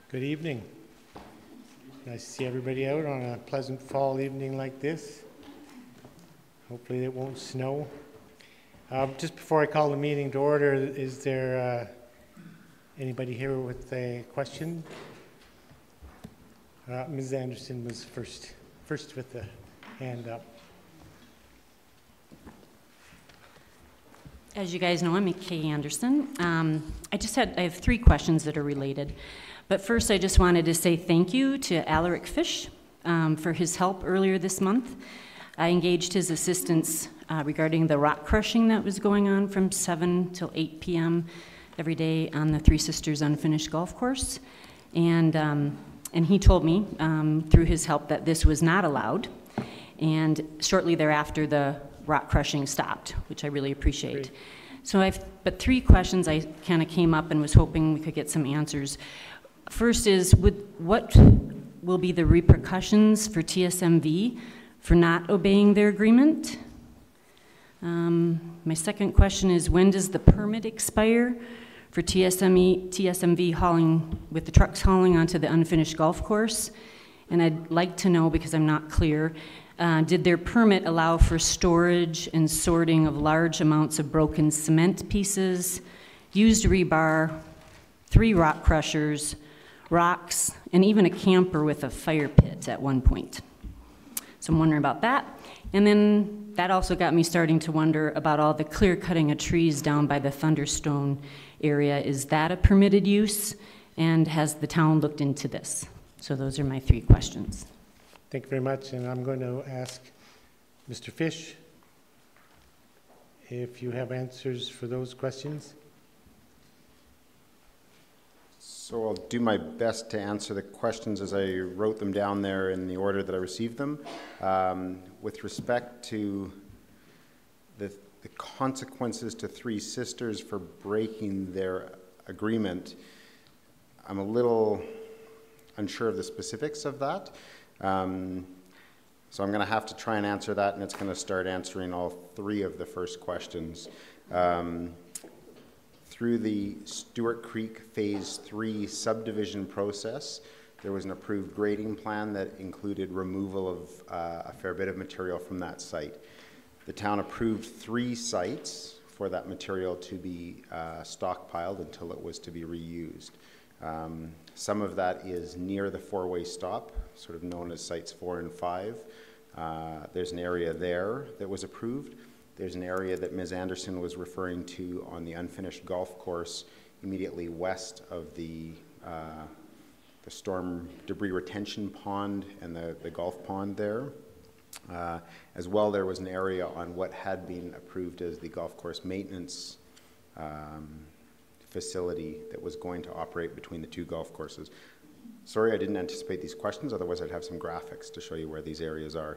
Good evening. Nice to see everybody out on a pleasant fall evening like this. Hopefully it won't snow. Just before I call the meeting to order, is there anybody here with a question? Ms. Anderson was first with the hand up. As you guys know, I'm Kay Anderson. I have 3 questions that are related. But first, I just wanted to say thank you to Alaric Fish for his help earlier this month. I engaged his assistance regarding the rock crushing that was going on from 7 till 8 p.m. every day on the Three Sisters Unfinished Golf Course. And he told me through his help that this was not allowed. And shortly thereafter, the rock crushing stopped, which I really appreciate. Great. But 3 questions I kind of came up and was hoping we could get some answers. First is, what will be the repercussions for TSMV for not obeying their agreement? My second question is, when does the permit expire for TSMV hauling, with the trucks hauling onto the unfinished golf course? And I'd like to know, because I'm not clear, did their permit allow for storage and sorting of large amounts of broken cement pieces, used rebar, 3 rock crushers, rocks, and even a camper with a fire pit at one point? So I'm wondering about that. And then that also got me starting to wonder about all the clear cutting of trees down by the Thunderstone area. Is that a permitted use? And has the town looked into this? So those are my 3 questions. Thank you very much. And I'm going to ask Mr. Fish if you have answers for those questions. So I'll do my best to answer the questions as I wrote them down there in the order that I received them. With respect to the consequences to Three Sisters for breaking their agreement, I'm a little unsure of the specifics of that. So I'm going to have to try and answer that, and it's going to start answering all 3 of the first questions. Through the Stewart Creek Phase 3 subdivision process, there was an approved grading plan that included removal of a fair bit of material from that site. The town approved 3 sites for that material to be stockpiled until it was to be reused. Some of that is near the 4-way stop, sort of known as sites 4 and 5. There's an area there that was approved. There's an area that Ms. Anderson was referring to on the unfinished golf course immediately west of the storm debris retention pond and the golf pond there. As well, there was an area on what had been approved as the golf course maintenance facility that was going to operate between the 2 golf courses. Sorry, I didn't anticipate these questions, otherwise I'd have some graphics to show you where these areas are.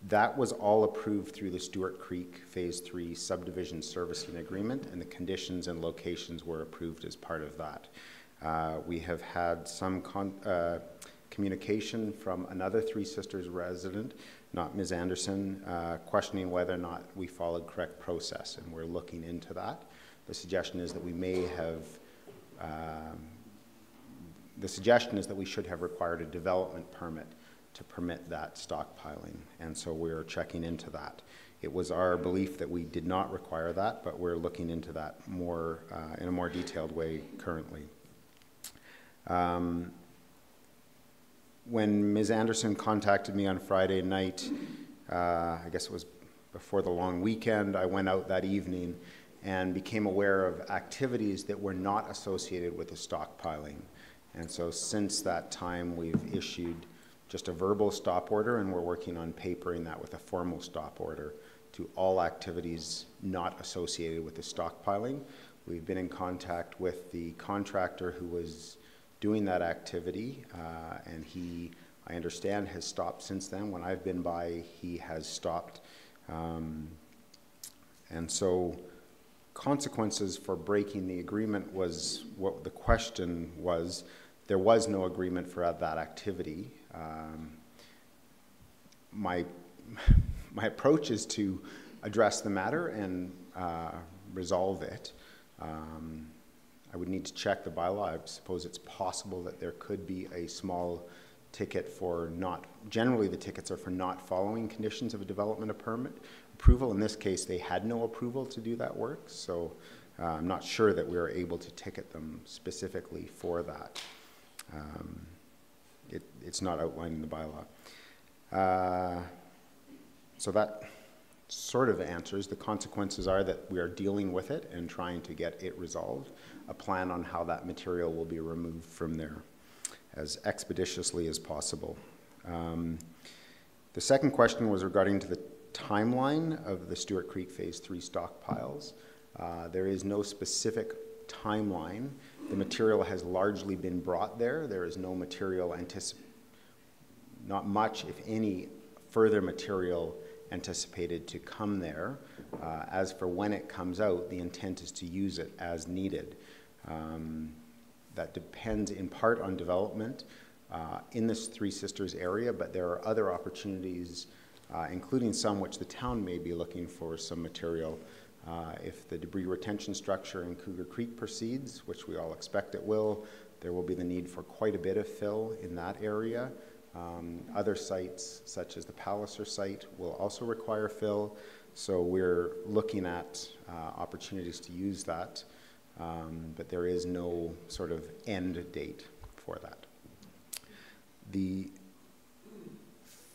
That was all approved through the Stewart Creek Phase 3 subdivision servicing agreement, and the conditions and locations were approved as part of that. We have had some communication from another Three Sisters resident, not Ms. Anderson, questioning whether or not we followed correct process, and we're looking into that. The suggestion is that we may have, the suggestion is that we should have required a development permit to permit that stockpiling, and so we're checking into that. It was our belief that we did not require that, but we're looking into that more in a more detailed way currently. When Ms. Anderson contacted me on Friday night, I guess it was before the long weekend, I went out that evening and became aware of activities that were not associated with the stockpiling. And so since that time, we've issued just a verbal stop order, and we're working on papering that with a formal stop order to all activities not associated with the stockpiling. We've been in contact with the contractor who was doing that activity, and he, I understand, has stopped since then. When I've been by, he has stopped. And so consequences for breaking the agreement was what the question was. There was no agreement for that activity. My approach is to address the matter and resolve it. I would need to check the bylaw. I suppose it's possible that there could be a small ticket for not, generally the tickets are for not following conditions of a development of permit approval. In this case, they had no approval to do that work, so I'm not sure that we were able to ticket them specifically for that. It's not outlined in the bylaw. So that sort of answers. The consequences are that we are dealing with it and trying to get it resolved. A plan on how that material will be removed from there as expeditiously as possible. The second question was regarding to the timeline of the Stewart Creek Phase 3 stockpiles. There is no specific timeline. The material has largely been brought there. There is no material not much, if any, further material anticipated to come there. As for when it comes out, the intent is to use it as needed. That depends in part on development in this Three Sisters area, but there are other opportunities, including some which the town may be looking for some material. If the debris retention structure in Cougar Creek proceeds, which we all expect it will, there will be the need for quite a bit of fill in that area. Other sites, such as the Palliser site, will also require fill. So we're looking at opportunities to use that, but there is no sort of end date for that. The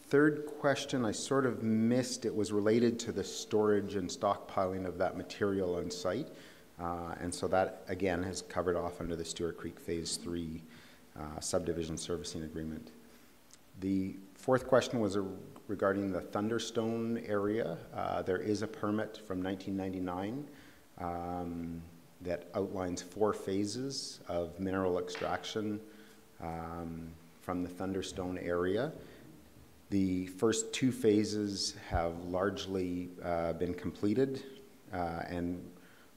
third question I sort of missed. It was related to the storage and stockpiling of that material on site. And so that, again, has covered off under the Stewart Creek Phase 3 subdivision servicing agreement. The fourth question was regarding the Thunderstone area. There is a permit from 1999 that outlines 4 phases of mineral extraction from the Thunderstone area. The first 2 phases have largely been completed, and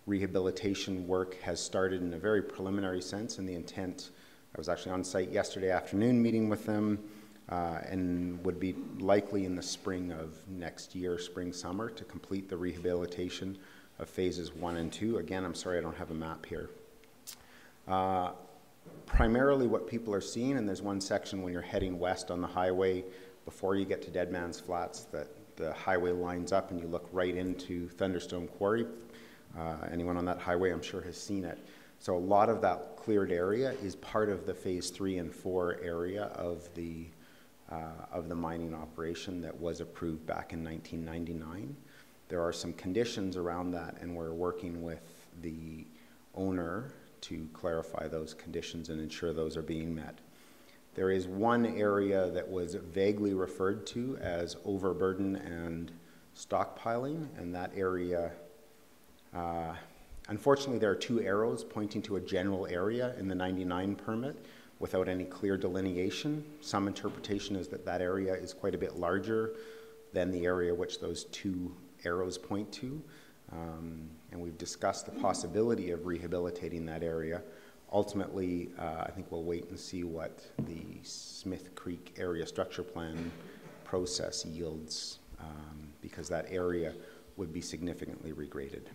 rehabilitation work has started in a very preliminary sense. And the intent, I was actually on site yesterday afternoon meeting with them, and would be likely in the spring of next year, spring, summer, to complete the rehabilitation of phases 1 and 2. Again, I'm sorry I don't have a map here. Primarily what people are seeing, and there's one section when you're heading west on the highway before you get to Dead Man's Flats, that the highway lines up and you look right into Thunderstone Quarry. Anyone on that highway, I'm sure, has seen it. So a lot of that cleared area is part of the Phase 3 and 4 area of the mining operation that was approved back in 1999. There are some conditions around that, and we're working with the owner to clarify those conditions and ensure those are being met. There is one area that was vaguely referred to as overburden and stockpiling, and that area, unfortunately, there are 2 arrows pointing to a general area in the 99 permit without any clear delineation. Some interpretation is that that area is quite a bit larger than the area which those 2 arrows point to. And we've discussed the possibility of rehabilitating that area. Ultimately, I think we'll wait and see what the Smith Creek area structure plan process yields, because that area would be significantly regraded.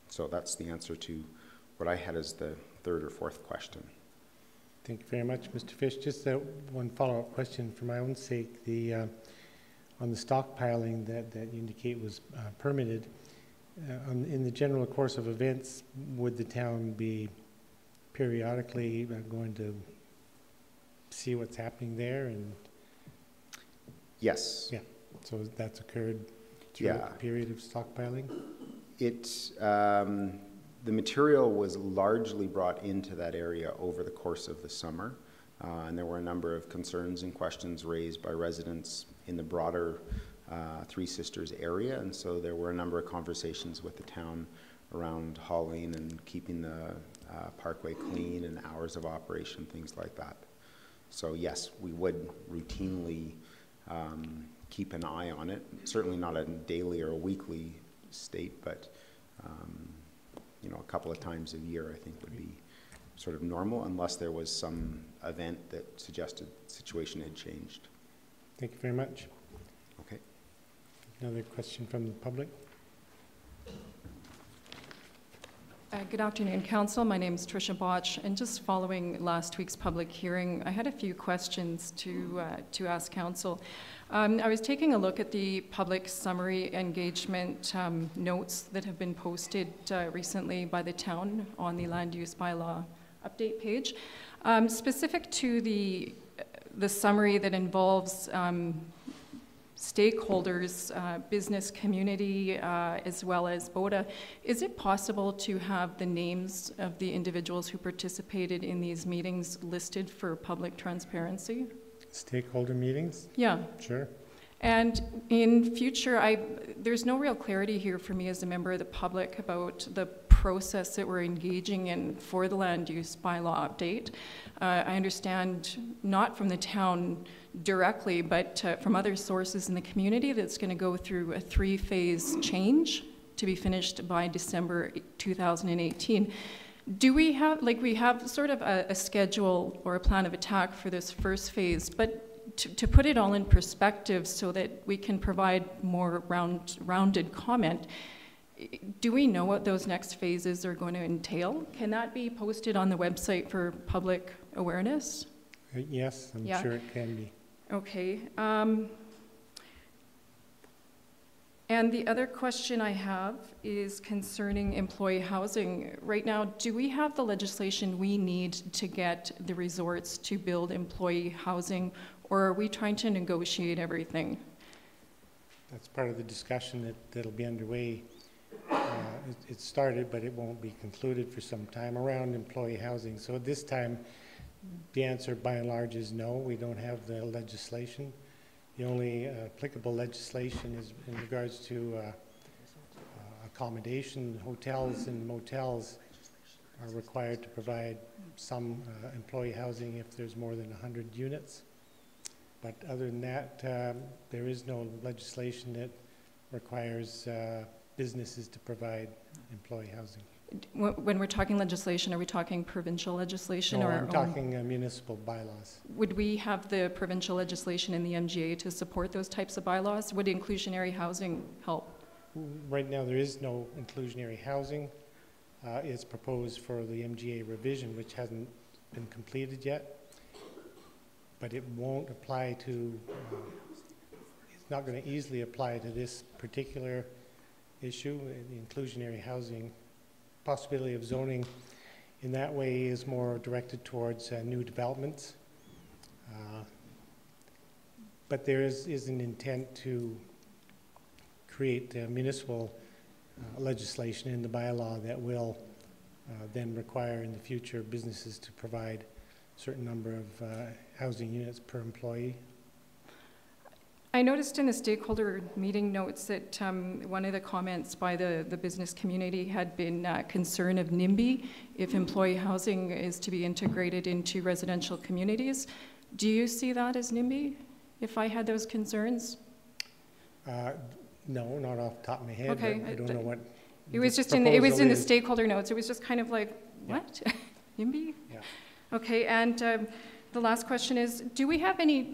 So that's the answer to what I had as the third or fourth question. Thank you very much, Mr. Fish. Just one follow-up question for my own sake. On the stockpiling that you indicate was permitted, in the general course of events, would the town be periodically going to see what's happening there? And yes. Yeah. So that's occurred through a period of stockpiling? The material was largely brought into that area over the course of the summer, and there were a number of concerns and questions raised by residents in the broader Three Sisters area, and so there were a number of conversations with the town around hauling and keeping the parkway clean and hours of operation, things like that. So yes, we would routinely keep an eye on it, certainly not a daily or a weekly state, but you know, a couple of times a year I think would be sort of normal, unless there was some event that suggested the situation had changed. Thank you very much. Okay. Another question from the public? Good afternoon, Council. My name is Tricia Botch, and just following last week's public hearing, I had a few questions to ask Council. I was taking a look at the public summary engagement notes that have been posted recently by the town on the land use bylaw update page, specific to the summary that involves stakeholders, business community, as well as BOTA. Is it possible to have the names of the individuals who participated in these meetings listed for public transparency? Stakeholder meetings? Yeah. Sure. And in future, there's no real clarity here for me as a member of the public about the process that we're engaging in for the land use bylaw update. I understand not from the town directly, but from other sources in the community that's going to go through a 3-phase change to be finished by December 2018. Do we have, we have sort of a schedule or a plan of attack for this first phase, but to put it all in perspective so that we can provide more rounded comment, do we know what those next phases are going to entail? Can that be posted on the website for public awareness? Yes, I'm sure it can be. Okay. And the other question I have is concerning employee housing. Right now, do we have the legislation we need to get the resorts to build employee housing, or are we trying to negotiate everything? That's part of the discussion that'll be underway. It started, but it won't be concluded for some time around employee housing. So at this time, the answer by and large is no, we don't have the legislation. The only applicable legislation is in regards to accommodation. Hotels and motels are required to provide some employee housing if there's more than 100 units. But other than that, there is no legislation that requires businesses to provide employee housing. When we're talking legislation, are we talking provincial legislation? No, or I'm talking municipal bylaws. Would we have the provincial legislation in the MGA to support those types of bylaws? Would inclusionary housing help? Right now there is no inclusionary housing. It's proposed for the MGA revision, which hasn't been completed yet. But it won't apply to, it's not going to easily apply to this particular issue, the inclusionary housing. Possibility of zoning in that way is more directed towards new developments. But there is an intent to create municipal legislation in the bylaw that will then require in the future businesses to provide a certain number of housing units per employee. I noticed in the stakeholder meeting notes that one of the comments by the business community had been concern of NIMBY if employee housing is to be integrated into residential communities. Do you see that as NIMBY, if I had those concerns? No, not off the top of my head. Okay. I don't know what it was just in the stakeholder notes. It was just kind of like, what? Yeah. NIMBY? Yeah. Okay, and the last question is, do we have any,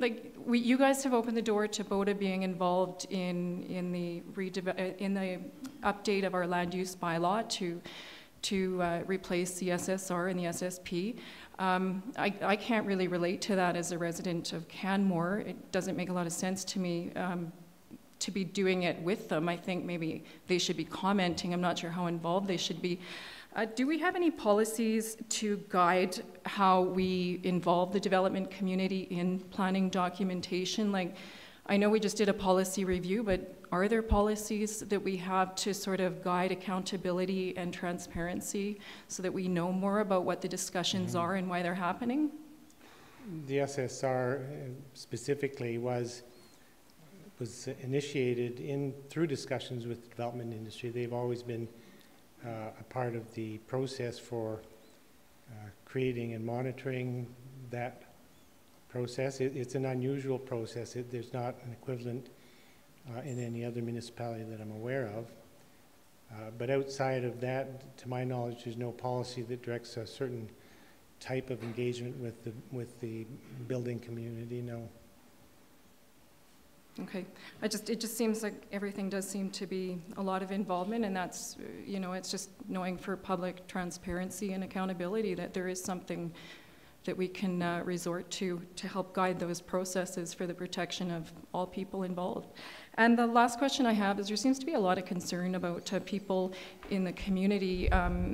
you guys have opened the door to BOTA being involved in the update of our land use bylaw to replace the SSR and the SSP. I can't really relate to that as a resident of Canmore. It doesn't make a lot of sense to me to be doing it with them. I think maybe they should be commenting. I'm not sure how involved they should be. Do we have any policies to guide how we involve the development community in planning documentation? I know we just did a policy review, but are there policies that we have to sort of guide accountability and transparency so that we know more about what the discussions are and why they're happening? The SSR specifically was initiated through discussions with the development industry. They've always been a part of the process for creating and monitoring that process. It's an unusual process. There's not an equivalent in any other municipality that I'm aware of. But outside of that, to my knowledge, there's no policy that directs a certain type of engagement with the building community, no. Okay, it just seems like everything does seem to be a lot of involvement, and that's, it's just knowing for public transparency and accountability that there is something that we can resort to help guide those processes for the protection of all people involved. And the last question I have is there seems to be a lot of concern about people in the community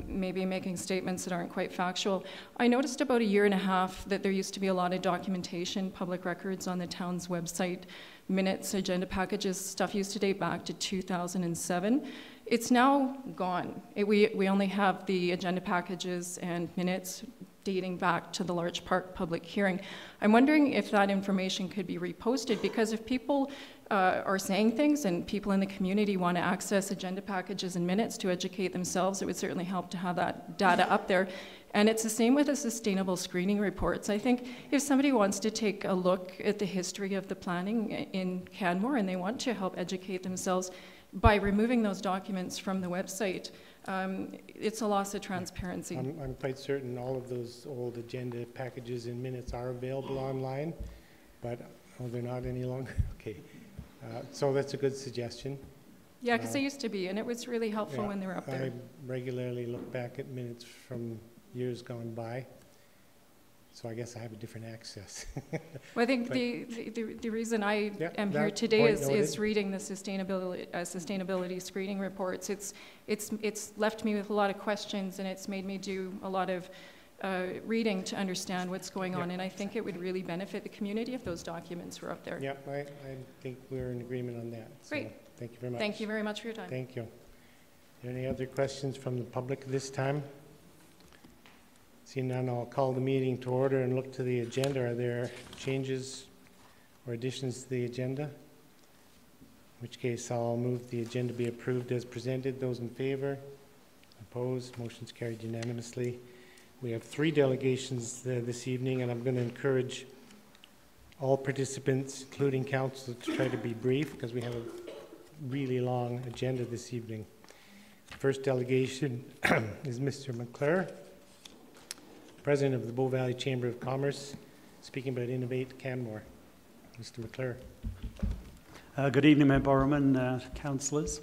maybe making statements that aren't quite factual. I noticed about a year and a half that there used to be a lot of documentation, public records on the town's website, minutes, agenda packages, stuff used to date back to 2007. It's now gone. We only have the agenda packages and minutes dating back to the Large Park public hearing. I'm wondering if that information could be reposted, because if people are saying things and people in the community want to access agenda packages and minutes to educate themselves, it would certainly help to have that data up there. And it's the same with the sustainable screening reports. I think if somebody wants to take a look at the history of the planning in Canmore and they want to help educate themselves by removing those documents from the website, it's a loss of transparency. I'm quite certain all of those old agenda packages and minutes are available online, but they're not any longer. Okay, so that's a good suggestion. Yeah, because they used to be, and it was really helpful when they were up there. I regularly look back at minutes from years gone by, so I guess I have a different access. Well, I think the reason I am here today is reading the sustainability screening reports. It's left me with a lot of questions, and it's made me do a lot of reading to understand what's going on, and I think it would really benefit the community if those documents were up there. Yeah, I think we're in agreement on that. So great. Thank you very much. Thank you very much for your time. Thank you. Are there any other questions from the public this time? Seeing none, I'll call the meeting to order and look to the agenda. Are there changes or additions to the agenda? In which case, I'll move the agenda be approved as presented. Those in favor? Opposed? Motion's carried unanimously. We have 3 delegations this evening, and I'm going to encourage all participants, including council, to try to be brief because we have a really long agenda this evening. The first delegation is Mr. McClure, President of the Bow Valley Chamber of Commerce, speaking about Innovate Canmore. Mr. McClure. Good evening, Mayor Borman, councillors.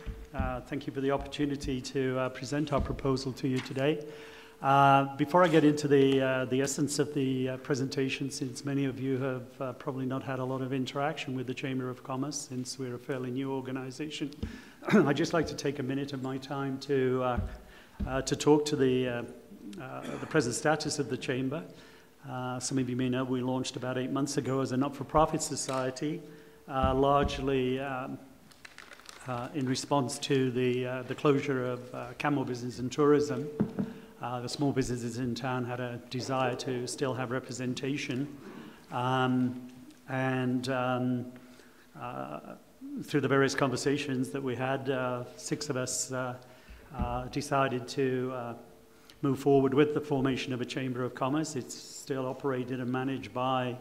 Thank you for the opportunity to present our proposal to you today. Before I get into the essence of the presentation, since many of you have probably not had a lot of interaction with the Chamber of Commerce since we're a fairly new organization, I'd just like to take a minute of my time to talk to the present status of the Chamber. Some of you may know we launched about 8 months ago as a not-for-profit society, largely in response to the closure of Canmore Business and Tourism. The small businesses in town had a desire to still have representation, and through the various conversations that we had, 6 of us decided to move forward with the formation of a Chamber of Commerce. It's still operated and managed by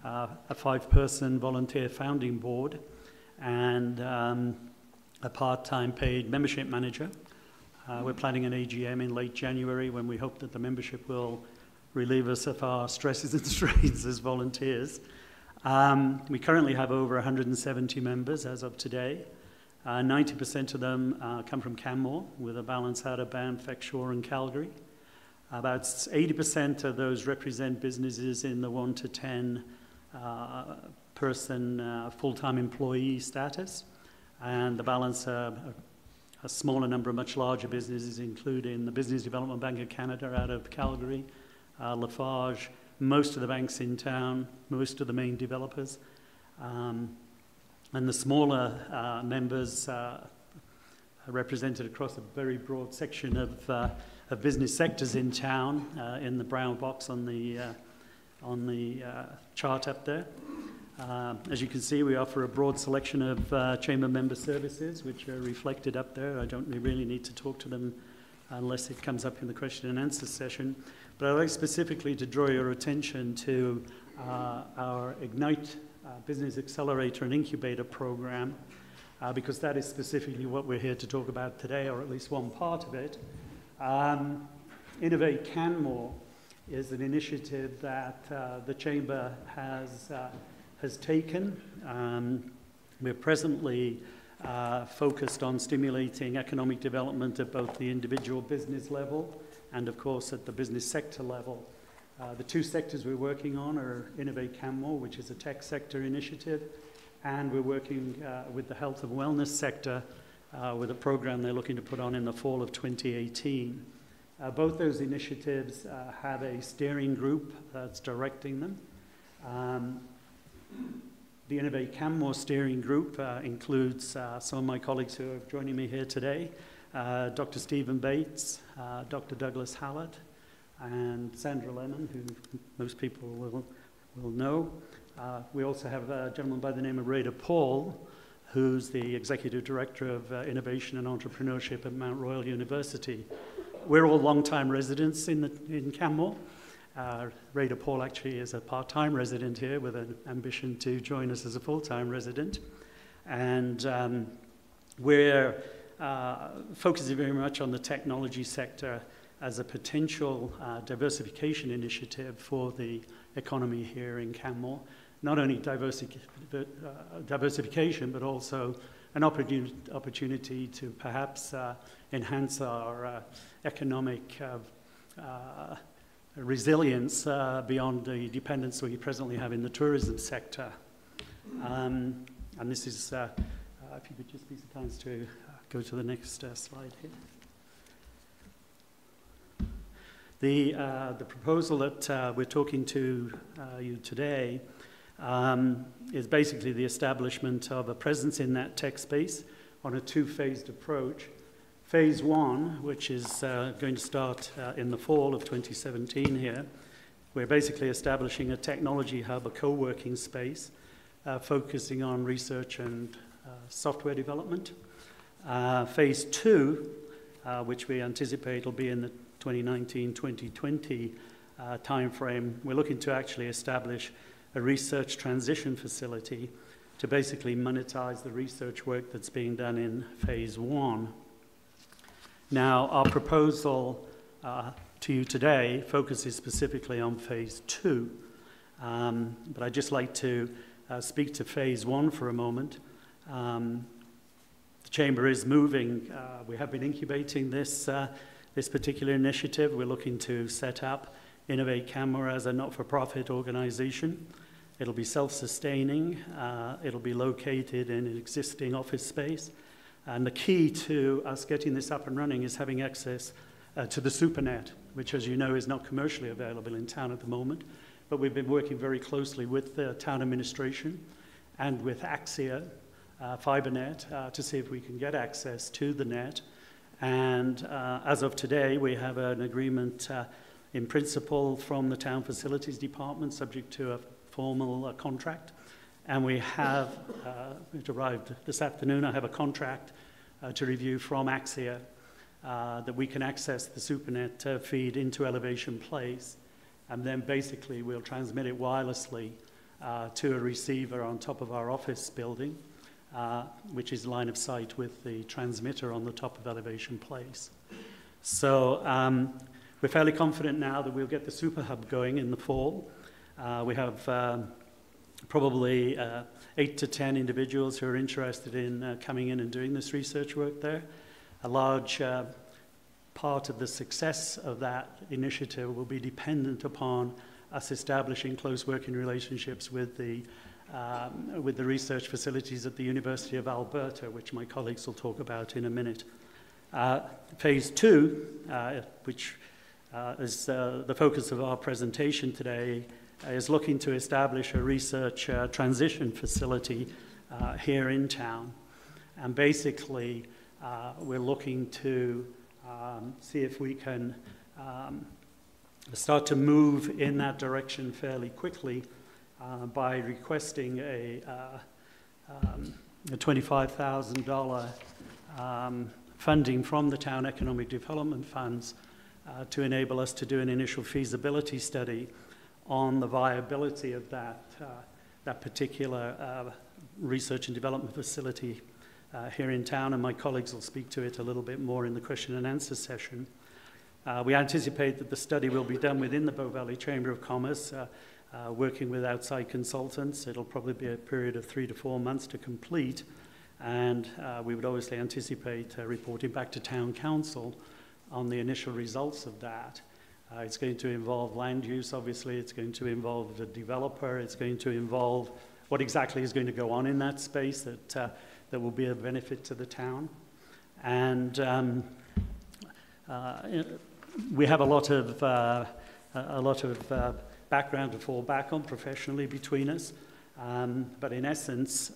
a 5-person volunteer founding board and a part-time paid membership manager. We're planning an AGM in late January when we hope that the membership will relieve us of our stresses and strains as volunteers. We currently have over 170 members as of today. 90% of them come from Canmore, with a balance out of Banff, Shore and Calgary. About 80% of those represent businesses in the 1 to 10 person full-time employee status, and the balance a smaller number of much larger businesses, including the Business Development Bank of Canada out of Calgary, Lafarge, most of the banks in town, most of the main developers. And the smaller members are represented across a very broad section of business sectors in town, in the brown box on the chart up there. As you can see, we offer a broad selection of chamber member services, which are reflected up there. I don't really need to talk to them unless it comes up in the question and answer session. But I'd like specifically to draw your attention to our Ignite Business Accelerator and Incubator program, because that is specifically what we're here to talk about today, or at least one part of it. Innovate Canmore is an initiative that the Chamber has taken We're presently focused on stimulating economic development at both the individual business level and, of course, at the business sector level. The two sectors we're working on are Innovate Canmore, which is a tech sector initiative, and we're working with the health and wellness sector with a program they're looking to put on in the fall of 2018. Both those initiatives have a steering group that's directing them. The Innovate Canmore steering group includes some of my colleagues who are joining me here today, Dr. Stephen Bates, Dr. Douglas Hallett, and Sandra Lemon, who most people will know. We also have a gentleman by the name of Ray Paul, who's the Executive Director of Innovation and Entrepreneurship at Mount Royal University. We're all long-time residents in Canmore. Ray Paul actually is a part-time resident here with an ambition to join us as a full-time resident. And we're focusing very much on the technology sector as a potential diversification initiative for the economy here in Canmore. Not only diversification, but also an opportunity to perhaps enhance our economic resilience beyond the dependence we presently have in the tourism sector. And this is, if you could just be so kind as to go to the next slide here. The proposal that we're talking to you today is basically the establishment of a presence in that tech space on a two-phased approach. Phase one, which is going to start in the fall of 2017 here, we're basically establishing a technology hub, a co-working space, focusing on research and software development. Phase two, which we anticipate will be in the 2019-2020 timeframe, we're looking to actually establish a research transition facility to basically monetize the research work that's being done in phase one. Now, our proposal to you today focuses specifically on phase two, but I'd just like to speak to phase one for a moment. The Chamber is moving. We have been incubating this particular initiative. We're looking to set up Innovate Canmore as a not-for-profit organization. It'll be self-sustaining. It'll be located in an existing office space. And the key to us getting this up and running is having access to the SuperNet, which, as you know, is not commercially available in town at the moment. But we've been working very closely with the town administration and with Axia, FiberNet, to see if we can get access to the net. And as of today, we have an agreement in principle from the Town Facilities Department, subject to a formal contract. And we have, it arrived this afternoon, I have a contract to review from Axia that we can access the SuperNet feed into Elevation Place. And then basically we'll transmit it wirelessly to a receiver on top of our office building, which is line of sight with the transmitter on the top of Elevation Place. So we're fairly confident now that we'll get the Super Hub going in the fall. We have probably 8 to 10 individuals who are interested in coming in and doing this research work there. A large part of the success of that initiative will be dependent upon us establishing close working relationships with the research facilities at the University of Alberta, which my colleagues will talk about in a minute. Phase two, which is the focus of our presentation today, is looking to establish a research transition facility here in town. And basically, we're looking to see if we can start to move in that direction fairly quickly by requesting a $25,000 funding from the town economic development funds to enable us to do an initial feasibility study on the viability of that particular research and development facility here in town, and my colleagues will speak to it a little bit more in the question and answer session. We anticipate that the study will be done within the Bow Valley Chamber of Commerce. working with outside consultants. It'll probably be a period of 3 to 4 months to complete, and we would obviously anticipate reporting back to Town Council on the initial results of that. It's going to involve land use, obviously. It's going to involve the developer. It's going to involve what exactly is going to go on in that space that will be of benefit to the town. And we have a lot of background to fall back on professionally between us. But in essence,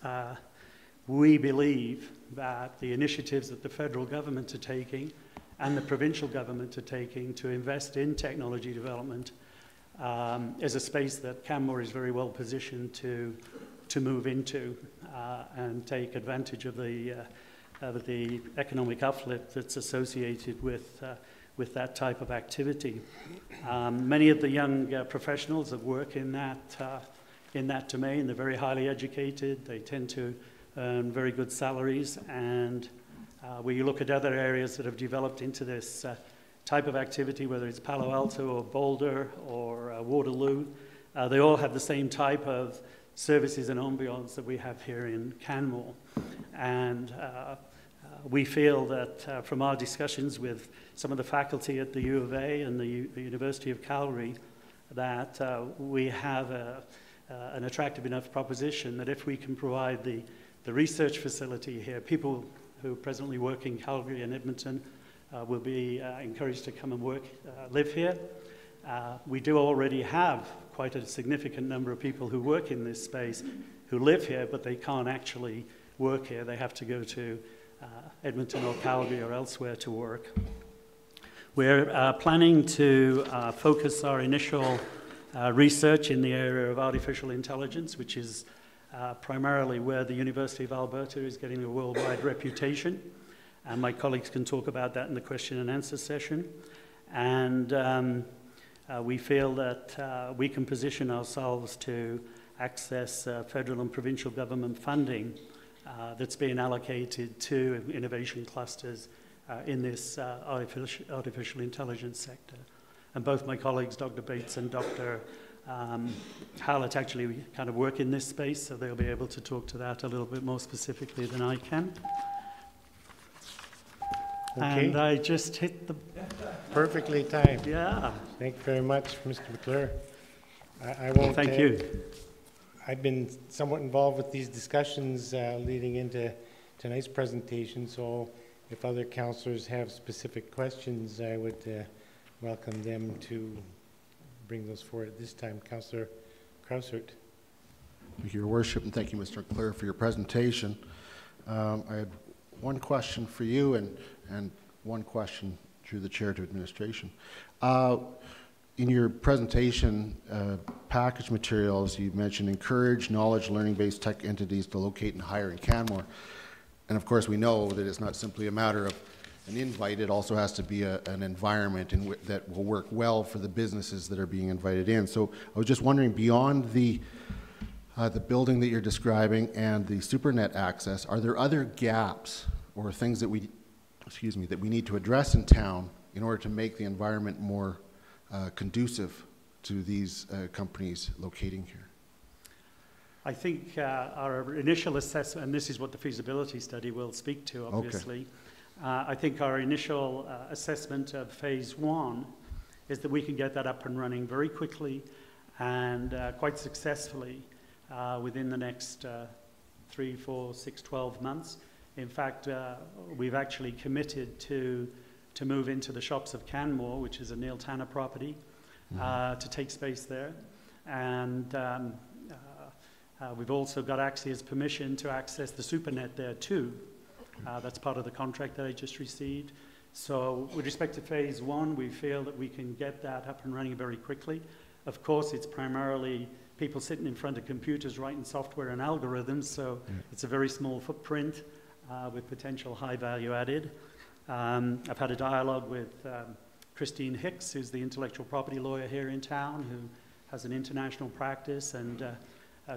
we believe that the initiatives that the federal government are taking and the provincial government are taking to invest in technology development is a space that Canmore is very well positioned to move into and take advantage of the economic uplift that's associated with that type of activity. Many of the young professionals that work in that domain, they're very highly educated. They tend to earn very good salaries, and where you look at other areas that have developed into this type of activity, whether it's Palo Alto or Boulder or Waterloo, they all have the same type of services and ambiance that we have here in Canmore. And we feel that from our discussions with some of the faculty at the U of A and the University of Calgary, that we have an attractive enough proposition that if we can provide the research facility here, people who presently work in Calgary and Edmonton will be encouraged to come and live here. We do already have quite a significant number of people who work in this space who live here, but they can't actually work here. They have to go to Edmonton or Calgary or elsewhere to work. We're planning to focus our initial research in the area of artificial intelligence, which is primarily where the University of Alberta is getting a worldwide reputation. And my colleagues can talk about that in the question and answer session. And we feel that we can position ourselves to access federal and provincial government funding that's being allocated to innovation clusters in this artificial intelligence sector. And both my colleagues, Dr. Bates and Dr. Hallett, actually kind of work in this space, so they'll be able to talk to that a little bit more specifically than I can. Okay. And I just hit the... Perfectly timed. Yeah. Thank you very much, Mr. McClure. I won't... Thank you. I've been somewhat involved with these discussions leading into tonight's presentation, so if other councillors have specific questions, I would welcome them to bring those forward at this time. Councillor Krausert. Thank you, Your Worship, and thank you, Mr. McClure, for your presentation. I had one question for you and one question through the chair to administration. In your presentation package materials, you mentioned encourage knowledge learning-based tech entities to locate and hire in Canmore. And of course, we know that it's not simply a matter of an invite, it also has to be an environment that will work well for the businesses that are being invited in. So I was just wondering, beyond the building that you're describing and the SuperNet access, are there other gaps or things that we need to address in town in order to make the environment more conducive to these companies locating here? I think our initial assessment, and this is what the feasibility study will speak to, obviously. Okay. I think our initial assessment of phase 1 is that we can get that up and running very quickly and quite successfully within the next 3, 4, 6, 12 months. In fact, we've actually committed to move into the shops of Canmore, which is a Neil Tanner property, to take space there. And we've also got Axia's permission to access the SuperNet there too. That's part of the contract that I just received. So with respect to phase 1, we feel that we can get that up and running very quickly. Of course, it's primarily people sitting in front of computers writing software and algorithms, so it's a very small footprint with potential high value added. I've had a dialogue with Christine Hicks, who's the intellectual property lawyer here in town, who has an international practice, and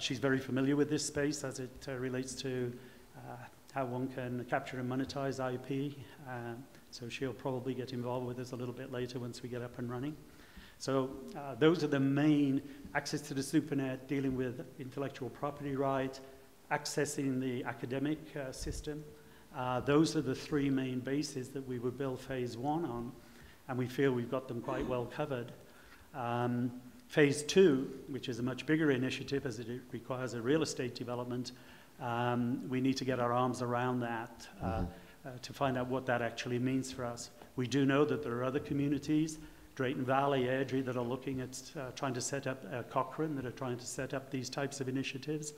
she's very familiar with this space as it relates to how one can capture and monetize IP. So she'll probably get involved with us a little bit later once we get up and running. So those are the main: access to the supernet, dealing with intellectual property rights, accessing the academic system. Those are the three main bases that we would build phase 1 on, and we feel we've got them quite well covered. Phase 2, which is a much bigger initiative as it requires a real estate development, we need to get our arms around that to find out what that actually means for us. We do know that there are other communities, Drayton Valley, Airdrie, that are looking at trying to set up, Cochrane, that are trying to set up these types of initiatives.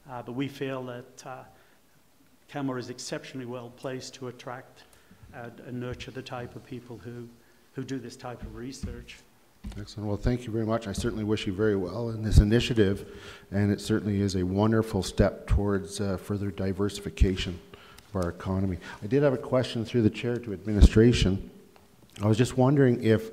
But we feel that Canmore is exceptionally well placed to attract and nurture the type of people who do this type of research. Excellent. Well, thank you very much. I certainly wish you very well in this initiative, and it certainly is a wonderful step towards further diversification of our economy. I did have a question through the chair to administration. I was just wondering if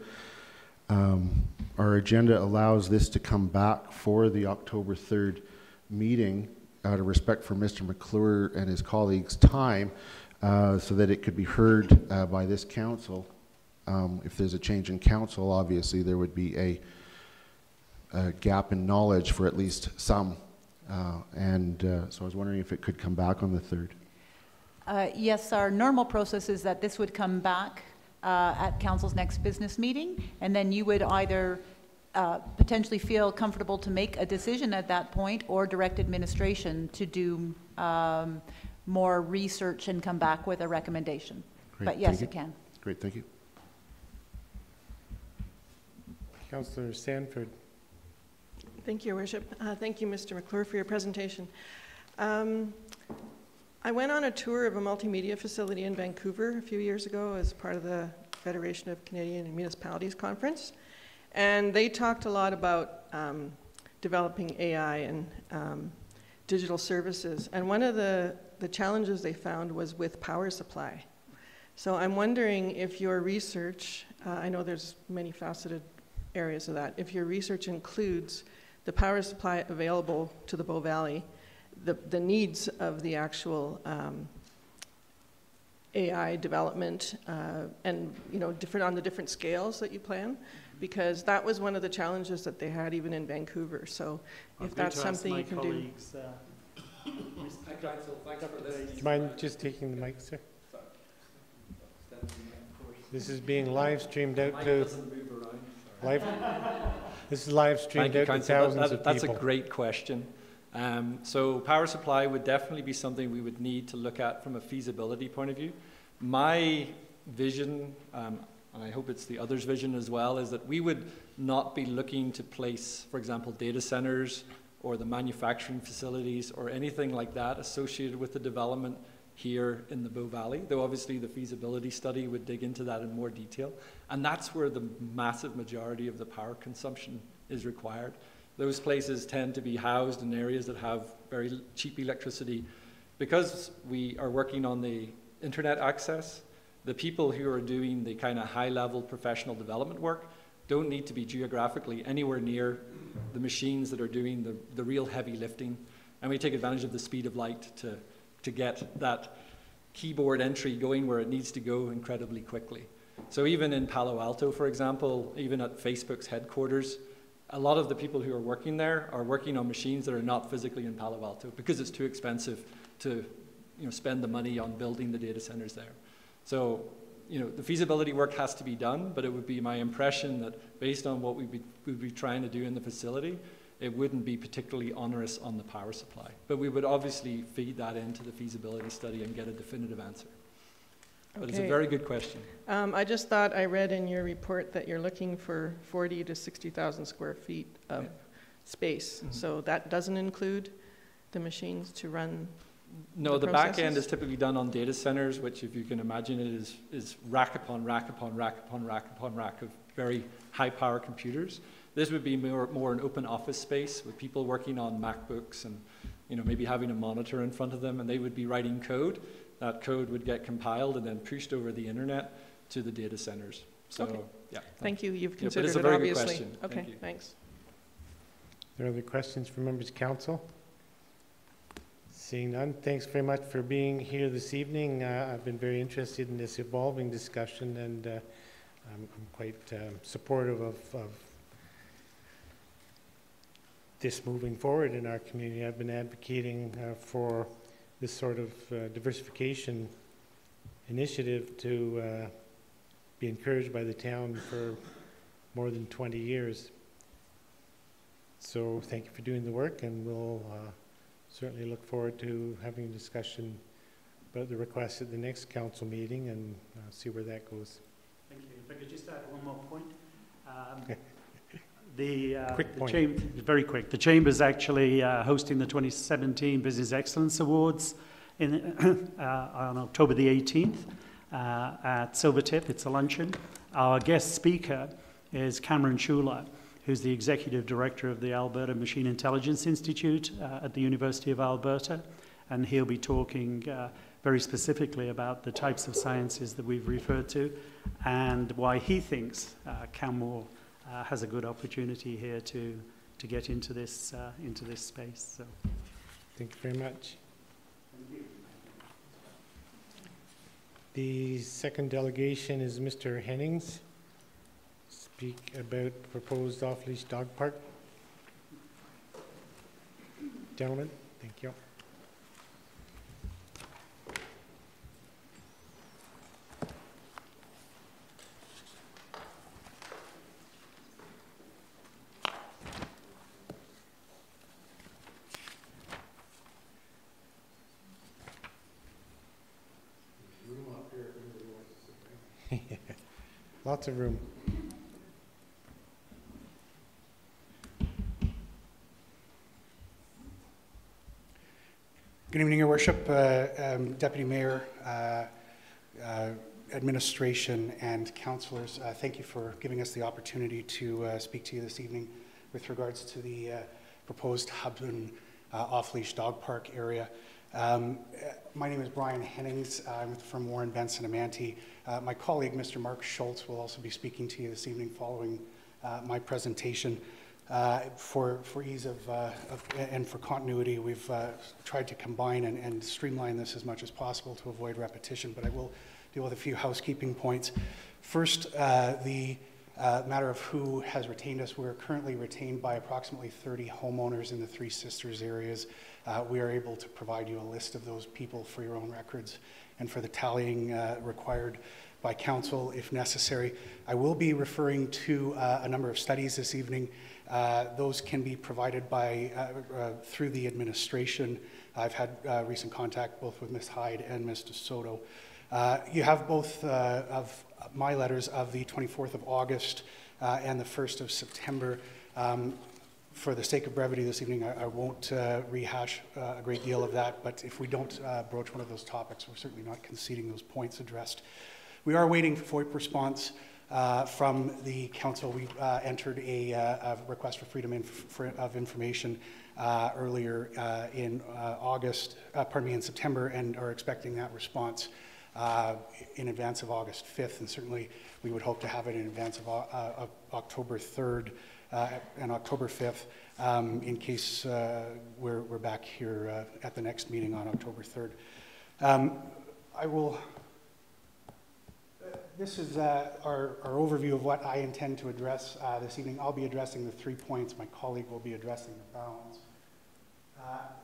our agenda allows this to come back for the October 3rd meeting, out of respect for Mr. McClure and his colleagues' time, so that it could be heard by this council. If there's a change in council, obviously there would be a gap in knowledge for at least some. So I was wondering if it could come back on the 3rd. Yes, our normal process is that this would come back at council's next business meeting, and then you would either potentially feel comfortable to make a decision at that point, or direct administration to do more research and come back with a recommendation. Great, but yes, it can. Great, thank you. Councillor Sanford. Thank you, Your Worship. Thank you, Mr. McClure, for your presentation. I went on a tour of a multimedia facility in Vancouver a few years ago as part of the Federation of Canadian Municipalities Conference, and they talked a lot about developing AI and digital services, and one of the challenges they found was with power supply. So I'm wondering if your research, I know there's many faceted areas of that, if your research includes the power supply available to the Bow Valley, the needs of the actual AI development, and different on the different scales that you plan, because that was one of the challenges that they had even in Vancouver. So if that's something you can do. Do you mind just taking the mic, sir? This is being live streamed out to this is live streamed out to thousands of people. That's a great question. So power supply would definitely be something we would need to look at from a feasibility point of view. My vision, and I hope it's the others' vision as well, is that we would not be looking to place, for example, data centers or the manufacturing facilities or anything like that associated with the development here in the Bow Valley, though obviously the feasibility study would dig into that in more detail. And that's where the massive majority of the power consumption is required. Those places tend to be housed in areas that have very cheap electricity. Because we are working on the internet access, the people who are doing the kind of high-level professional development work don't need to be geographically anywhere near the machines that are doing the real heavy lifting. And we take advantage of the speed of light to get that keyboard entry going where it needs to go incredibly quickly. So even in Palo Alto, for example, even at Facebook's headquarters, a lot of the people who are working there are working on machines that are not physically in Palo Alto because it's too expensive to spend the money on building the data centers there. So the feasibility work has to be done, but it would be my impression that based on what we'd be trying to do in the facility, it wouldn't be particularly onerous on the power supply. But we would obviously feed that into the feasibility study and get a definitive answer. But it's a very good question. I just thought I read in your report that you're looking for 40 to 60,000 square feet of space. Mm-hmm. So that doesn't include the machines to run. No, the back end is typically done on data centers, which, if you can imagine it, is rack upon rack upon rack upon rack upon rack of very high power computers. This would be more an open office space with people working on MacBooks and maybe having a monitor in front of them, and they would be writing code. That code would get compiled and then pushed over the internet to the data centers. So, okay. Yeah. Thank you. You've considered it's a it, very obviously. Good question. Okay, Thank you. Thanks. Are there other questions from members of council? Seeing none, thanks very much for being here this evening. I've been very interested in this evolving discussion, and I'm quite supportive of this moving forward in our community. I've been advocating for this sort of diversification initiative to be encouraged by the town for more than 20 years. So thank you for doing the work, and we'll certainly look forward to having a discussion about the request at the next council meeting and see where that goes. Thank you. If I could just add one more point. Quick point. Very quick. The Chamber's actually hosting the 2017 Business Excellence Awards on October the 18th at Silvertip. It's a luncheon. Our guest speaker is Cameron Shulz, who's the Executive Director of the Alberta Machine Intelligence Institute at the University of Alberta, and he'll be talking very specifically about the types of sciences that we've referred to and why he thinks Canmore has a good opportunity here to get into this space. So, thank you very much. Thank you. The second delegation is Mr. Hennings. Speak about proposed off-leash dog park. Gentlemen, thank you. Lots of room. Good evening, Your Worship, Deputy Mayor, administration, and councillors. Thank you for giving us the opportunity to speak to you this evening with regards to the proposed Hubman off-leash dog park area. My name is Brian Hennings. I'm from Warren, Benson, and Amante. My colleague, Mr. Mark Shulz, will also be speaking to you this evening following my presentation. For ease of and for continuity, we've tried to combine and streamline this as much as possible to avoid repetition, but I will deal with a few housekeeping points. First, the matter of who has retained us. We're currently retained by approximately 30 homeowners in the Three Sisters areas. We are able to provide you a list of those people for your own records and for the tallying required by council if necessary. I will be referring to a number of studies this evening. Those can be provided by through the administration. I've had recent contact both with Ms. Hyde and Ms. DeSoto. You have both of my letters of the 24th of August and the 1st of September. For the sake of brevity this evening, I won't rehash a great deal of that, but if we don't broach one of those topics, we're certainly not conceding those points addressed. We are waiting for FOIP response from the council. We entered a request for freedom of information earlier in in September, and are expecting that response in advance of August 5th, and certainly we would hope to have it in advance of October 3rd and October 5th in case we're back here at the next meeting on October 3rd. This is our overview of what I intend to address this evening. I'll be addressing the 3 points. My colleague will be addressing the balance.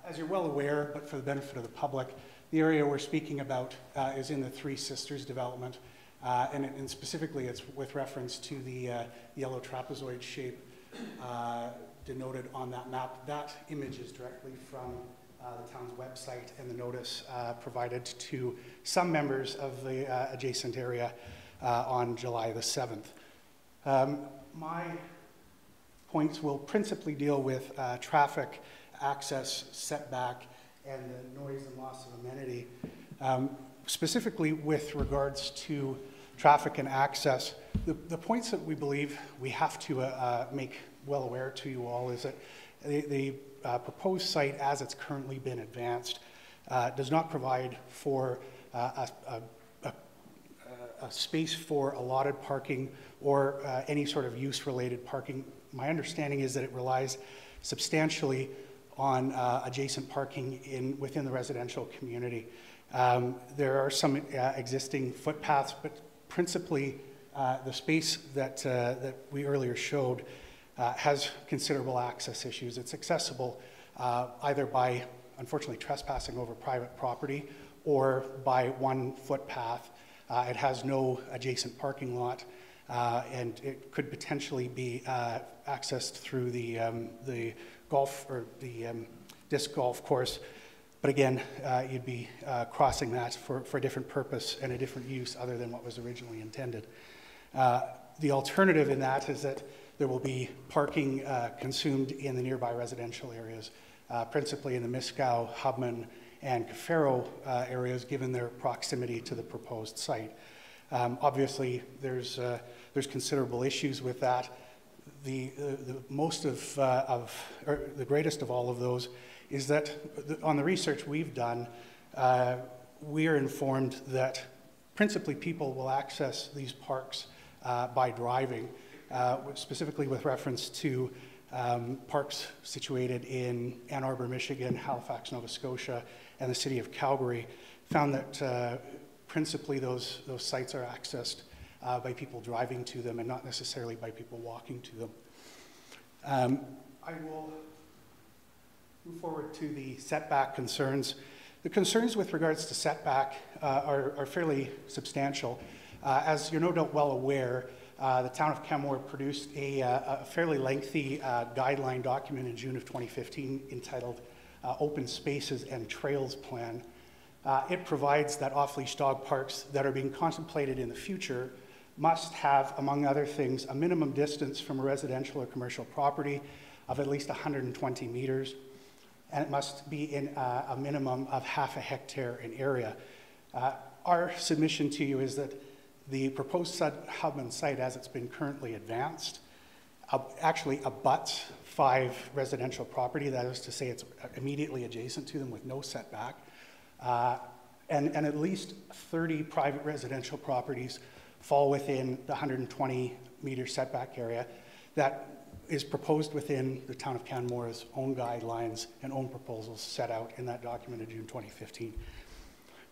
As you're well aware, but for the benefit of the public, the area we're speaking about is in the Three Sisters development, and specifically it's with reference to the yellow trapezoid shape denoted on that map. That image is directly from the town's website and the notice provided to some members of the adjacent area on July the 7th. My points will principally deal with traffic, access, setback, and the noise and loss of amenity. Specifically with regards to traffic and access, the points that we believe we have to make well aware to you all is that the proposed site, as it's currently been advanced, does not provide for a space for allotted parking or any sort of use-related parking. My understanding is that it relies substantially on adjacent parking within the residential community. There are some existing footpaths, but principally the space that we earlier showed has considerable access issues. It's accessible either by, unfortunately, trespassing over private property or by one footpath. It has no adjacent parking lot, and it could potentially be accessed through the golf or the disc golf course. But again, you'd be crossing that for a different purpose and a different use other than what was originally intended. The alternative in that is that there will be parking consumed in the nearby residential areas, principally in the Miscow, Hubman, and Cafaro areas, given their proximity to the proposed site. Obviously, there's considerable issues with that. The greatest of all of those is that on the research we've done, we are informed that principally people will access these parks by driving, specifically with reference to parks situated in Ann Arbor, Michigan, Halifax, Nova Scotia, and the city of Calgary. Found that principally those sites are accessed by people driving to them and not necessarily by people walking to them. I will move forward to the setback concerns. The concerns with regards to setback are fairly substantial. As you're no doubt well aware, the town of Canmore produced a fairly lengthy guideline document in June of 2015 entitled Open Spaces and Trails Plan. It provides that off-leash dog parks that are being contemplated in the future must have, among other things, a minimum distance from a residential or commercial property of at least 120 meters, and it must be in a minimum of half a hectare in area. Our submission to you is that the proposed Hubman site, as it's been currently advanced, actually abuts 5 residential property. That is to say, it's immediately adjacent to them with no setback. And at least 30 private residential properties fall within the 120-meter setback area that is proposed within the town of Canmore's own guidelines and own proposals set out in that document of June 2015.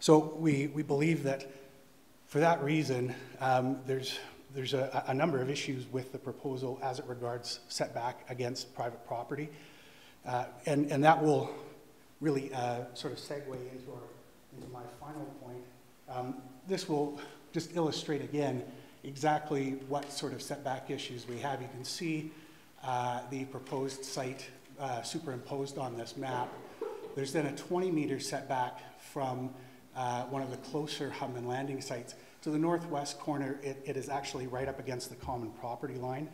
So we believe that for that reason, there's a number of issues with the proposal as it regards setback against private property. And that will really sort of segue into my final point. This will just illustrate again exactly what sort of setback issues we have. You can see the proposed site superimposed on this map. There's then a 20-meter setback from one of the closer Hubman landing sites. To the northwest corner, it is actually right up against the common property line.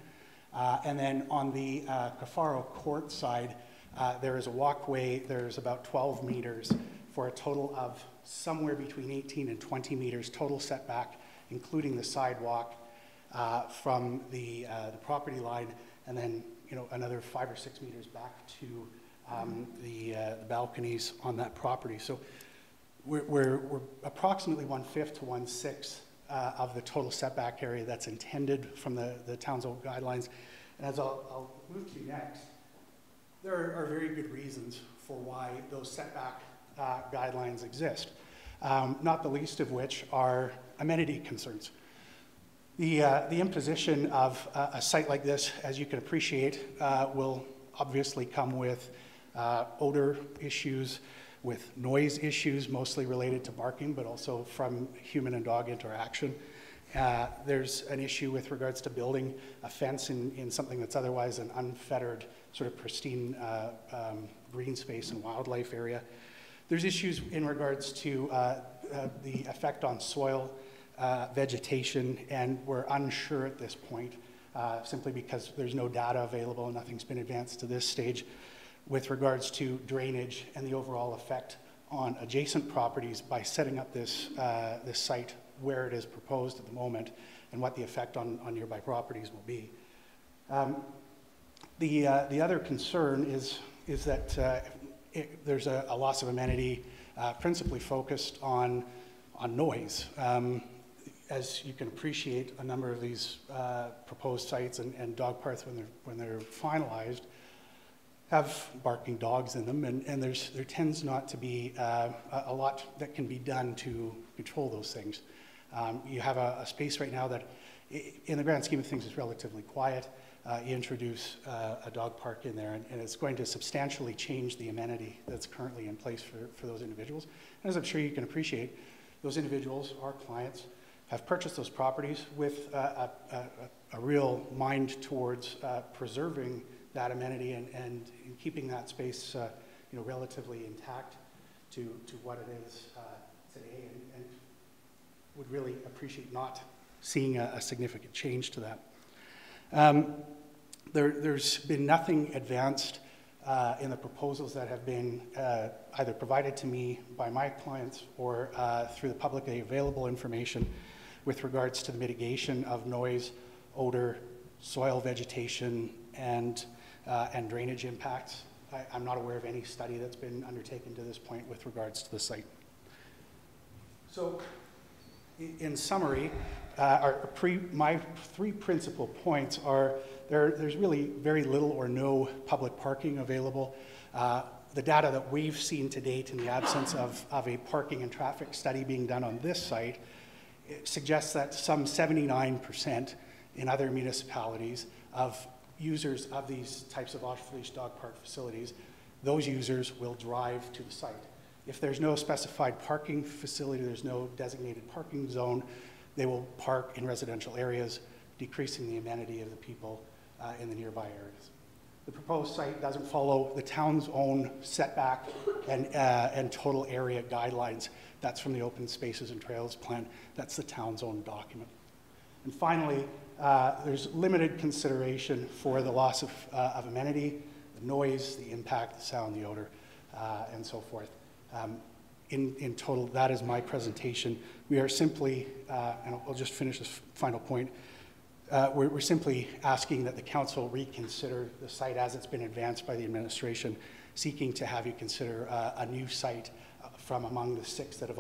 And then on the Cafaro Court side, there is a walkway. There's about 12 meters for a total of somewhere between 18 and 20 meters total setback, including the sidewalk from the property line, and then another 5 or 6 meters back to the balconies on that property. So we're approximately 1/5 to 1/6 of the total setback area that's intended from the town's own guidelines. And as I'll move to next, there are very good reasons for why those setback guidelines exist, not the least of which are amenity concerns. The imposition of a site like this, as you can appreciate, will obviously come with odor issues, with noise issues, mostly related to barking, but also from human and dog interaction. There's an issue with regards to building a fence in something that's otherwise an unfettered, sort of pristine green space and wildlife area. There's issues in regards to the effect on soil, vegetation, and we're unsure at this point, simply because there's no data available and nothing's been advanced to this stage with regards to drainage and the overall effect on adjacent properties by setting up this site where it is proposed at the moment and what the effect on nearby properties will be. The other concern is that there's a loss of amenity principally focused on noise. As you can appreciate, a number of these proposed sites and dog parks, when they're finalized, have barking dogs in them, and there tends not to be a lot that can be done to control those things. You have a space right now that in the grand scheme of things, it's relatively quiet. You introduce a dog park in there, and it's going to substantially change the amenity that's currently in place for those individuals. And as I'm sure you can appreciate, those individuals, our clients, have purchased those properties with a real mind towards preserving that amenity and keeping that space relatively intact to what it is today, and would really appreciate not seeing a significant change to that. There's been nothing advanced in the proposals that have been either provided to me by my clients or through the publicly available information with regards to the mitigation of noise, odor, soil vegetation, and drainage impacts. I'm not aware of any study that's been undertaken to this point with regards to the site. So, in summary, my three principal points are there's really very little or no public parking available. The data that we've seen to date in the absence of a parking and traffic study being done on this site, it suggests that some 79% in other municipalities of users of these types of off-leash dog park facilities, those users will drive to the site. If there's no specified parking facility, there's no designated parking zone, they will park in residential areas, decreasing the amenity of the people in the nearby areas. The proposed site doesn't follow the town's own setback and total area guidelines. That's from the Open Spaces and Trails Plan. That's the town's own document. And finally, there's limited consideration for the loss of amenity, the noise, the impact, the sound, the odor, and so forth. In total, that is my presentation. We are simply, and I'll just finish this final point, we're simply asking that the council reconsider the site as it's been advanced by the administration, seeking to have you consider a new site from among the 6 that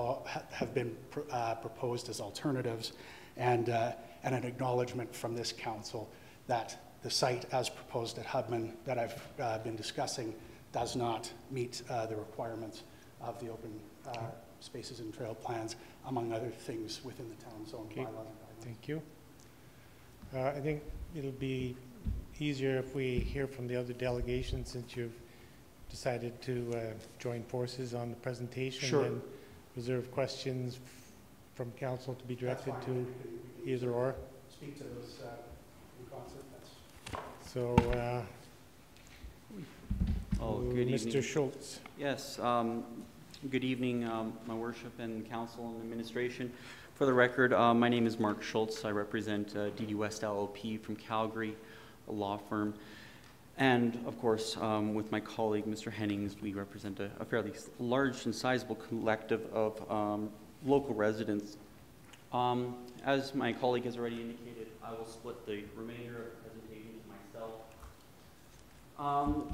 have been proposed as alternatives, and an acknowledgement from this council that the site as proposed at Hubman that I've been discussing does not meet the requirements of the open spaces and trail plans, among other things within the town's own bylaws and guidelines. Thank you. I think it'll be easier if we hear from the other delegations, since you've decided to join forces on the presentation. Sure. And reserve questions from council to be directed to either or. Speak to those in concert. So, good Mr. evening. Shulz. Yes, good evening, my worship and council and administration. For the record, my name is Mark Shulz. I represent DD West LLP from Calgary, a law firm. And of course, with my colleague, Mr. Hennings, we represent a fairly large and sizable collective of local residents. As my colleague has already indicated, I will split the remainder of the presentation to myself.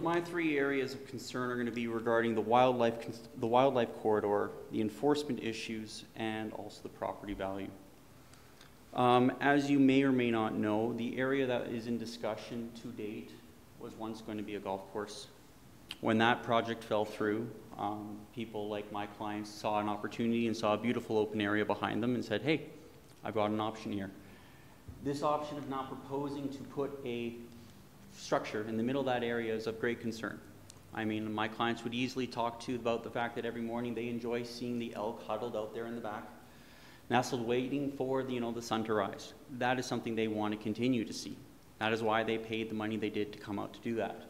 My 3 areas of concern are going to be regarding the wildlife corridor, the enforcement issues, and also the property value. As you may or may not know, the area that is in discussion to date was once going to be a golf course. When that project fell through, people like my clients saw an opportunity and saw a beautiful open area behind them and said, hey, I've got an option here. This option of now proposing to put a structure in the middle of that area is of great concern. I mean, my clients would easily talk to you about the fact that every morning they enjoy seeing the elk huddled out there in the back, nestled waiting for the sun to rise. That is something they want to continue to see. That is why they paid the money they did to come out to do that.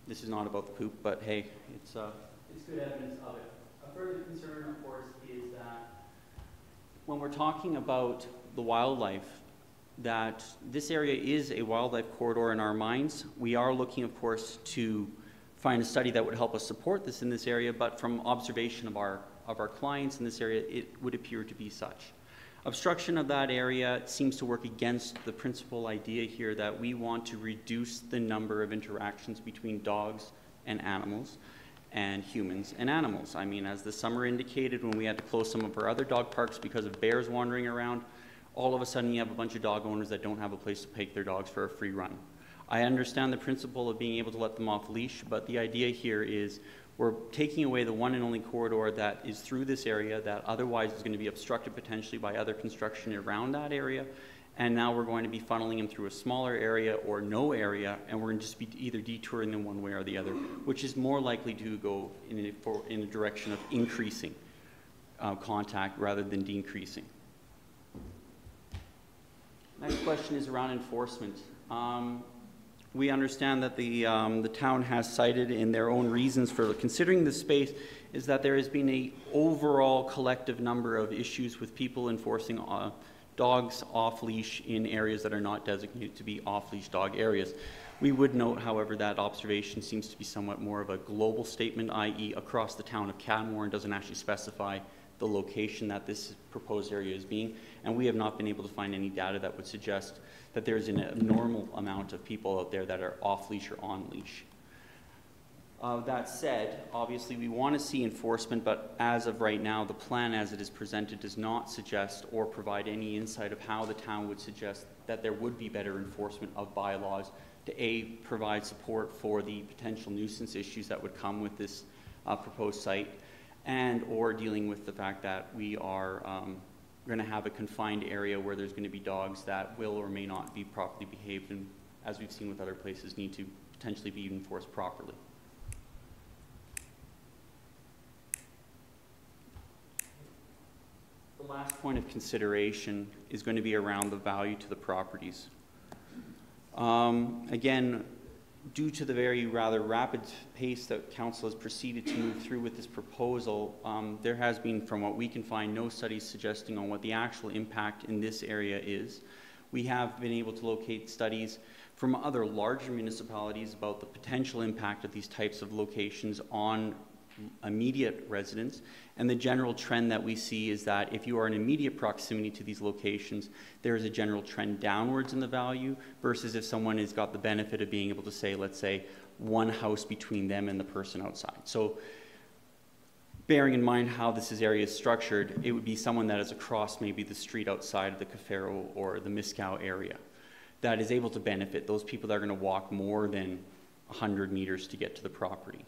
This is not about the poop, but hey, it's good evidence of it. A further concern, of course, is that when we're talking about the wildlife, that this area is a wildlife corridor in our minds. We are looking, of course, to find a study that would help us support this in this area, but from observation of our clients in this area, it would appear to be such. Obstruction of that area seems to work against the principal idea here that we want to reduce the number of interactions between dogs and animals and humans and animals. I mean, as the summer indicated, when we had to close some of our other dog parks because of bears wandering around, all of a sudden you have a bunch of dog owners that don't have a place to take their dogs for a free run. I understand the principle of being able to let them off leash, but the idea here is We're taking away the one and only corridor that is through this area that otherwise is going to be obstructed potentially by other construction around that area. And now we're going to be funneling them through a smaller area or no area, and we're going to just be either detouring them one way or the other, which is more likely to go in a direction of increasing contact rather than decreasing. Next question is around enforcement. We understand that the town has cited in their own reasons for considering this space is that there has been an overall collective number of issues with people enforcing dogs off-leash in areas that are not designated to be off-leash dog areas. We would note, however, that observation seems to be somewhat more of a global statement, i.e. across the town of Canmore, and doesn't actually specify the location that this proposed area is being, and we have not been able to find any data that would suggest that there's an abnormal amount of people out there that are off-leash or on-leash. That said, obviously we want to see enforcement, but as of right now, the plan as it is presented does not suggest or provide any insight of how the town would suggest that there would be better enforcement of bylaws to A, provide support for the potential nuisance issues that would come with this proposed site, and or dealing with the fact that we are going to have a confined area where there's going to be dogs that will or may not be properly behaved, and as we've seen with other places, need to potentially be enforced properly. The last point of consideration is going to be around the value to the properties. Again, due to the very rather rapid pace that council has proceeded to move through with this proposal, there has been, from what we can find, no studies suggesting on what the actual impact in this area is. We have been able to locate studies from other larger municipalities about the potential impact of these types of locations on immediate residents, and the general trend that we see is that if you are in immediate proximity to these locations, there is a general trend downwards in the value versus if someone has got the benefit of being able to say, let's say, one house between them and the person outside. So bearing in mind how this area is structured, it would be someone that is across maybe the street outside of the Cafaro or the Miscow area that is able to benefit those people that are going to walk more than 100 meters to get to the property.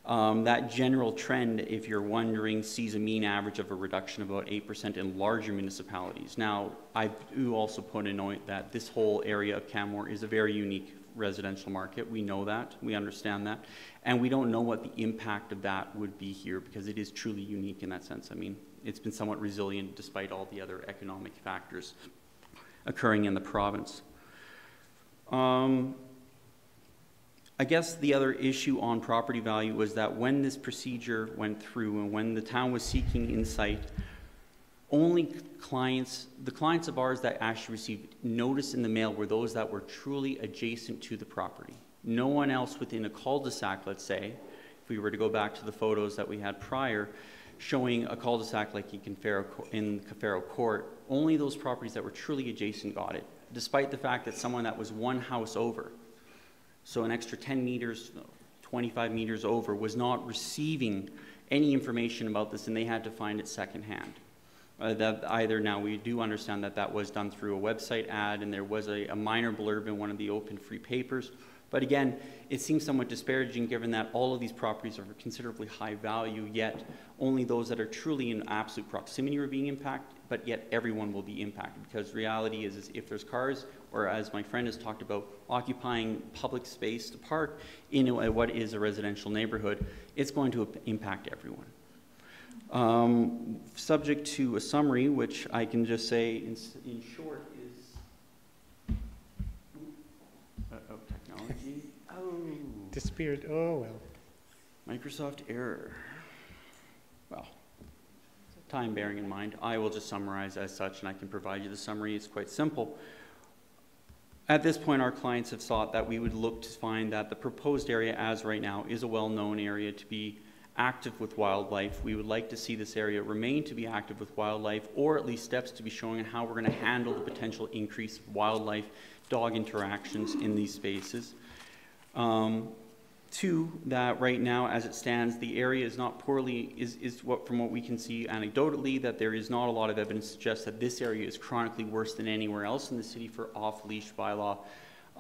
That general trend, if you're wondering, sees a mean average of a reduction of about 8% in larger municipalities. Now, I do also put a note that this whole area of Canmore is a very unique residential market. We know that, we understand that, and we don't know what the impact of that would be here because it is truly unique in that sense. I mean, it's been somewhat resilient despite all the other economic factors occurring in the province. I guess the other issue on property value was that when this procedure went through and when the town was seeking insight, only the clients of ours that actually received notice in the mail were those that were truly adjacent to the property. No one else within a cul-de-sac, let's say, if we were to go back to the photos that we had prior, showing a cul-de-sac like in Cafaro Court, only those properties that were truly adjacent got it, despite the fact that someone that was one house over, so an extra 10 meters, 25 meters over, was not receiving any information about this, and they had to find it secondhand. Now we do understand that that was done through a website ad, and there was a minor blurb in one of the open free papers. But again, it seems somewhat disparaging given that all of these properties are of considerably high value, yet only those that are truly in absolute proximity are being impacted, but yet everyone will be impacted. Because reality is if there's cars, or as my friend has talked about, occupying public space to park in what is a residential neighborhood, it's going to impact everyone. Subject to a summary, which I can just say in short is, technology. Disappeared. Oh, well. Microsoft error. Well, time bearing in mind, I will just summarize as such, and I can provide you the summary. It's quite simple. At this point, our clients have sought that we would look to find that the proposed area as right now is a well-known area to be active with wildlife. We would like to see this area remain to be active with wildlife, or at least steps to be showing how we're going to handle the potential increase of wildlife dog interactions in these spaces. Two, that right now as it stands, the area is not poorly, from what we can see anecdotally, that there is not a lot of evidence to suggest that this area is chronically worse than anywhere else in the city for off-leash bylaw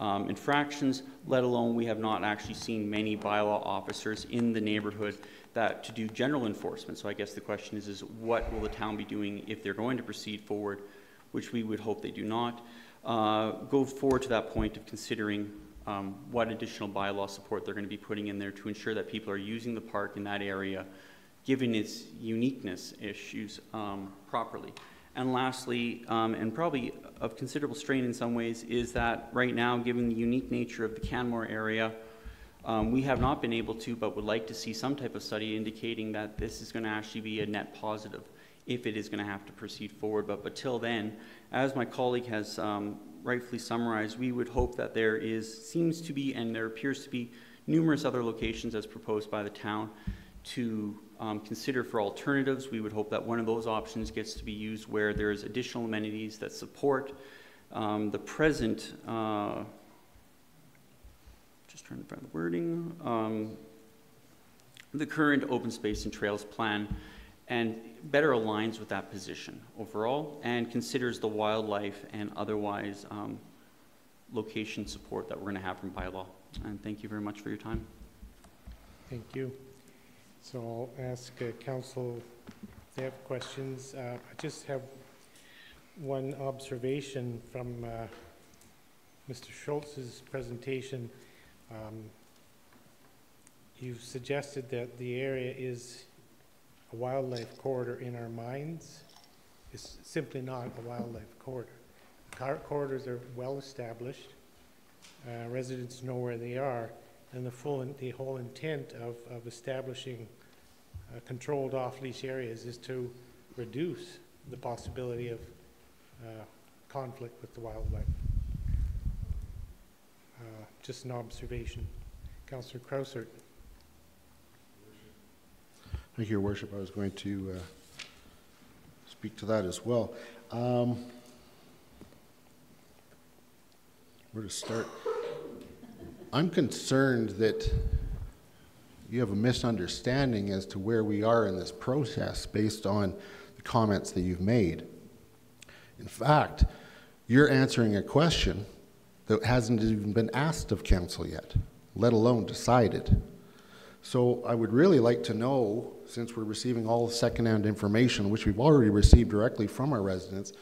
infractions, let alone we have not actually seen many bylaw officers in the neighborhood to do general enforcement. So I guess the question is what will the town be doing if they're going to proceed forward, which we would hope they do not, go forward to that point of considering what additional bylaw support they're going to be putting in there to ensure that people are using the park in that area, given its uniqueness issues, properly. And lastly, and probably of considerable strain in some ways, is that right now, given the unique nature of the Canmore area, we have not been able to, but would like to see some type of study indicating that this is going to actually be a net positive if it is going to have to proceed forward. But till then, as my colleague has rightfully summarized, we would hope that there seems to be, and there appears to be, numerous other locations as proposed by the town to consider for alternatives. We would hope that one of those options gets to be used where there's additional amenities that support the present, just trying to find the wording, the current open space and trails plan, and better aligns with that position overall and considers the wildlife and otherwise location support that we're going to have from bylaw. And thank you very much for your time. Thank you. So I'll ask council if they have questions. I just have one observation from Mr. Shulz's presentation. You've suggested that the area is a wildlife corridor in our minds. It's simply not a wildlife corridor. Corridors are well established. Residents know where they are. And the whole intent of establishing controlled off-leash areas is to reduce the possibility of conflict with the wildlife. Just an observation. Councillor Krausert. Thank you, Your Worship. I was going to speak to that as well. Where to start? I'm concerned that you have a misunderstanding as to where we are in this process based on the comments that you've made. In fact, you're answering a question that hasn't even been asked of council yet, let alone decided. So I would really like to know, since we're receiving all second-hand information, which we've already received directly from our residents,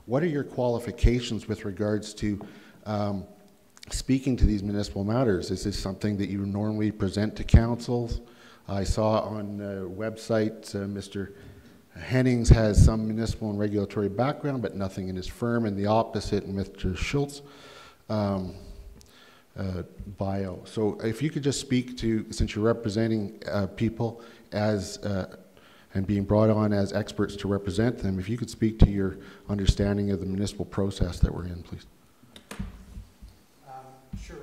what are your qualifications with regards to speaking to these municipal matters? Is this something that you normally present to councils? I saw on the website Mr. Hennings has some municipal and regulatory background, but nothing in his firm, and the opposite in Mr. Shulz bio. So if you could just speak to, since you're representing people as and being brought on as experts to represent them, if you could speak to your understanding of the municipal process that we're in, please. Sure.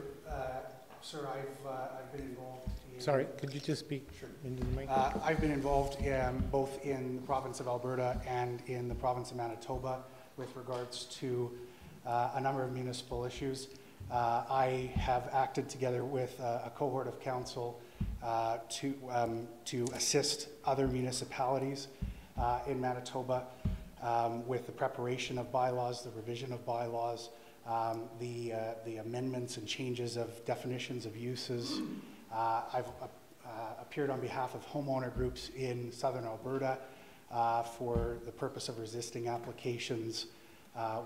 Sir, I've been involved in... Sorry, could you just speak into the mic? I've been involved both in the province of Alberta and in the province of Manitoba with regards to a number of municipal issues. I have acted together with a cohort of council to assist other municipalities in Manitoba with the preparation of bylaws, the revision of bylaws, the amendments and changes of definitions of uses. I've appeared on behalf of homeowner groups in southern Alberta for the purpose of resisting applications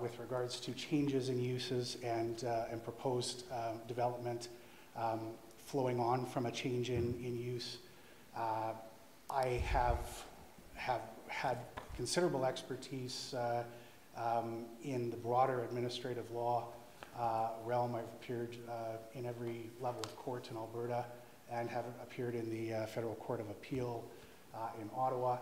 with regards to changes in uses and proposed development flowing on from a change in use. I have had considerable expertise in the broader administrative law realm. I've appeared in every level of court in Alberta and have appeared in the Federal Court of Appeal in Ottawa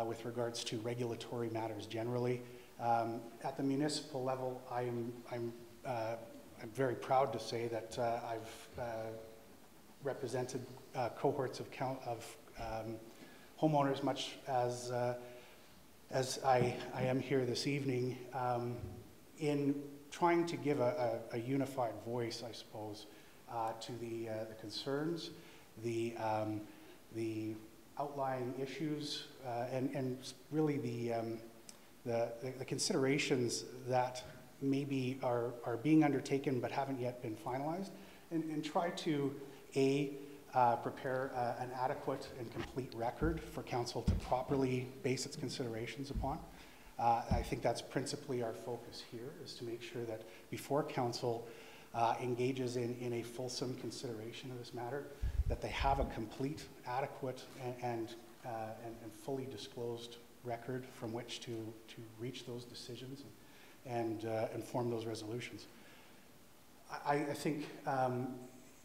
with regards to regulatory matters generally. At the municipal level, I'm very proud to say that I've represented cohorts of homeowners, much as I am here this evening, in trying to give a unified voice, I suppose, to the concerns, the outlying issues, and really the considerations that maybe are being undertaken but haven't yet been finalized, and try to, prepare an adequate and complete record for council to properly base its considerations upon. I think that's principally our focus here, is to make sure that before council engages in a fulsome consideration of this matter, that they have a complete, adequate, and fully disclosed record from which to reach those decisions and form those resolutions. I think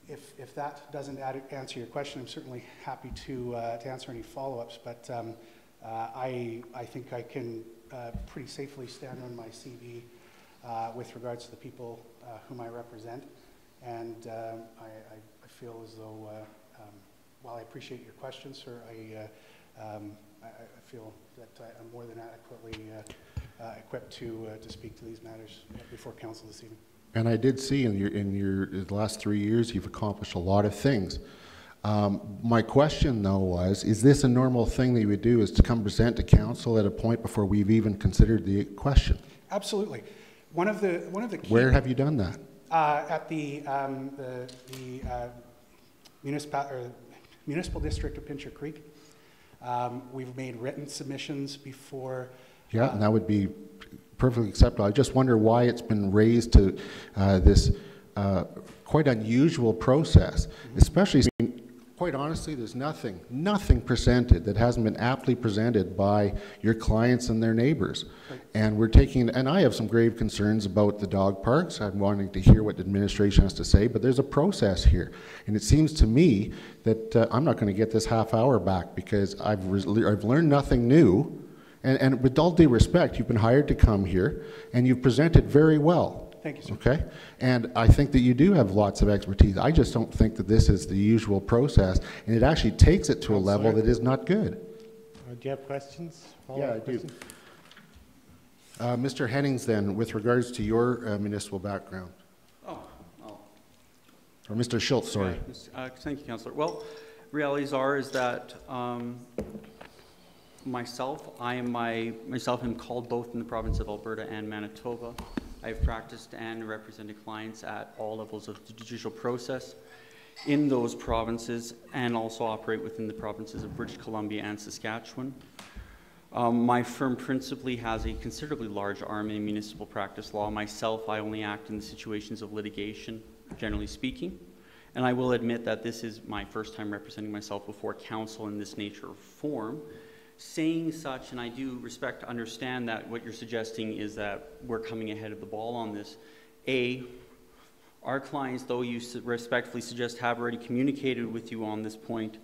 if that doesn't answer your question, I'm certainly happy to answer any follow-ups, but I think I can pretty safely stand on my CV with regards to the people whom I represent, and I feel as though, while I appreciate your question, sir, I feel that I'm more than adequately equipped to speak to these matters before council this evening. And I did see in the last 3 years you've accomplished a lot of things. My question though was, is this a normal thing that you would do, is to come present to council at a point before we've even considered the question? Absolutely. One of the key, where have you done that? At the municipal district of Pincher Creek. We've made written submissions before. Yeah, and that would be perfectly acceptable. I just wonder why it's been raised to this quite unusual process, especially, quite honestly, there's nothing presented that hasn't been aptly presented by your clients and their neighbors. Right. And we're taking, and I have some grave concerns about the dog parks. I'm wanting to hear what the administration has to say, but there's a process here. And it seems to me that I'm not going to get this half hour back, because I've learned nothing new. And with all due respect, you've been hired to come here, and you've presented very well. Thank you, sir. Okay? And I think that you do have lots of expertise. I just don't think that this is the usual process, and it actually takes it to a level that is not good. Do you have questions? Yeah, I do. Mr. Hennings, then, with regards to your municipal background. Oh, well. Or Mr. Shulz, sorry. Thank you, Councillor. Well, realities are is that myself am called both in the province of Alberta and Manitoba. I've practiced and represented clients at all levels of the judicial process in those provinces, and also operate within the provinces of British Columbia and Saskatchewan. My firm principally has a considerably large arm in municipal practice law. Myself, I only act in the situations of litigation, generally speaking. And I will admit that this is my first time representing myself before council in this nature or form. Saying such, and I do understand that what you're suggesting is that we're coming ahead of the ball on this. Our clients, though you respectfully suggest have already communicated with you on this point,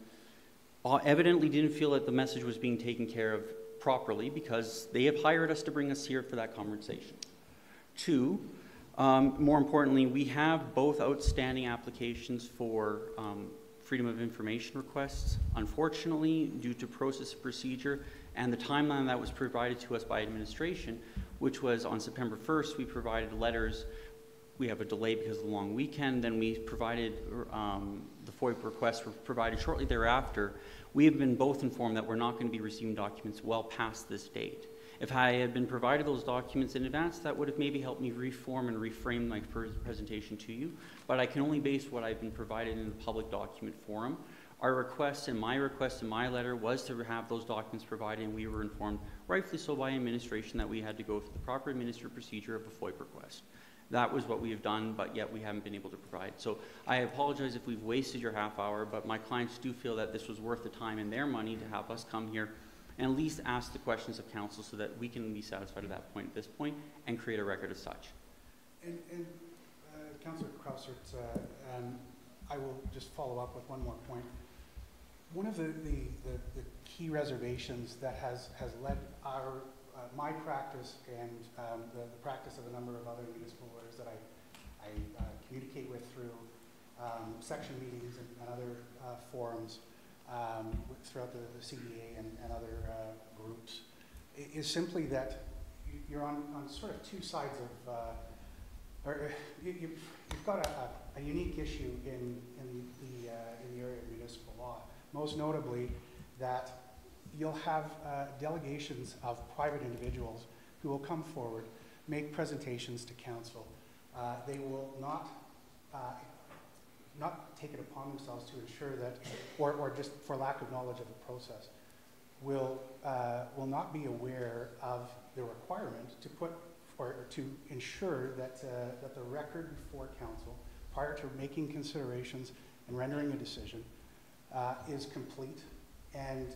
evidently didn't feel that the message was being taken care of properly, because they have hired us to bring us here for that conversation. 2, more importantly, we have both outstanding applications for Freedom of Information requests. Unfortunately, due to process and procedure and the timeline that was provided to us by administration, which was on September 1st, we provided letters. We have a delay because of the long weekend. Then we provided the FOIP requests were provided shortly thereafter. We have been both informed that we're not going to be receiving documents well past this date. If I had been provided those documents in advance, that would have maybe helped me reform and reframe my presentation to you, but I can only base what I've been provided in the public document forum. Our request and my letter was to have those documents provided, and we were informed, rightfully so by administration, that we had to go through the proper administrative procedure of a FOIP request. That was what we have done, but yet we haven't been able to provide. So I apologize if we've wasted your half hour, but my clients do feel that this was worth the time and their money to have us come here and at least ask the questions of council, so that we can be satisfied at that point, and create a record as such. And Councillor Krausert, I will just follow up with one more point. One of the key reservations that has led my practice and the practice of a number of other municipal lawyers that I communicate with through section meetings and other forums throughout the CDA and other groups, is simply that you're on sort of two sides of, or you've got a unique issue in the area of municipal law. Most notably, that you'll have delegations of private individuals who will come forward make presentations to council. They will not take it upon themselves to ensure that, or just for lack of knowledge of the process, will not be aware of the requirement to put or to ensure that that the record before council, prior to making considerations and rendering a decision, is complete and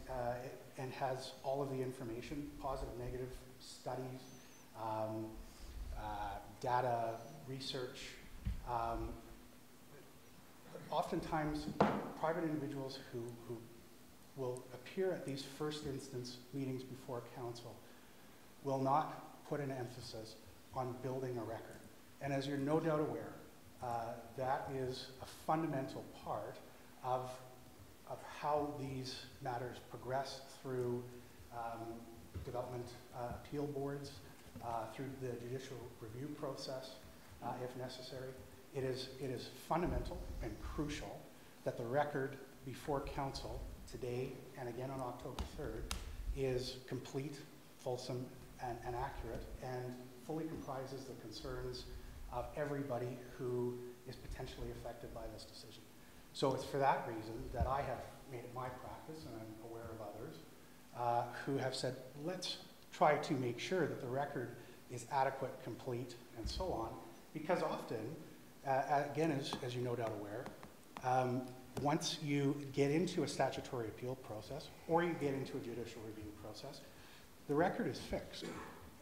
has all of the information, positive, negative, studies, data, research. Oftentimes, private individuals who will appear at these first instance meetings before council will not put an emphasis on building a record. And as you're no doubt aware, that is a fundamental part of how these matters progress through development appeal boards, through the judicial review process, if necessary. It is fundamental and crucial that the record before council today and again on October 3rd is complete, fulsome, and accurate, and fully comprises the concerns of everybody who is potentially affected by this decision. So it's for that reason that I have made it my practice, and I'm aware of others, who have said, let's try to make sure that the record is adequate, complete, and so on, because often, again, as you're no doubt aware, once you get into a statutory appeal process, or you get into a judicial review process, the record is fixed.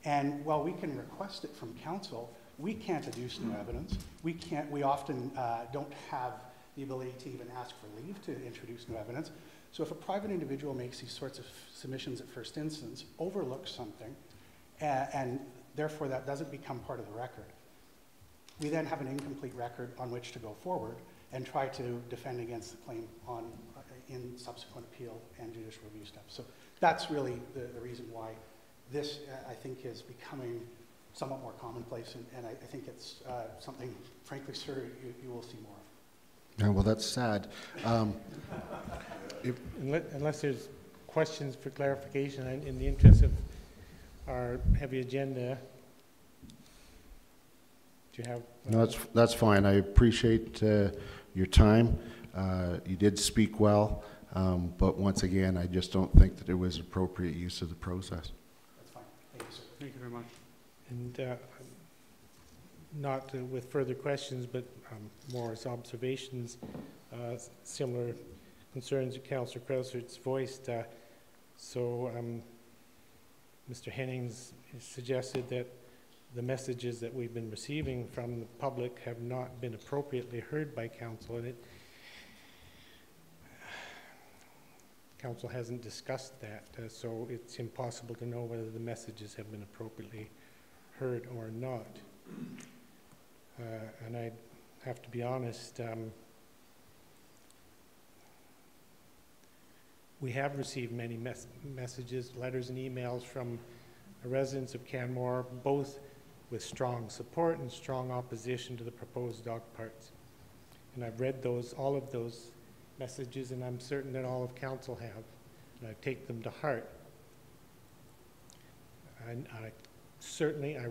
And while we can request it from council, we can't adduce new evidence. We often don't have the ability to even ask for leave to introduce new evidence. So if a private individual makes these sorts of submissions at first instance, overlooks something, and therefore that doesn't become part of the record, we then have an incomplete record on which to go forward and try to defend against the claim in subsequent appeal and judicial review steps. So that's really the reason why this, I think, is becoming somewhat more commonplace, and I think it's something, frankly, sir, you will see more of. Yeah, well, that's sad. Unless there's questions for clarification, in the interest of our heavy agenda, do you have? No, that's fine. I appreciate your time. You did speak well, but once again, I just don't think that it was appropriate use of the process. That's fine. Thank you, sir. Thank you very much. And not with further questions, but more as observations, similar concerns that Councillor Krauser's voiced. So Mr. Hennings suggested that the messages that we've been receiving from the public have not been appropriately heard by council, and council hasn't discussed that, so it's impossible to know whether the messages have been appropriately heard or not. And I have to be honest, we have received many messages, letters and emails from residents of Canmore, both with strong support and strong opposition to the proposed dog parks. And I've read all of those messages, and I'm certain that all of council have, and I take them to heart. And I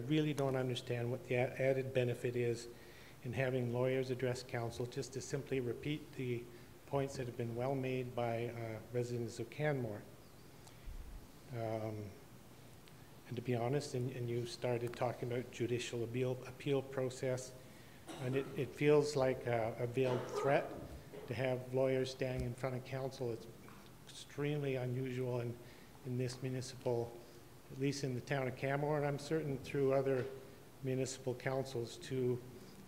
really don't understand what the added benefit is in having lawyers address council just to simply repeat the points that have been well made by residents of Canmore. And to be honest, and you started talking about judicial appeal process, and it feels like a veiled threat to have lawyers standing in front of council. It's extremely unusual in this municipal, at least in the town of Canmore, and I'm certain through other municipal councils, to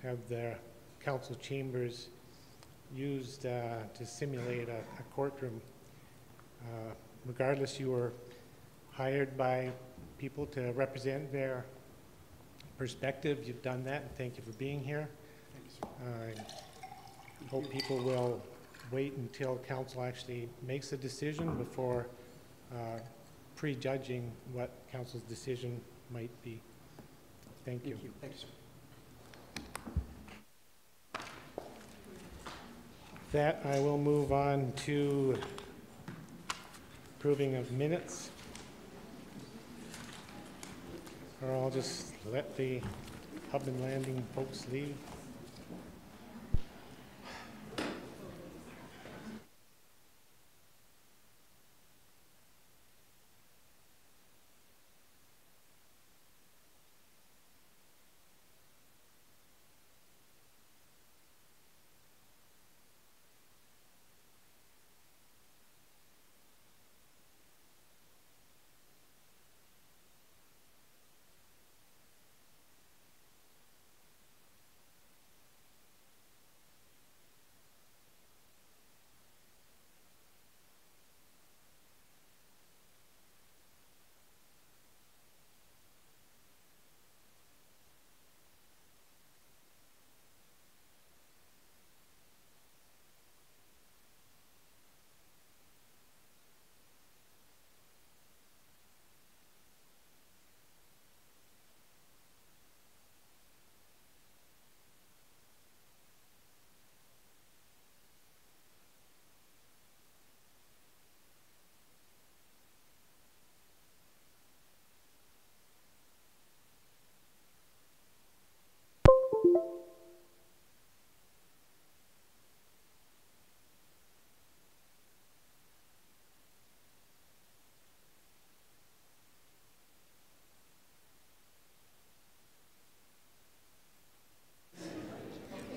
have their council chambers used to simulate a courtroom. Regardless, you were hired by people to represent their perspective. You've done that, and thank you for being here. Thank you, sir. I hope people will wait until council actually makes a decision before prejudging what council's decision might be. Thank you. Thank you, sir. That I will move on to approving of minutes. or I'll just let the hub and landing folks leave.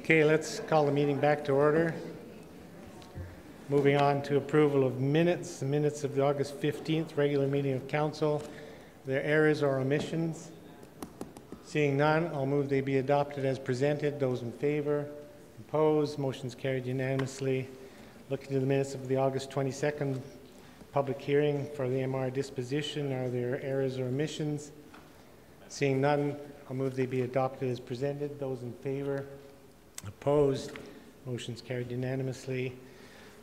Okay, let's call the meeting back to order. Moving on to approval of minutes, the minutes of the August 15th regular meeting of council. There errors or omissions? Seeing none, I'll move they be adopted as presented. Those in favor? Opposed? Motion's carried unanimously. Looking to the minutes of the August 22nd public hearing for the MR disposition. Are there errors or omissions? Seeing none, I'll move they be adopted as presented. Those in favor? Opposed? Motion's carried unanimously.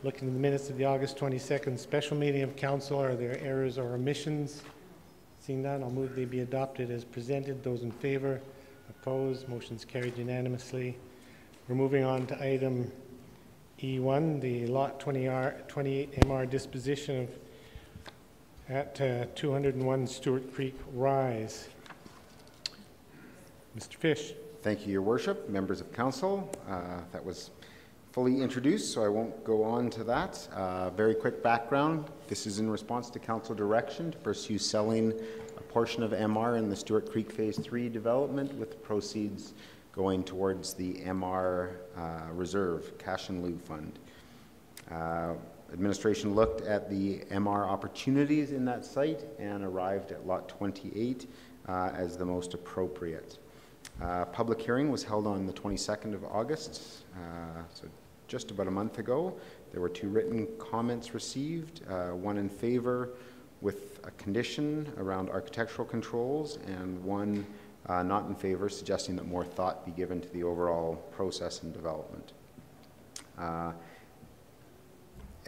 Looking at the minutes of the August 22nd special meeting of council, are there errors or omissions? Seeing none, I'll move they be adopted as presented. Those in favor? Opposed? Motion's carried unanimously. We're moving on to item E1, the Lot 28 MR disposition of at 201 Stewart Creek Rise. Mr. Fish. Thank you, Your Worship, members of council. That was fully introduced, so I won't go on to that. Very quick background. This is in response to council direction to pursue selling a portion of MR in the Stewart Creek Phase 3 development, with the proceeds going towards the MR Reserve Cash and Lieu Fund. Administration looked at the MR opportunities in that site and arrived at Lot 28 as the most appropriate. Public hearing was held on the 22nd of August, so just about a month ago. There were 2 written comments received, one in favor with a condition around architectural controls, and one not in favor, suggesting that more thought be given to the overall process and development.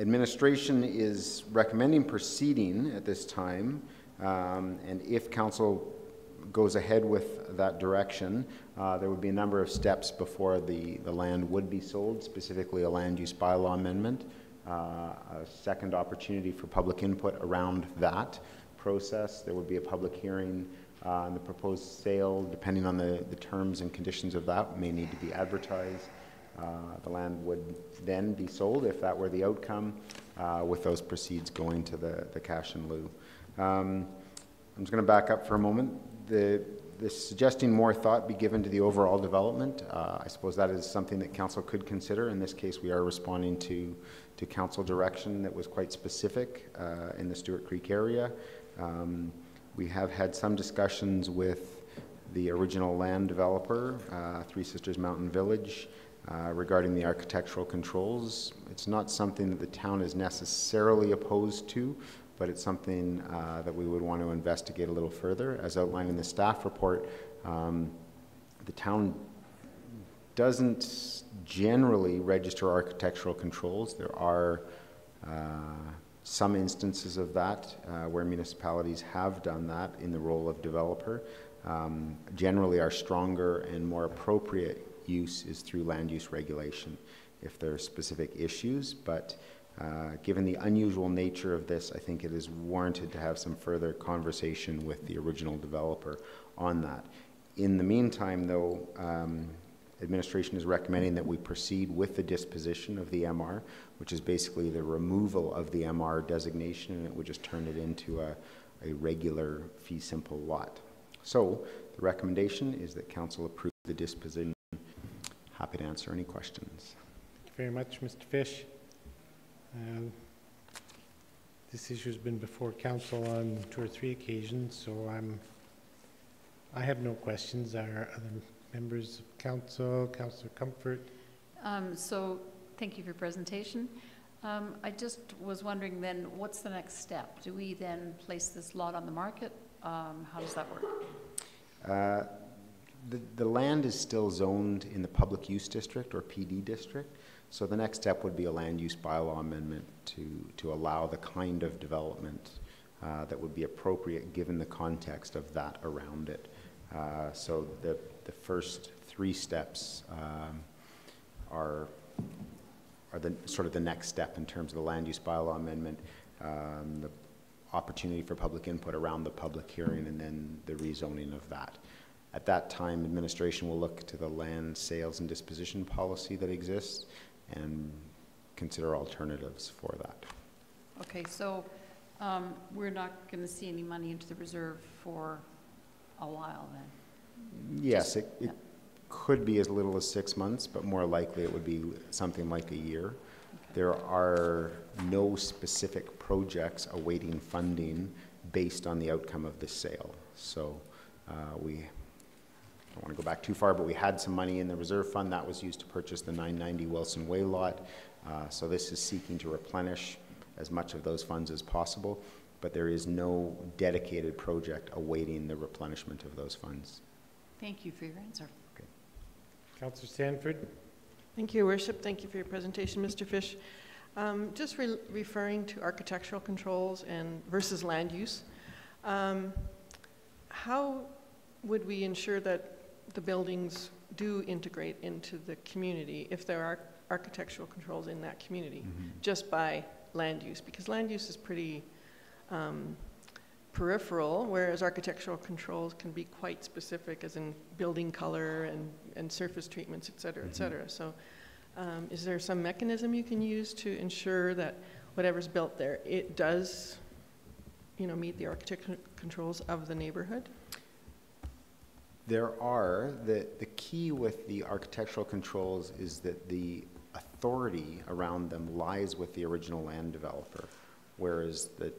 Administration is recommending proceeding at this time, and if council goes ahead with that direction, there would be a number of steps before the land would be sold, specifically a land use bylaw amendment, a second opportunity for public input around that process. There would be a public hearing on the proposed sale. Depending on the terms and conditions of that, may need to be advertised. The land would then be sold if that were the outcome, with those proceeds going to the cash in lieu. I'm just going to back up for a moment. The suggesting more thought be given to the overall development, I suppose that is something that council could consider. In this case, we are responding to council direction that was quite specific in the Stewart Creek area. We have had some discussions with the original land developer, Three Sisters Mountain Village, regarding the architectural controls. It's not something that the town is necessarily opposed to, but it's something that we would want to investigate a little further. As outlined in the staff report, the town doesn't generally register architectural controls. There are some instances of that where municipalities have done that in the role of developer. Generally, our stronger and more appropriate use is through land use regulation if there are specific issues, but Given the unusual nature of this, I think it is warranted to have some further conversation with the original developer on that. In the meantime, though, administration is recommending that we proceed with the disposition of the MR, which is basically the removal of the MR designation, and it would just turn it into a regular fee simple lot. So the recommendation is that council approve the disposition. Happy to answer any questions. Thank you very much, Mr. Fish. This issue has been before council on 2 or 3 occasions, so I have no questions. Are other members of council, Councillor Comfort? So thank you for your presentation. I just was wondering then, what's the next step? Do we then place this lot on the market? How does that work? The land is still zoned in the public use district or PD district. So the next step would be a land use bylaw amendment to allow the kind of development that would be appropriate given the context of that around it. So the first 3 steps are the sort of the next step in terms of the land use bylaw amendment, the opportunity for public input around the public hearing, and then the rezoning of that. At that time, administration will look to the land sales and disposition policy that exists and consider alternatives for that. Okay, so we're not going to see any money into the reserve for a while then? Yes, it could be as little as 6 months, but more likely it would be something like a year. Okay. There are no specific projects awaiting funding based on the outcome of this sale. So we don't want to go back too far, but we had some money in the reserve fund that was used to purchase the 990 Wilson Way lot. So this is seeking to replenish as much of those funds as possible, but there is no dedicated project awaiting the replenishment of those funds. Thank you for your answer. Okay. Councillor Sanford. Thank you, Your Worship. Thank you for your presentation, Mr. Fish. Just referring to architectural controls and versus land use, how would we ensure that the buildings do integrate into the community if there are architectural controls in that community, just by land use? Because land use is pretty peripheral, whereas architectural controls can be quite specific, as in building color and surface treatments, et cetera, et cetera. So is there some mechanism you can use to ensure that whatever's built there, it does, meet the architectural controls of the neighborhood? There are. The key with the architectural controls is that the authority around them lies with the original land developer, whereas the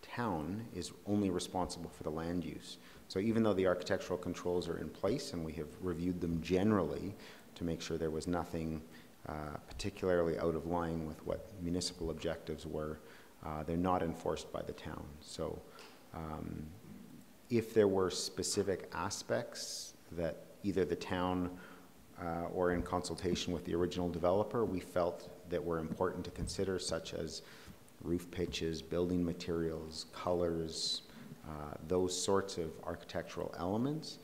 town is only responsible for the land use. So even though the architectural controls are in place and we have reviewed them generally to make sure there was nothing particularly out of line with what municipal objectives were, they're not enforced by the town. So if there were specific aspects that either the town or in consultation with the original developer we felt that were important to consider, such as roof pitches, building materials, colors, those sorts of architectural elements,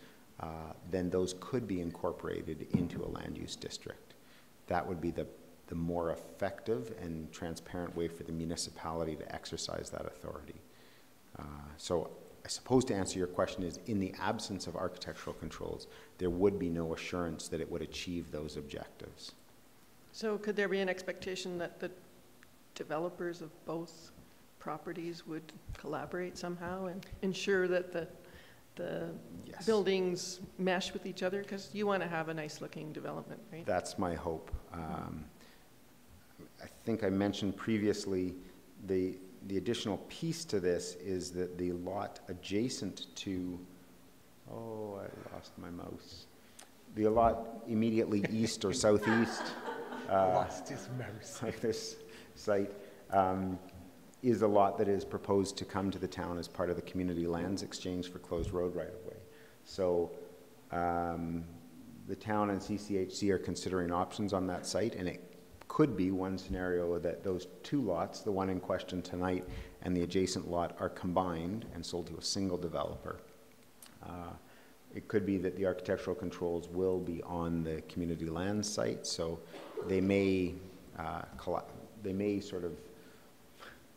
then those could be incorporated into a land use district. That would be the more effective and transparent way for the municipality to exercise that authority. So I suppose to answer your question is, in the absence of architectural controls, there would be no assurance that it would achieve those objectives. So could there be an expectation that the developers of both properties would collaborate somehow and ensure that the Yes. buildings mesh with each other? Because you want to have a nice looking development, right? That's my hope. I think I mentioned previously the additional piece to this is that the lot adjacent to, oh, I lost my mouse. The lot immediately east or southeast. Lost his mouse. Like this site is a lot that is proposed to come to the town as part of the community lands exchange for closed road right-of-way. So the town and CCHC are considering options on that site, and it could be one scenario that those 2 lots, the one in question tonight and the adjacent lot, are combined and sold to a single developer. It could be that the architectural controls will be on the community land site, so they may they may sort of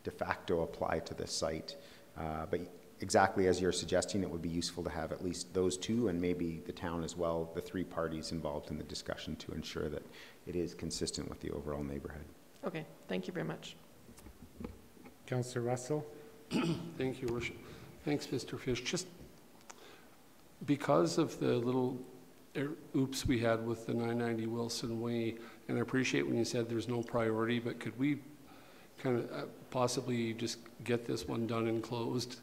de facto apply to this site. But exactly as you're suggesting, it would be useful to have at least those two, and maybe the town as well, the three parties involved in the discussion, to ensure that it is consistent with the overall neighborhood. Okay, thank you very much. Councillor Russell. Thank you, Worship. Thanks, Mr. Fish. Just because of the little oops we had with the 990 Wilson Way, and I appreciate when you said there's no priority, but could we kind of possibly just get this one done and closed?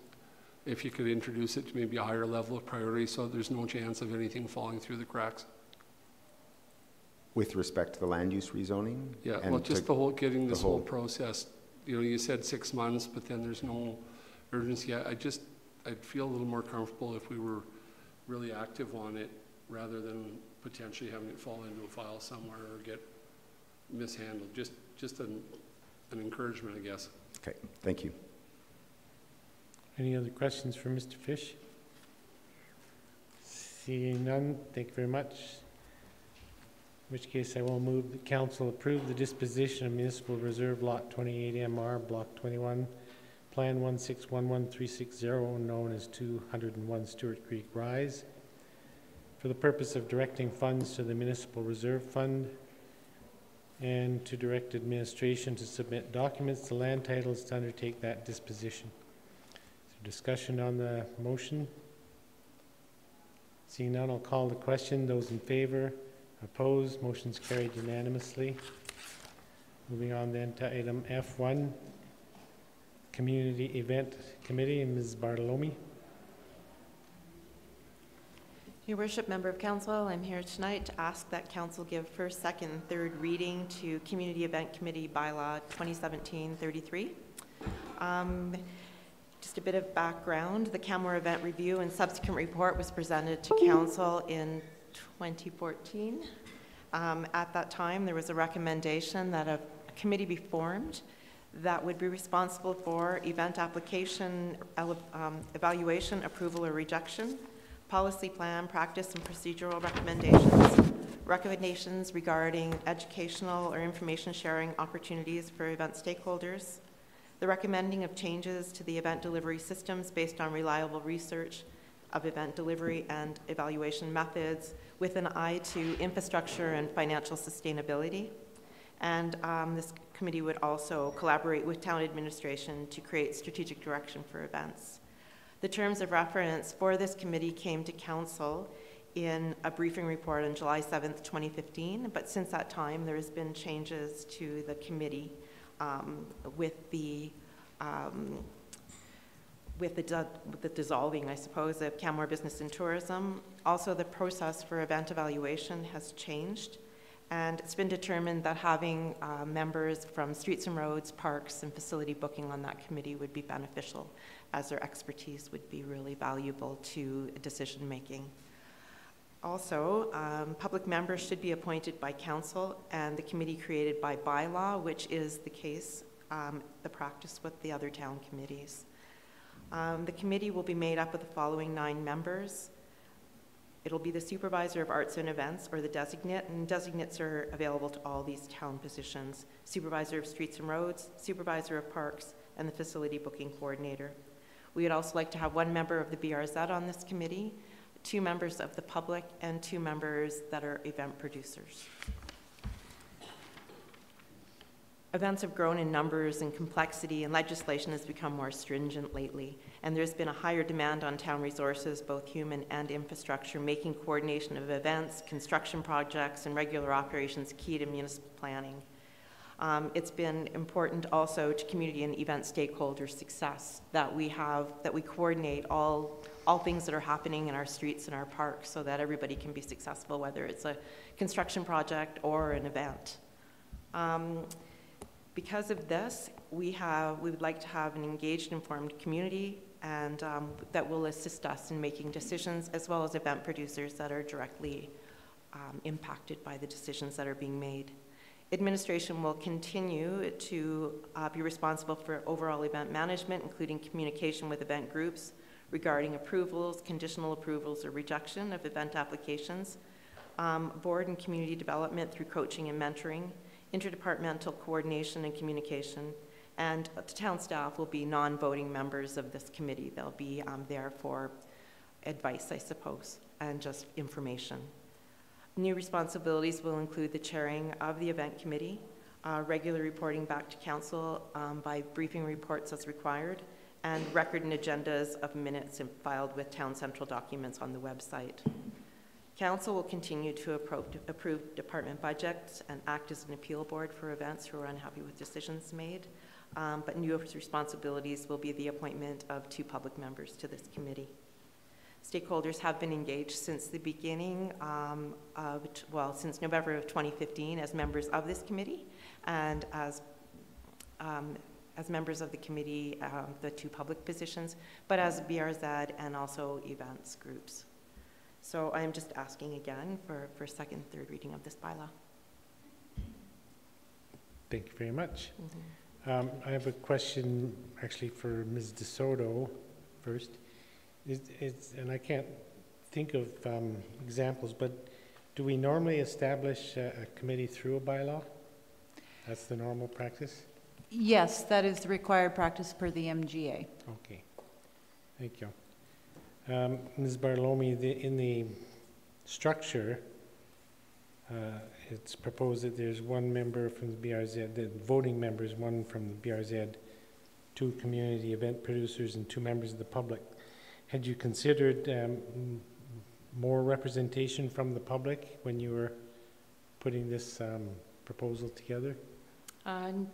If you could introduce it to maybe a higher level of priority so there's no chance of anything falling through the cracks. With respect to the land use rezoning? Yeah, well, just the whole, getting this whole process, you know, you said 6 months, but then there's no urgency. I'd feel a little more comfortable if we were really active on it rather than potentially having it fall into a file somewhere or get mishandled. Just an encouragement, I guess. Okay, thank you. Any other questions for Mr. Fish? Seeing none, thank you very much. In which case I will move the council approve the disposition of Municipal Reserve Lot 28 MR Block 21, Plan 1611360, known as 201 Stewart Creek Rise, for the purpose of directing funds to the Municipal Reserve Fund and to direct administration to submit documents to land titles to undertake that disposition. Discussion on the motion? Seeing none, I'll call the question. Those in favor? Opposed? Motion's carried unanimously. Moving on then to item F1, Community Event Committee, and Ms. Bartolome. Your Worship, Member of Council, I'm here tonight to ask that Council give first, second, and third reading to Community Event Committee Bylaw 2017-33. Just a bit of background. The Canmore event review and subsequent report was presented to Council in 2014. At that time, there was a recommendation that a committee be formed that would be responsible for event application, evaluation, approval or rejection, policy plan, practice and procedural recommendations regarding educational or information sharing opportunities for event stakeholders, the recommending of changes to the event delivery systems based on reliable research of event delivery and evaluation methods with an eye to infrastructure and financial sustainability. And this committee would also collaborate with town administration to create strategic direction for events. The terms of reference for this committee came to Council in a briefing report on July 7th, 2015, but since that time there has been changes to the committee with the dissolving, I suppose, of Canmore Business and Tourism. Also, the process for event evaluation has changed, and it's been determined that having members from Streets and Roads, Parks, and Facility Booking on that committee would be beneficial, as their expertise would be really valuable to decision making. Also, public members should be appointed by Council and the committee created by bylaw, which is the case, the practice with the other town committees. The committee will be made up of the following 9 members. It'll be the supervisor of arts and events, or the designate, and designates are available to all these town positions: supervisor of streets and roads, supervisor of parks, and the facility booking coordinator. We would also like to have 1 member of the BRZ on this committee, 2 members of the public, and 2 members that are event producers. Events have grown in numbers and complexity, and legislation has become more stringent lately. And there's been a higher demand on town resources, both human and infrastructure, making coordination of events, construction projects, and regular operations key to municipal planning. It's been important also to community and event stakeholder success that we coordinate all things that are happening in our streets and our parks so that everybody can be successful, whether it's a construction project or an event. Because of this, we would like to have an engaged, informed community and that will assist us in making decisions, as well as event producers that are directly impacted by the decisions that are being made. Administration will continue to be responsible for overall event management, including communication with event groups regarding approvals, conditional approvals, or rejection of event applications, board and community development through coaching and mentoring, interdepartmental coordination and communication, and the town staff will be non-voting members of this committee. They'll be there for advice, I suppose, and just information. New responsibilities will include the chairing of the event committee, regular reporting back to council by briefing reports as required, and record and agendas of minutes filed with Town Central documents on the website. Council will continue to approve department budgets and act as an appeal board for events who are unhappy with decisions made, but new responsibilities will be the appointment of 2 public members to this committee. Stakeholders have been engaged since the beginning since November of 2015 as members of this committee and as members of the committee, the 2 public positions, but as BRZ and also events groups. So I'm just asking again for second, third reading of this bylaw. Thank you very much. I have a question actually for Ms. DeSoto first. And I can't think of examples, but do we normally establish a committee through a bylaw? That's the normal practice? Yes, that is the required practice per the MGA. Okay, thank you. Ms. Bartolome, in the structure, it's proposed that there's 1 member from the BRZ, the voting members, 1 from the BRZ, 2 community event producers, and 2 members of the public. Had you considered more representation from the public when you were putting this proposal together?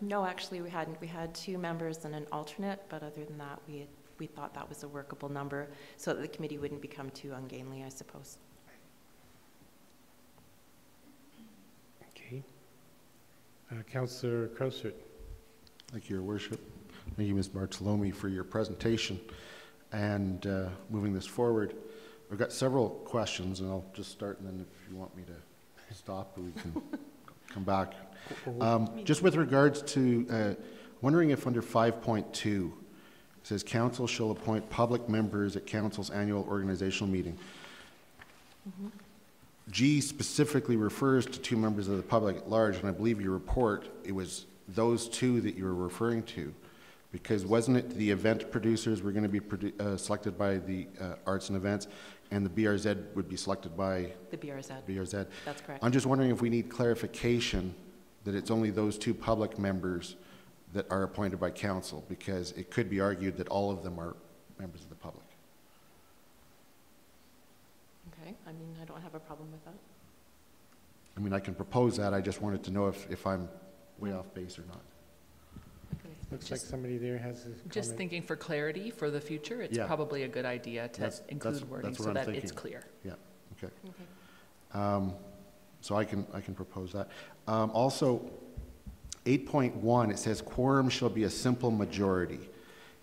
No, actually we hadn't. We had 2 members and an alternate, but other than that, we thought that was a workable number so that the committee wouldn't become too ungainly, I suppose. Okay. Councillor Krausert. Thank you, Your Worship. Thank you, Ms. Bartolome, for your presentation and moving this forward. We've got several questions, and I'll just start, and then if you want me to stop, we can come back. Just with regards to, wondering if under 5.2, it says council shall appoint public members at council's annual organizational meeting. G specifically refers to 2 members of the public at large, and I believe your report, it was those 2 that you were referring to. Because wasn't it the event producers were going to be selected by the arts and events, and the BRZ would be selected by the BRZ. BRZ. That's correct. I'm just wondering if we need clarification that it's only those 2 public members that are appointed by council, because it could be argued that all of them are members of the public. Okay, I mean, I don't have a problem with that. I mean, I can propose that. I just wanted to know if I'm way off base or not. Looks like somebody there has a comment. Just thinking for clarity for the future, it's probably a good idea to include wording so that it's clear. Yeah, okay. So I can propose that. Also, 8.1, it says quorum shall be a simple majority.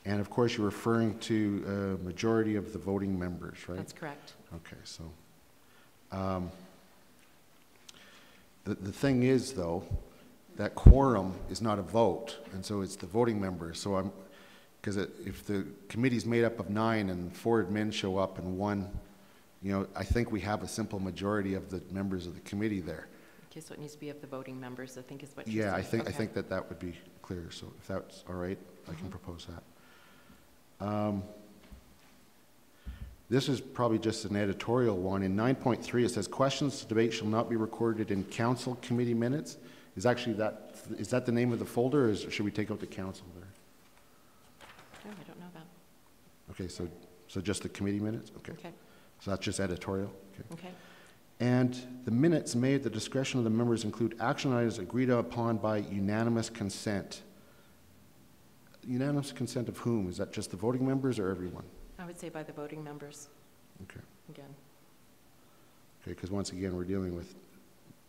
And of course, you're referring to a majority of the voting members, right? That's correct. Okay, so the thing is, though, that quorum is not a vote, and so it's the voting members. So because if the committee's made up of 9 and 4 admins show up and 1, I think we have a simple majority of the members of the committee there. Okay, so it needs to be of the voting members, I think is what you're saying. Yeah, I think that would be clear. So if that's all right, I can propose that. This is probably just an editorial one. In 9.3, it says questions to debate shall not be recorded in council committee minutes. Is that the name of the folder, or should we take out the council there? No, I don't know that. Okay, so just the committee minutes? Okay. So that's just editorial? Okay. And the minutes made at the discretion of the members include action items agreed upon by unanimous consent. Unanimous consent of whom? Is that just the voting members or everyone? I would say by the voting members. Okay. Again. Okay, because once again, we're dealing with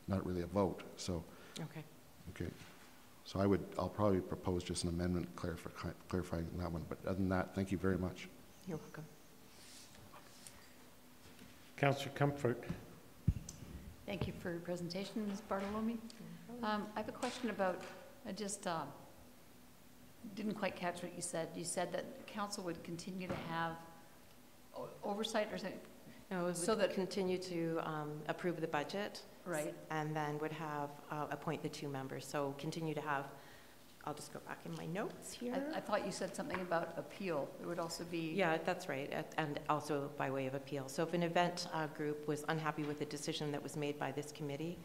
not really a vote, so. Okay. Okay. So I'll probably propose just an amendment clarifying that one. But other than that, thank you very much. You're welcome. Councillor Comfort. Thank you for your presentation, Ms. Bartolome. I have a question about, I just didn't quite catch what you said. You said that council would continue to have oversight or something. No, it So would that- continue to approve the budget. Right. And then would have, appoint the 2 members. So continue to have, I'll just go back in my notes here. I thought you said something about appeal. There would also be. Yeah, that's right, and also by way of appeal. So if an event group was unhappy with the decision that was made by this committee,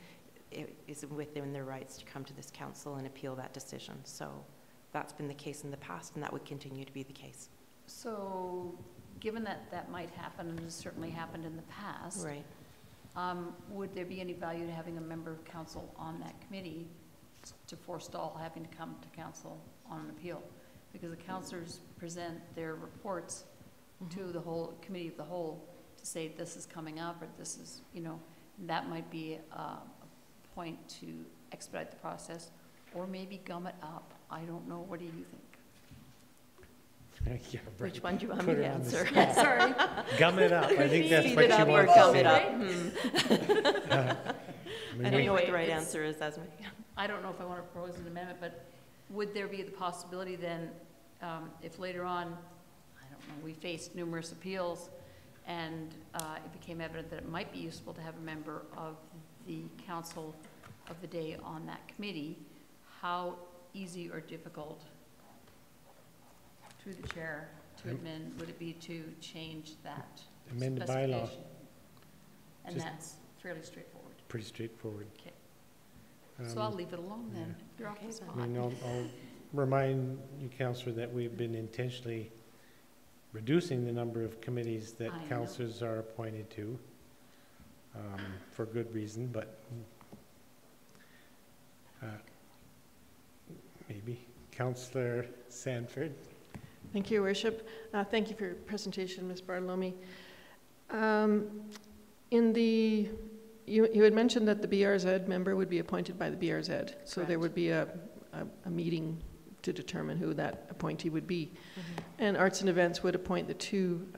it is within their rights to come to this council and appeal that decision. So that's been the case in the past, and that would continue to be the case. So given that that might happen, and has certainly happened in the past. Right. Would there be any value to having a member of council on that committee to forestall having to come to council on an appeal? Because the councillors present their reports to the whole committee of the whole to say this is coming up, or this is, you know, that might be a point to expedite the process, or maybe gum it up. I don't know. What do you think? Yeah, right. Which one do you want Put me to her on the answer? spot. Sorry. Gum it up. I think that's Speed what it you up want or to gum say. it up. I don't know what the right answer is, Esme. I don't know if I want to propose an amendment, but would there be the possibility then, if later on, I don't know, we faced numerous appeals and it became evident that it might be useful to have a member of the council of the day on that committee, how easy or difficult, through the chair, to amend, would it be to change that Amend the bylaw. specification? And Just that's fairly straightforward. Pretty straightforward. Okay. So I'll leave it alone then. You're off the spot. I mean, I'll remind you, Councillor, that we've been intentionally reducing the number of committees that councillors are appointed to for good reason, but maybe. Councillor Sanford. Thank you, Your Worship. Thank you for your presentation, Ms. Bartolome. You had mentioned that the BRZ member would be appointed by the BRZ, so Correct. there would be a meeting to determine who that appointee would be. And Arts and Events would appoint the 2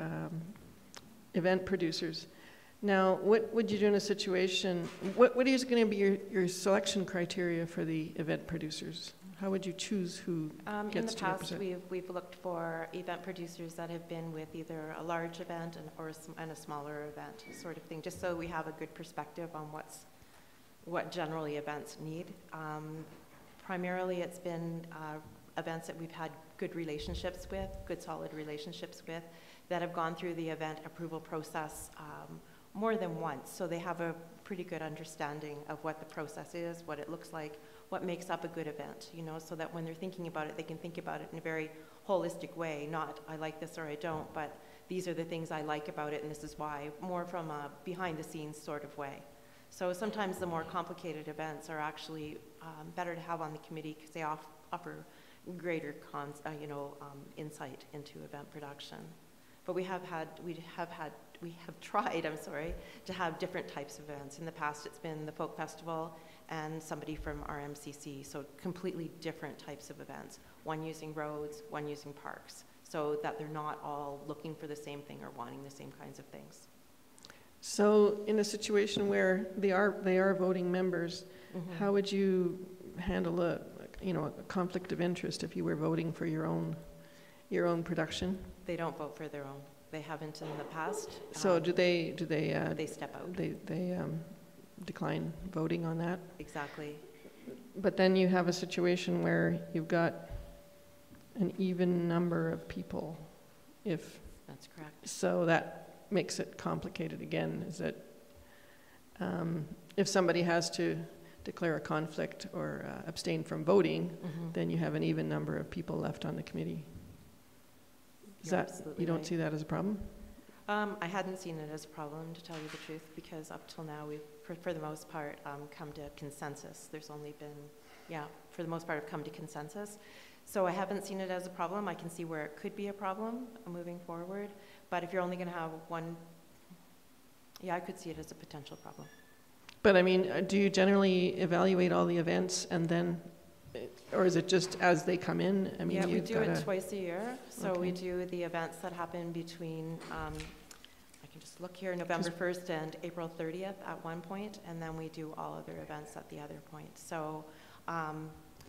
event producers. Now, what would you do in a situation, what is going to be your selection criteria for the event producers? How would you choose who gets to represent? In the past, we've looked for event producers that have been with either a large event and a smaller event sort of thing, just so we have a good perspective on what generally events need. Primarily, it's been events that we've had good relationships with, good solid relationships with, that have gone through the event approval process more than once, so they have a pretty good understanding of what the process is, what it looks like, what makes up a good event, you know, so that when they're thinking about it, they can think about it in a very holistic way, not I like this or I don't, but these are the things I like about it and this is why, more from a behind the scenes sort of way. So sometimes the more complicated events are actually better to have on the committee because they offer greater insight into event production. But we have tried, to have different types of events. In the past, it's been the folk festival and somebody from RMCC, so completely different types of events. One using roads, one using parks, so that they're not all looking for the same thing or wanting the same kinds of things. So in a situation where they are voting members, how would you handle a conflict of interest if you were voting for your own production? They don't vote for their own. They haven't in the past. So do they step out? They decline voting on that? Exactly. But then you have a situation where you've got an even number of people. That's correct. So that makes it complicated again. Is that if somebody has to declare a conflict or abstain from voting, then you have an even number of people left on the committee. You don't see that as a problem? I hadn't seen it as a problem, to tell you the truth, because up till now we've, for the most part, come to consensus. There's only been, for the most part, I've come to consensus. So I haven't seen it as a problem. I can see where it could be a problem moving forward. But if you're only going to have one, I could see it as a potential problem. But I mean, do you generally evaluate all the events and then, or is it just as they come in? I mean, we do it twice a year. So Okay. we do the events that happen between, I can just look here, November 1st and April 30th at one point, and then we do all other events at the other point. So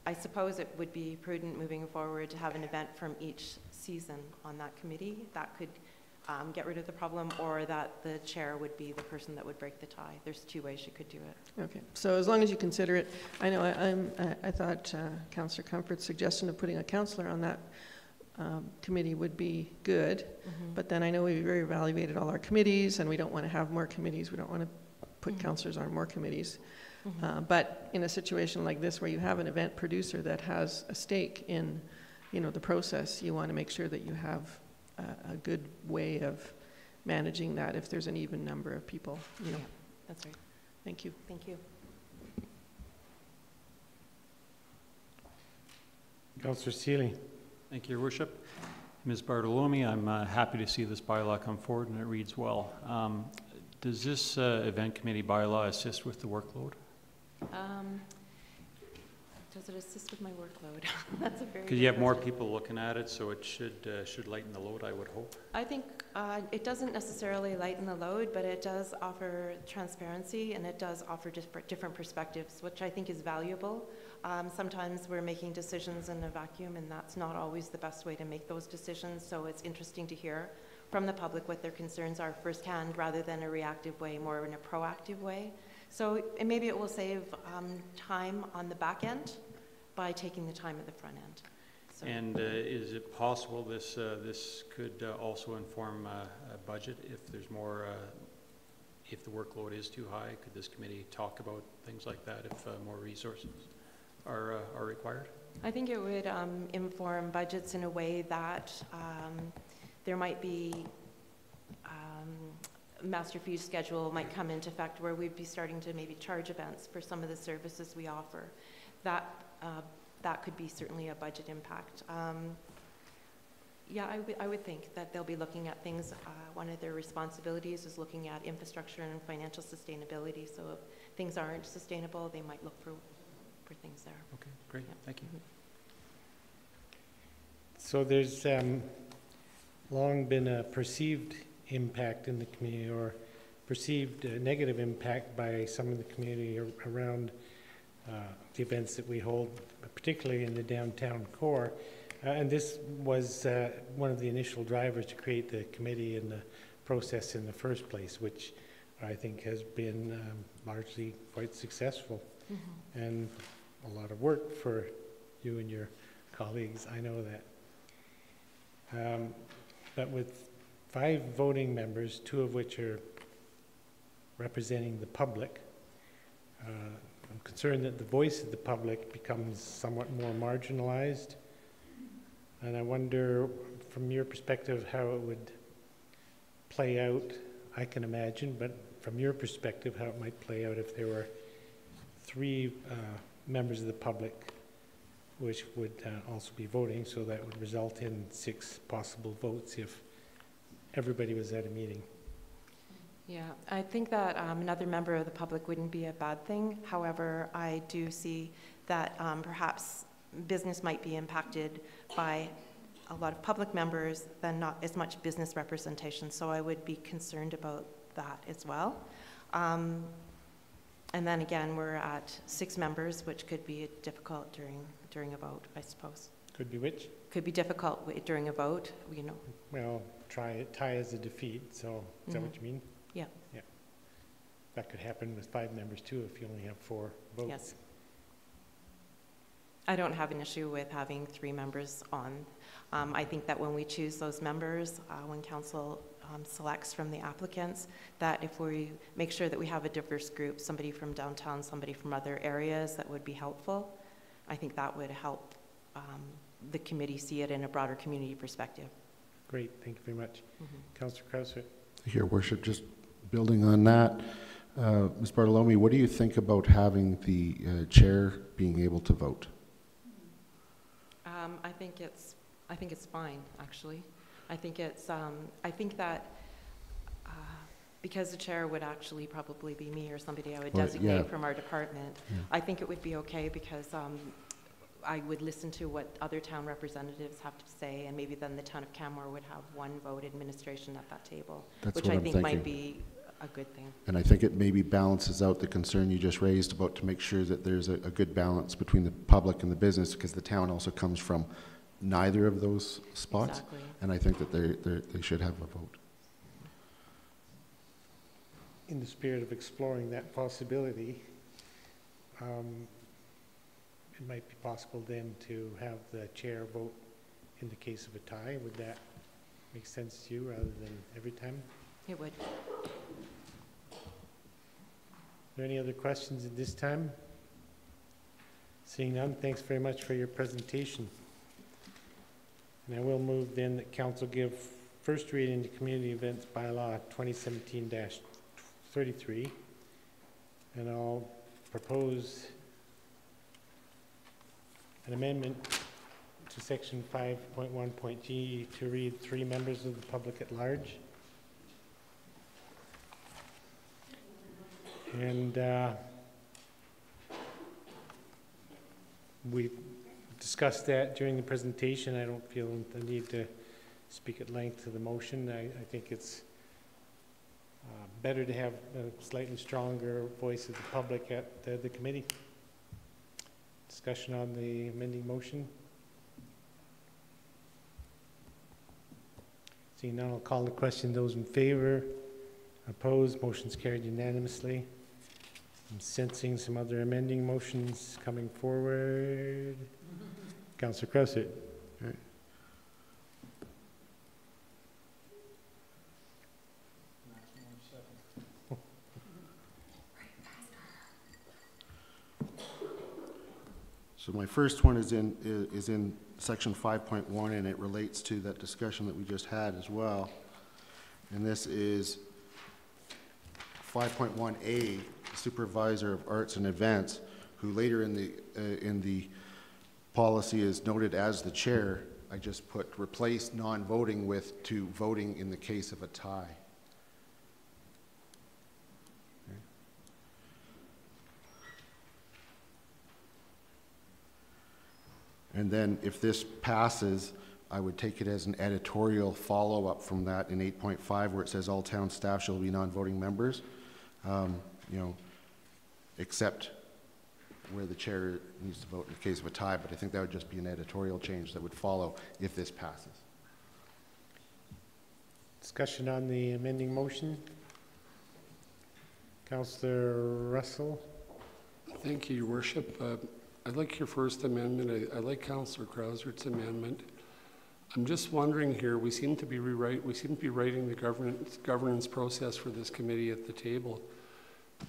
I suppose it would be prudent moving forward to have an event from each season on that committee. That could get rid of the problem, or that the chair would be the person that would break the tie. There's two ways you could do it. Okay, so as long as you consider it, I know I thought Councillor Comfort's suggestion of putting a councillor on that committee would be good, but then I know we've evaluated all our committees, and we don't want to have more committees. We don't want to put councillors on more committees. But in a situation like this, where you have an event producer that has a stake in, the process, you want to make sure that you have a good way of managing that if there's an even number of people. Yeah, that's right. Thank you. Thank you. Councillor Seeley. Thank you, Your Worship. Ms. Bartolome, I'm happy to see this bylaw come forward, and it reads well. Does this event committee bylaw assist with the workload? Does it assist with my workload? That's a very. Because you have more people looking at it, so it should lighten the load, I would hope. I think it doesn't necessarily lighten the load, but it does offer transparency, and it does offer different perspectives, which I think is valuable. Sometimes we're making decisions in a vacuum, and that's not always the best way to make those decisions. So it's interesting to hear from the public what their concerns are firsthand, rather than a reactive way, more in a proactive way. So maybe it will save time on the back end by taking the time at the front end. So. And is it possible this could also inform a budget if there's more, if the workload is too high? Could this committee talk about things like that if more resources are required? I think it would inform budgets in a way that there might be master fee schedule might come into effect, where we'd be starting to maybe charge events for some of the services we offer. That could be certainly a budget impact. Yeah, I would think that they'll be looking at things. One of their responsibilities is looking at infrastructure and financial sustainability. So if things aren't sustainable, they might look for things there. Okay, great. Yeah. Thank you. So there's long been a perceived impact in the community, or perceived negative impact by some of the community around the events that we hold, particularly in the downtown core. And this was one of the initial drivers to create the committee and the process in the first place, which I think has been largely quite successful. And a lot of work for you and your colleagues, I know that. But with 5 voting members, 2 of which are representing the public, I'm concerned that the voice of the public becomes somewhat more marginalized. And I wonder, from your perspective, how it would play out. I can imagine, but from your perspective, how it might play out if there were 3 members of the public which would also be voting, so that would result in 6 possible votes if everybody was at a meeting. Yeah, I think that another member of the public wouldn't be a bad thing. However, I do see that perhaps business might be impacted by a lot of public members than not as much business representation. So I would be concerned about that as well. And then again, we're at 6 members, which could be difficult during a vote, I suppose. Could be which? Could be difficult during a vote, Well, tie is a defeat, so is that what you mean? Yeah. Yeah. That could happen with 5 members too if you only have 4 votes. Yes. I don't have an issue with having 3 members on. I think that when we choose those members, when council selects from the applicants, that if we make sure that we have a diverse group, somebody from downtown, somebody from other areas, that would be helpful. I think that would help the committee see it in a broader community perspective. Great, thank you very much. Councillor Krauser. Your Worship, just building on that, Ms. Bartolome, what do you think about having the chair being able to vote? I think it's fine, actually. I think it's. I think that because the chair would actually probably be me or somebody I would designate from our department. I think it would be okay because I would listen to what other town representatives have to say, and maybe then the town of Canmore would have 1 vote administration at that table, which I think might be a good thing. And I think it maybe balances out the concern you just raised about to make sure that there's a good balance between the public and the business, because the town also comes from neither of those spots. Exactly. And I think that they should have a vote. in the spirit of exploring that possibility, it might be possible then to have the chair vote in the case of a tie. Would that make sense to you rather than every time? It would. Are there any other questions at this time? Seeing none, thanks very much for your presentation. And I will move then that council give first reading to Community Events Bylaw 2017-33, and I'll propose an amendment to section 5.1.g to read 3 members of the public at large. And we discussed that during the presentation. I don't feel the need to speak at length to the motion. I think it's better to have a slightly stronger voice of the public at the committee. Discussion on the amending motion. Seeing none, I'll call the question. Those in favor? Opposed? Motion's carried unanimously. I'm sensing some other amending motions coming forward. Councillor Crowsett. Okay. So my first one is in section 5.1, and it relates to that discussion that we just had as well. And this is 5.1A, Supervisor of Arts and Events, who later in the policy is noted as the chair. I just put replace non-voting with to voting in the case of a tie. Okay. And then if this passes, I would take it as an editorial follow-up from that in 8.5, where it says all town staff shall be non-voting members, you know, except where the chair needs to vote in the case of a tie. But I think that would just be an editorial change that would follow if this passes. Discussion on the amending motion. Councillor Russell. Thank you, Your Worship. I like your first amendment. I like Councillor Crowser's amendment. I'm just wondering here, we seem to be writing the governance process for this committee at the table.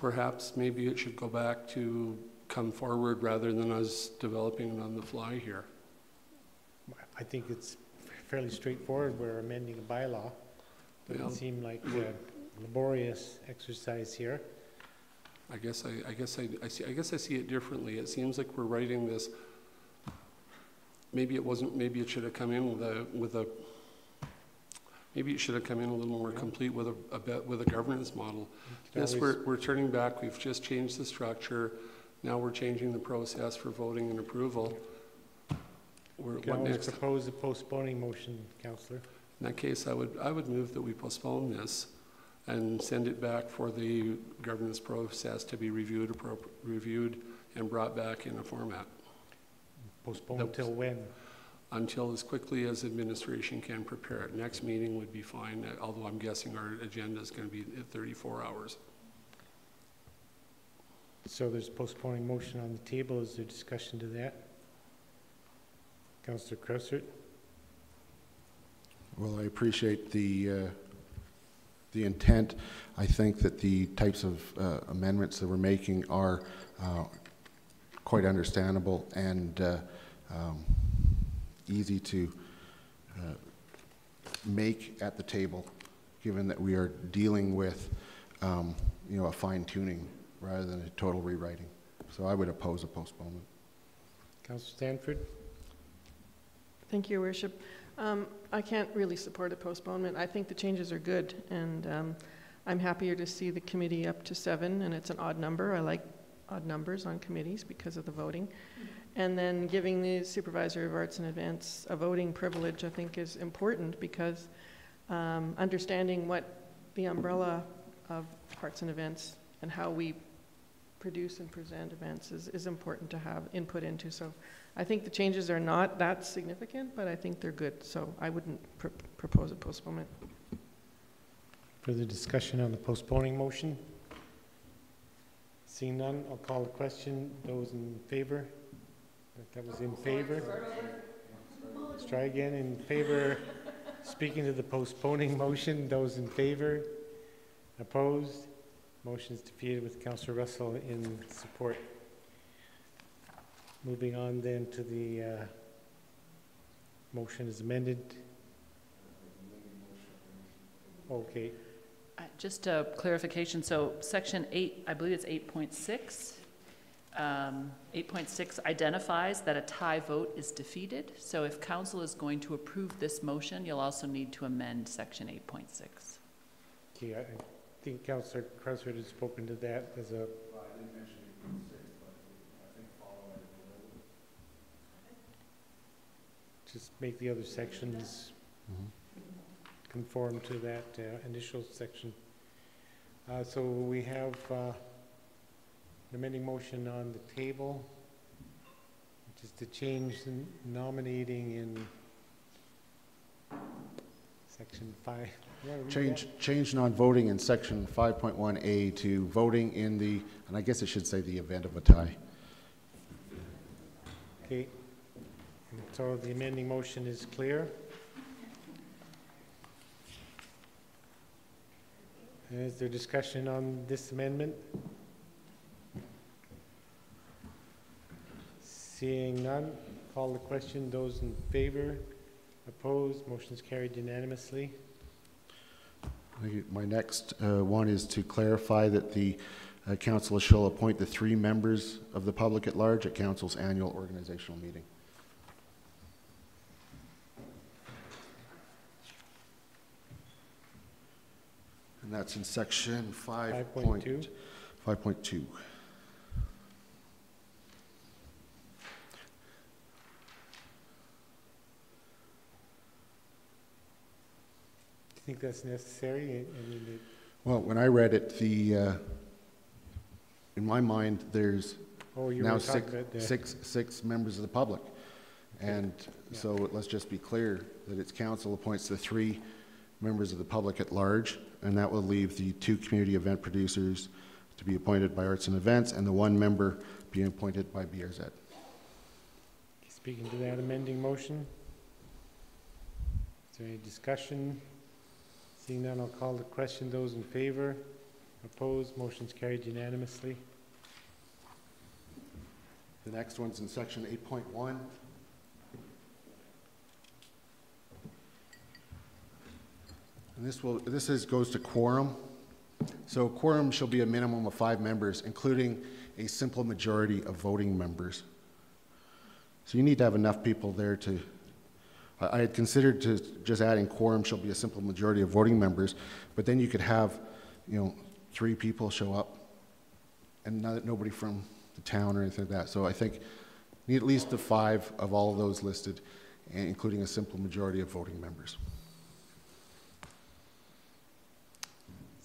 Perhaps maybe it should go back to come forward rather than us developing it on the fly here. I think it's fairly straightforward. We're amending a bylaw. Doesn't seem like a laborious exercise here. I guess I see it differently. It seems like we're writing this. Maybe it wasn't. Maybe it should have come in with a. Maybe it should have come in a little more complete with a governance model. Yes, we're turning back. We've just changed the structure. Now we're changing the process for voting and approval. You can always propose a postponing motion, Councillor. In that case, I would move that we postpone this and send it back for the governance process to be reviewed and brought back in a format. Postpone until when? Until as quickly as administration can prepare it. Next meeting would be fine, although I'm guessing our agenda is going to be at 34 hours. So there's a postponing motion on the table. Is there discussion to that? Councillor Crowsert. Well, I appreciate the intent. I think that the types of amendments that we're making are quite understandable and easy to make at the table, given that we are dealing with you know, a fine-tuning rather than a total rewriting. So I would oppose a postponement. Councillor Stanford. Thank you, Your Worship. I can't really support a postponement. I think the changes are good, and I'm happier to see the committee up to 7, and it's an odd number. I like odd numbers on committees because of the voting. And then giving the Supervisor of Arts and Events a voting privilege, I think, is important because understanding what the umbrella of arts and events and how we produce and present events is important to have input into. So I think the changes are not that significant, but I think they're good. So I wouldn't propose a postponement. Further discussion on the postponing motion? Seeing none, I'll call the question. Those in favor? That was in favor. Let's try again. In favor, speaking to the postponing motion, those in favor? Opposed? Motion is defeated with Councillor Russell in support. Moving on then to the motion is amended. Okay. Just a clarification, so section 8, I believe it's 8.6. 8.6 identifies that a tie vote is defeated. So if council is going to approve this motion, you'll also need to amend section 8.6. Okay, I think Councillor Cresswell has spoken to that as a... Well, I didn't mention 8.6, but I think follow it. Just make the other sections conform to that initial section. So we have an amending motion on the table, which is to change the nominating in section 5. Change non-voting in section 5.1A to voting in the, and I guess it should say the event of a tie. Okay. And so the amending motion is clear. Is there discussion on this amendment? Seeing none, call the question. Those in favor? Opposed? Motion is carried unanimously. My next one is to clarify that the council shall appoint the 3 members of the public at large at council's annual organizational meeting. And that's in section 5.2. 5.2. Do you think that's necessary? Well, when I read it, in my mind, there's now six members of the public. And so let's just be clear that it's council appoints the 3 members of the public at large, and that will leave the 2 community event producers to be appointed by Arts and Events, and the 1 member being appointed by BRZ. Speaking to that amending motion, is there any discussion? Seeing none, I'll call the question. Those in favor? Opposed? Motion's carried unanimously. The next one's in section 8.1. And this goes to quorum. So quorum shall be a minimum of 5 members, including a simple majority of voting members. So you need to have enough people there to, I had considered to just adding quorum shall be a simple majority of voting members, but then you could have, 3 people show up and nobody from the town or anything like that. So I think you need at least the 5 of all of those listed, including a simple majority of voting members.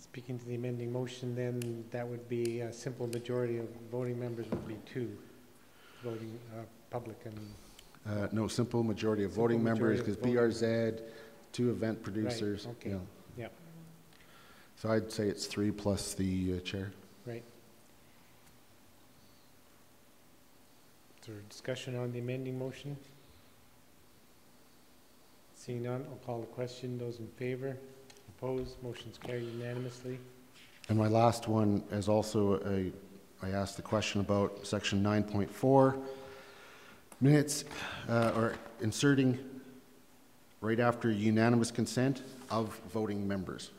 Speaking to the amending motion, then that would be a simple majority of voting members would be 2 voting public. No, simple majority of voting members, because BRZ, 2 event producers. Right. Okay. Yeah. So I'd say it's 3 plus the chair. Right. Is there discussion on the amending motion? Seeing none, I'll call the question. Those in favor? Opposed? Motion's carried unanimously. And my last one is also I asked the question about section 9.4 minutes or inserting right after unanimous consent of voting members.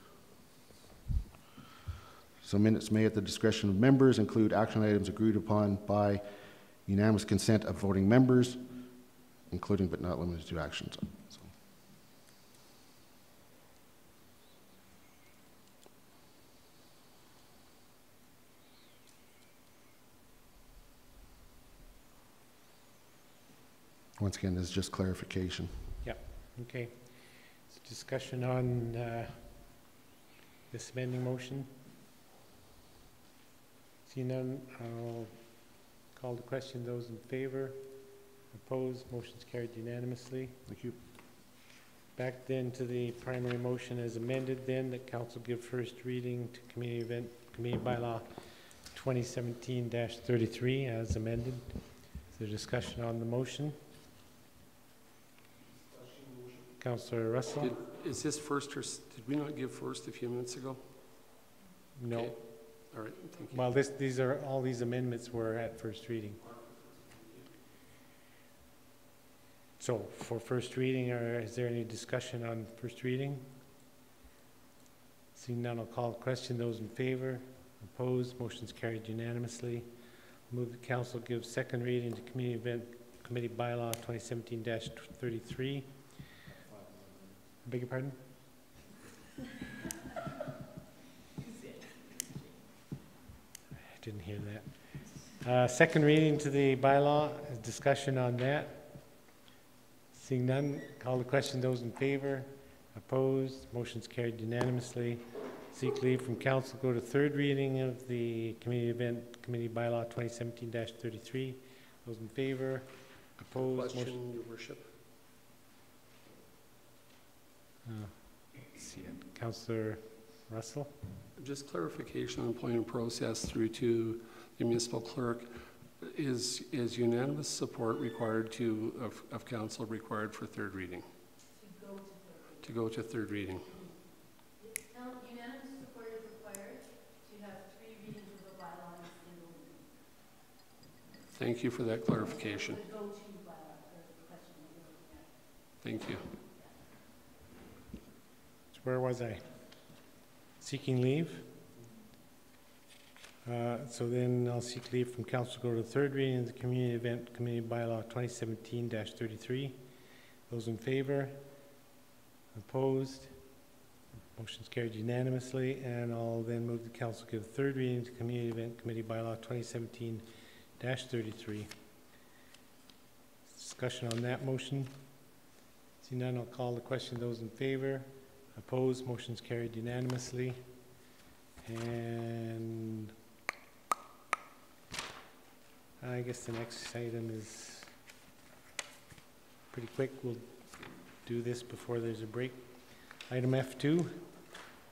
So minutes may at the discretion of members include action items agreed upon by unanimous consent of voting members, including but not limited to actions. Once again, this is just clarification. Yeah, okay. So discussion on this amending motion. Seeing none, I'll call the question. Those in favor? Opposed? Motion's carried unanimously. Thank you. Back then to the primary motion as amended then, that council give first reading to committee bylaw 2017-33 as amended. Is there discussion on the motion? Councillor Russell? Is this first, or did we not give first a few minutes ago? No. Okay. All right, thank you. Well, all these amendments were at first reading. So for first reading, is there any discussion on first reading? Seeing none, I'll call the question. Those in favor? Opposed? Motion's carried unanimously. Move the council give second reading to committee bylaw 2017-33. Beg your pardon? I didn't hear that. Second reading to the bylaw, discussion on that. Seeing none, call the question. Those in favor? Opposed? Motion's carried unanimously. Seek leave from council. Go to third reading of the committee bylaw 2017-33. Those in favor? Opposed? Question, Your Worship. Let's see it. Councillor Russell? Just clarification on point of process through to the municipal clerk. Is unanimous support required of council required for third reading? To go to third reading. Unanimous support is required to have 3 readings of the bylaw in a single reading. Thank you for that clarification. Thank you. So where was I? Seeking leave? So then I'll seek leave from council to go to the third reading of the committee bylaw 2017-33. Those in favor? Opposed? Motion's carried unanimously, and I'll then move the council to give third reading to committee bylaw 2017-33. Discussion on that motion. Seeing none, I'll call the question. Those in favor? Opposed? Motion's carried unanimously. And I guess the next item is pretty quick. We'll do this before there's a break. Item F2,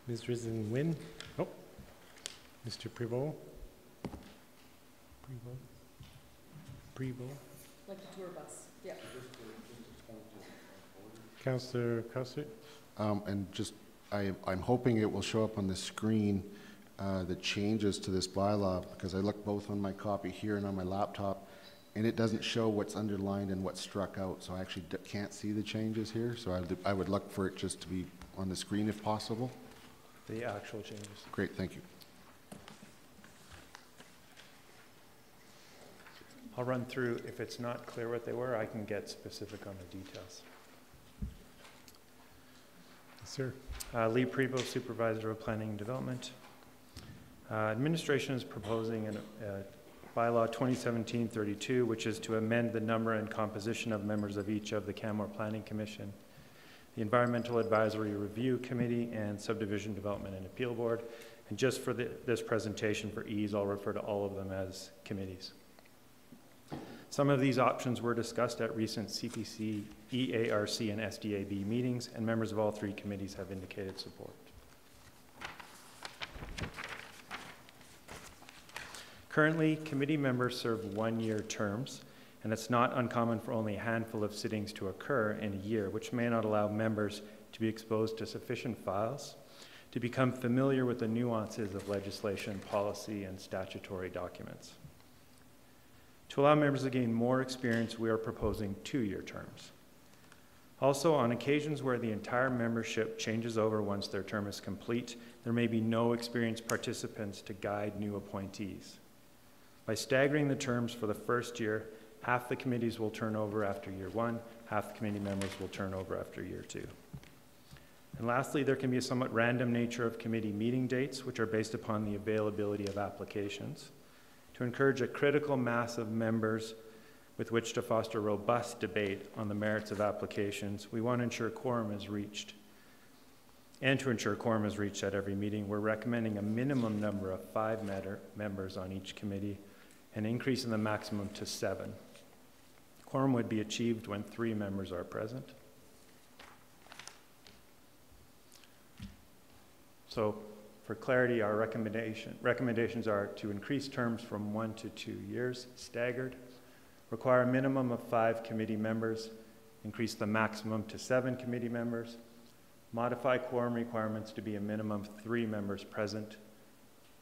Ms. Risen-Wynn. Oh, Mr. Prevost. Like the tour bus, yeah. Councillor Cussert. And just, I'm hoping it will show up on the screen the changes to this bylaw, because I looked both on my copy here and on my laptop, and it doesn't show what's underlined and what's struck out, so I actually can't see the changes here. So I would look for it just to be on the screen if possible. The actual changes. Great, thank you. I'll run through. If it's not clear what they were, I can get specific on the details. Yes, sir. Lee Prevost, Supervisor of Planning and Development. Administration is proposing a bylaw 2017-32, which is to amend the number and composition of members of each of the Canmore Planning Commission, the Environmental Advisory Review Committee, and Subdivision Development and Appeal Board. And just for this presentation, for ease, I'll refer to all of them as committees. Some of these options were discussed at recent CPC, EARC, and SDAB meetings, and members of all 3 committees have indicated support. Currently, committee members serve 1-year terms, and it's not uncommon for only a handful of sittings to occur in a year, which may not allow members to be exposed to sufficient files to become familiar with the nuances of legislation, policy, and statutory documents. To allow members to gain more experience, we are proposing 2-year terms. Also, on occasions where the entire membership changes over once their term is complete, there may be no experienced participants to guide new appointees. By staggering the terms for the first year, half the committees will turn over after year 1, half the committee members will turn over after year 2. And lastly, there can be a somewhat random nature of committee meeting dates, which are based upon the availability of applications. To encourage a critical mass of members with which to foster robust debate on the merits of applications, we want to ensure quorum is reached. And to ensure quorum is reached at every meeting, we're recommending a minimum number of 5 members on each committee, an increase in the maximum to 7. Quorum would be achieved when 3 members are present. So for clarity, our recommendations are to increase terms from 1 to 2 years, staggered, require a minimum of 5 committee members, increase the maximum to 7 committee members, modify quorum requirements to be a minimum of 3 members present,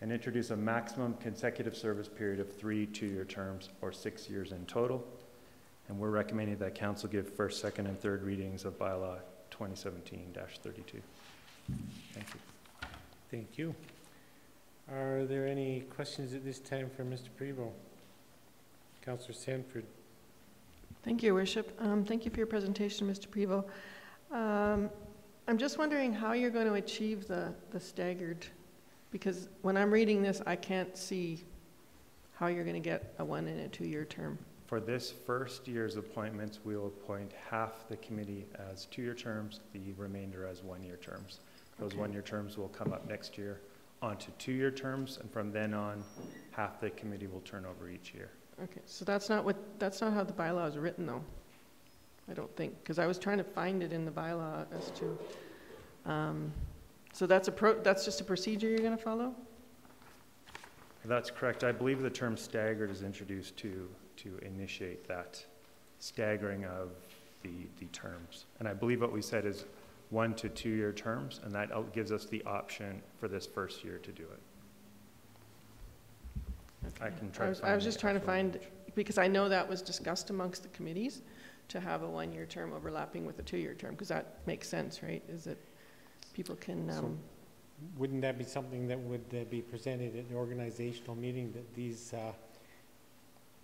and introduce a maximum consecutive service period of 3 2-year terms or 6 years in total. And we're recommending that Council give first, second, and third readings of Bylaw 2017-32. Thank you. Thank you. Are there any questions at this time for Mr. Prevost? Councillor Sanford. Thank you, Your Worship. Thank you for your presentation, Mr. Prevost. I'm just wondering how you're going to achieve the staggered, because when I'm reading this, I can't see how you're going to get a 1 and a 2-year term. For this first year's appointments, we will appoint half the committee as 2-year terms, the remainder as 1-year terms. Those 1-year terms will come up next year onto 2-year terms, and from then on, half the committee will turn over each year. Okay, so that's not how the bylaw is written, though. I don't think, because I was trying to find it in the bylaw as to. So that's just a procedure you're going to follow? That's correct. I believe the term staggered is introduced to initiate that staggering of the terms. And I believe what we said is 1 to 2-year terms, and that gives us the option for this first year to do it. Okay. I can try. I was just trying to find, because I know that was discussed amongst the committees to have a 1-year term overlapping with a 2-year term, because that makes sense, right? Is that people can. So wouldn't that be something that would be presented at the organizational meeting, that these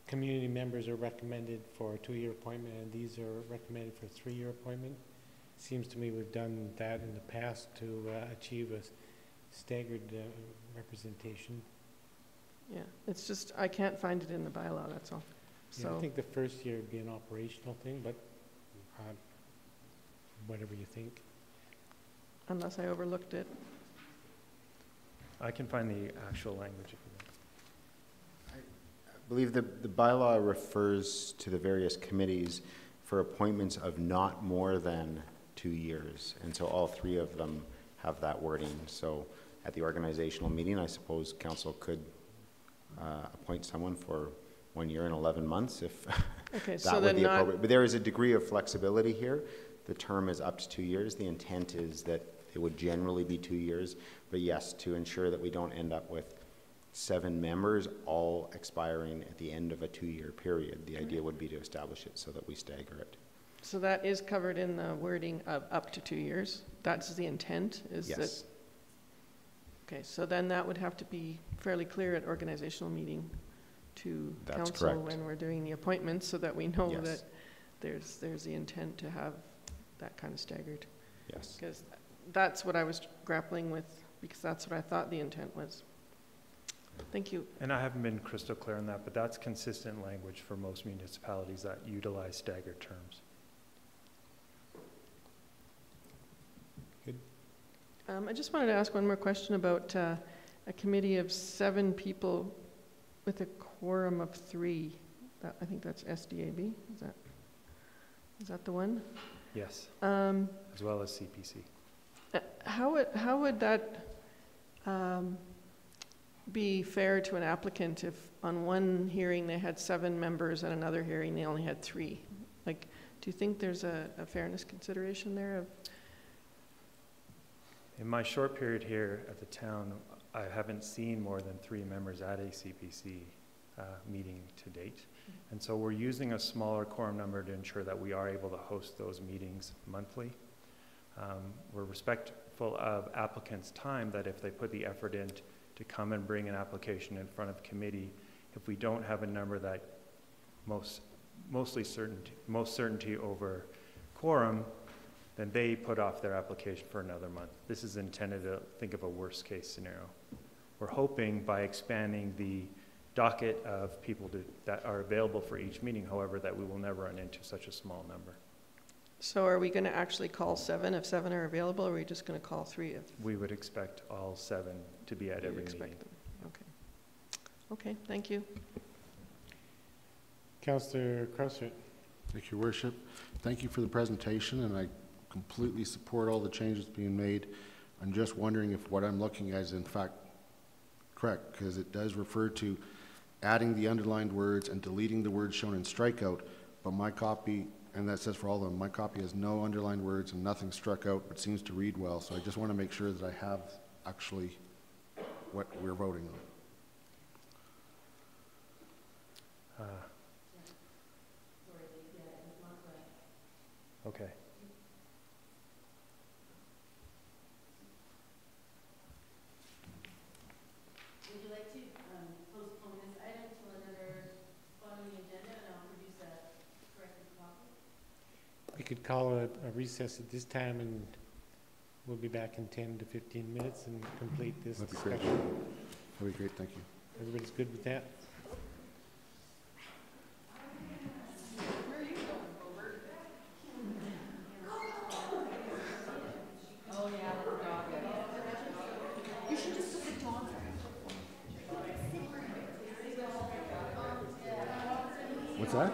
community members are recommended for a 2-year appointment and these are recommended for a 3-year appointment? Seems to me we've done that in the past to achieve a staggered representation. Yeah, it's just, I can't find it in the bylaw, that's all. Yeah, so I think the first year would be an operational thing, but whatever you think. Unless I overlooked it. I can find the actual language if you want. I believe the bylaw refers to the various committees for appointments of not more than 2 years. And so all 3 of them have that wording. So at the organizational meeting, I suppose council could appoint someone for 1 year and 11 months if okay, that so would be appropriate. But there is a degree of flexibility here. The term is up to 2 years. The intent is that it would generally be 2 years. But yes, to ensure that we don't end up with 7 members all expiring at the end of a 2-year period, the idea would be to establish it so that we stagger it. So that is covered in the wording of up to 2 years. That's the intent, is yes. That? Okay, so then that would have to be fairly clear at organizational meeting to That's council correct. When we're doing the appointments, so that we know yes. that there's the intent to have that kind of staggered. Yes. Because that's what I was grappling with, because that's what I thought the intent was. Thank you. And I haven't been crystal clear on that, but that's consistent language for most municipalities that utilize staggered terms. Good. I just wanted to ask one more question about a committee of 7 people with a quorum of 3. I think that's SDAB. Is that the one? Yes. As well as CPC. How would that be fair to an applicant if on one hearing they had 7 members and another hearing they only had 3? Like, do you think there's a fairness consideration there? In my short period here at the town, I haven't seen more than 3 members at a CPC meeting to date. And so we're using a smaller quorum number to ensure that we are able to host those meetings monthly. We're respectful of applicants' time, that if they put the effort in to come and bring an application in front of committee, if we don't have a number that most certainty over quorum, then they put off their application for another month. This is intended to think of a worst case scenario. We're hoping by expanding the docket of people that are available for each meeting, however, that we will never run into such a small number. So are we going to actually call 7 if 7 are available, or are we just going to call 3 if? We would expect all 7 to be at every meeting. Them. Okay. Okay, thank you. Councillor Crosser. Thank you, Worship. Thank you for the presentation, and I completely support all the changes being made. I'm just wondering if what I'm looking at is in fact correct, because it does refer to adding the underlined words and deleting the words shown in strikeout, but my copy, and that says for all of them, my copy has no underlined words and nothing struck out, but seems to read well. So I just want to make sure that I have actually what we're voting on. Okay. Would you like to postpone this item to another spot on the agenda, and I'll produce a corrected copy? We could call a recess at this time, and we'll be back in 10 to 15 minutes and complete this discussion. That'd be great, thank you. Everybody's good with that? What's that?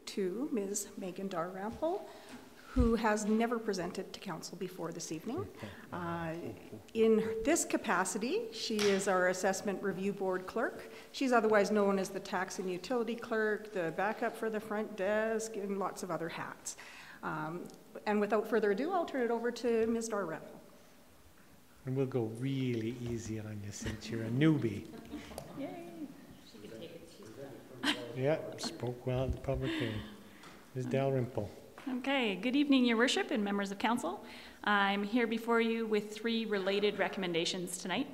to Ms. Megan Dalrymple, who has never presented to council before this evening. In this capacity, she is our Assessment Review Board clerk. She's otherwise known as the Tax and Utility Clerk, the backup for the front desk, and lots of other hats. And without further ado, I'll turn it over to Ms. Dalrymple. And we'll go really easy on you since you're a newbie. Yay. She can take it. Yeah, spoke well at the public hearing. Ms. Dalrymple. Okay, good evening, Your Worship and members of council. I'm here before you with 3 related recommendations tonight.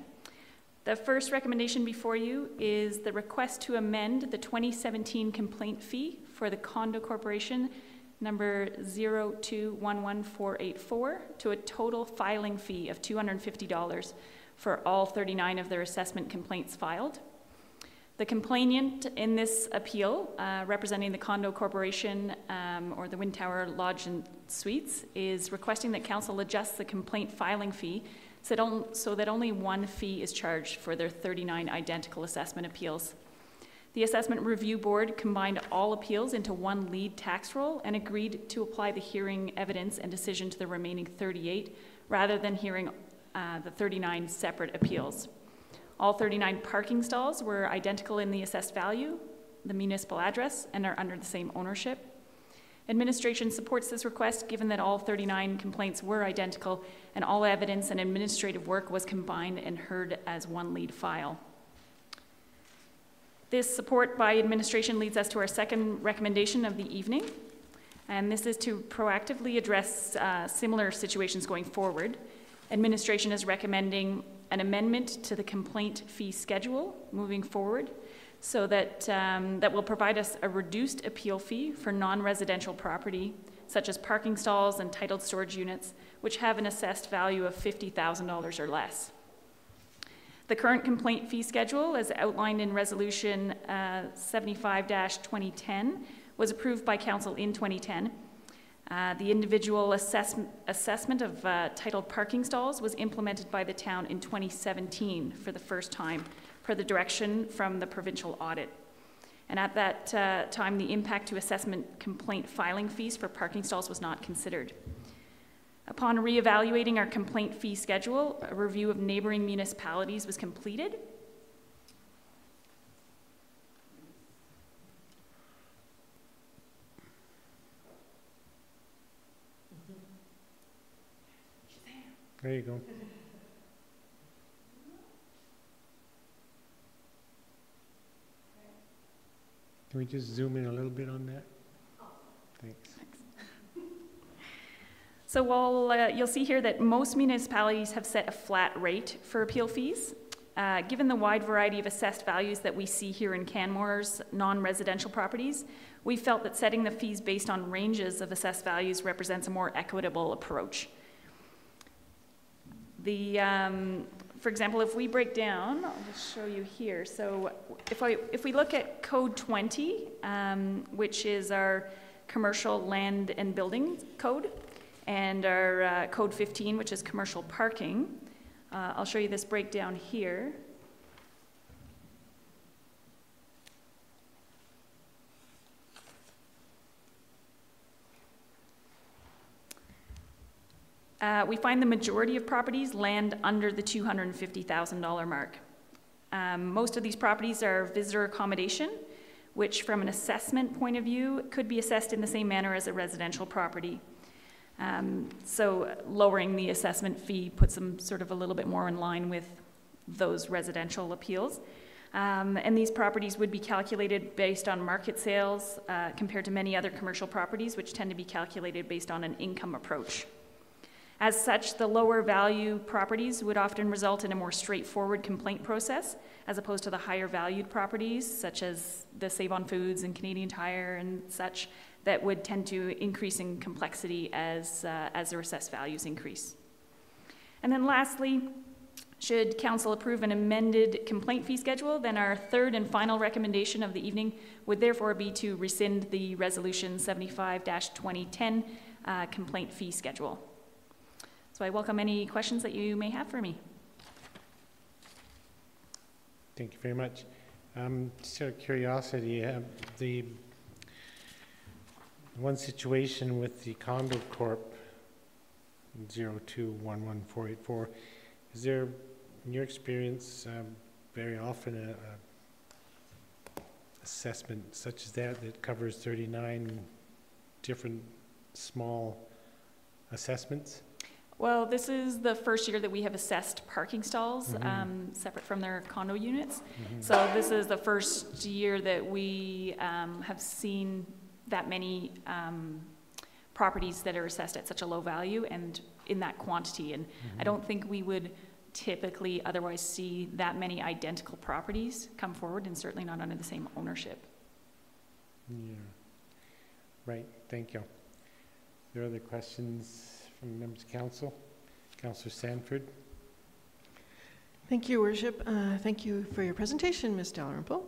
The first recommendation before you is the request to amend the 2017 complaint fee for the Condo Corporation number 0211484 to a total filing fee of $250 for all 39 of their assessment complaints filed. The complainant in this appeal, representing the Condo Corporation or the Wind Tower Lodge and Suites, is requesting that council adjust the complaint filing fee so that only one fee is charged for their 39 identical assessment appeals. The Assessment Review Board combined all appeals into one lead tax roll and agreed to apply the hearing evidence and decision to the remaining 38 rather than hearing the 39 separate appeals. All 39 parking stalls were identical in the assessed value, the municipal address, and are under the same ownership. Administration supports this request given that all 39 complaints were identical and all evidence and administrative work was combined and heard as one lead file. This support by administration leads us to our second recommendation of the evening, and this is to proactively address similar situations going forward. Administration is recommending an amendment to the complaint fee schedule moving forward so that that will provide us a reduced appeal fee for non-residential property such as parking stalls and titled storage units which have an assessed value of $50,000 or less. The current complaint fee schedule, as outlined in Resolution 75-2010, was approved by Council in 2010. The individual assessment of titled parking stalls was implemented by the town in 2017 for the first time per the direction from the provincial audit. And at that time, the impact to assessment complaint filing fees for parking stalls was not considered. Upon reevaluating our complaint fee schedule, a review of neighboring municipalities was completed. There you go. Can we just zoom in a little bit on that? Thanks. So while you'll see here that most municipalities have set a flat rate for appeal fees, given the wide variety of assessed values that we see here in Canmore's non-residential properties, we felt that setting the fees based on ranges of assessed values represents a more equitable approach. For example, if we break down, I'll just show you here. So if we look at Code 20, which is our commercial land and building code, and our Code 15, which is commercial parking, I'll show you this breakdown here. We find the majority of properties land under the $250,000 mark. Most of these properties are visitor accommodation, which from an assessment point of view could be assessed in the same manner as a residential property. So lowering the assessment fee puts them sort of a little bit more in line with those residential appeals. And these properties would be calculated based on market sales compared to many other commercial properties, which tend to be calculated based on an income approach. As such, the lower value properties would often result in a more straightforward complaint process, as opposed to the higher valued properties, such as the Save on Foods and Canadian Tire and such, that would tend to increase in complexity as their assessed values increase. And then lastly, should council approve an amended complaint fee schedule, then our third and final recommendation of the evening would therefore be to rescind the Resolution 75-2010 complaint fee schedule. So I welcome any questions that you may have for me. Thank you very much. Just out of curiosity, the One situation with the condo corp 021144, is there, in your experience, very often a assessment such as that covers 39 different small assessments? Well, this is the first year that we have assessed parking stalls separate from their condo units. So this is the first year that we have seen that many properties that are assessed at such a low value and in that quantity. And I don't think we would typically otherwise see that many identical properties come forward, and certainly not under the same ownership. Yeah. Right, thank you. Are there other questions from members of council? Councillor Sanford. Thank you, Worship. Thank you for your presentation, Ms. Dalrymple.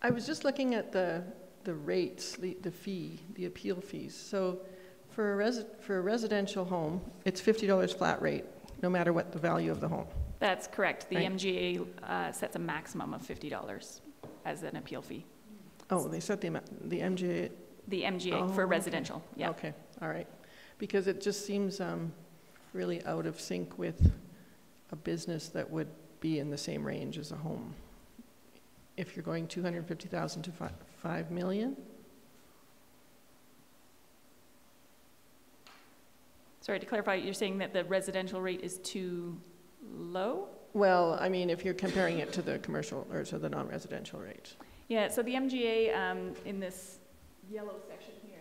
I was just looking at the rates, the fee, the appeal fees. So for a residential home, it's $50 flat rate, no matter what the value of the home. That's correct. The right. MGA sets a maximum of $50 as an appeal fee. Oh, they set the MGA? The MGA for residential, okay. yeah. Okay, all right. Because it just seems really out of sync with a business that would be in the same range as a home. If you're going 250,000 to 5 million? Sorry, to clarify, you're saying that the residential rate is too low? Well, I mean, if you're comparing it to the commercial or to the non-residential rate. Yeah, so the MGA in this yellow section here,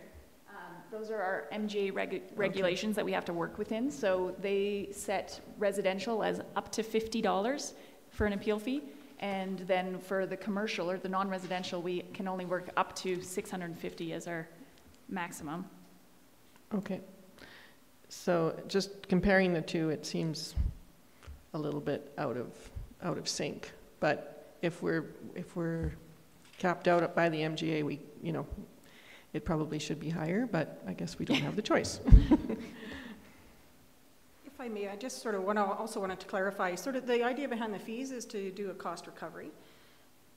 those are our MGA regulations that we have to work within. So they set residential as up to $50 for an appeal fee. And then for the commercial or the non-residential, we can only work up to $650 as our maximum. Okay. So just comparing the two, it seems a little bit out of sync. But if we're capped out by the MGA, it probably should be higher, but I guess we don't have the choice. If I may, I just sort of also wanted to clarify, sort of the idea behind the fees is to do a cost recovery.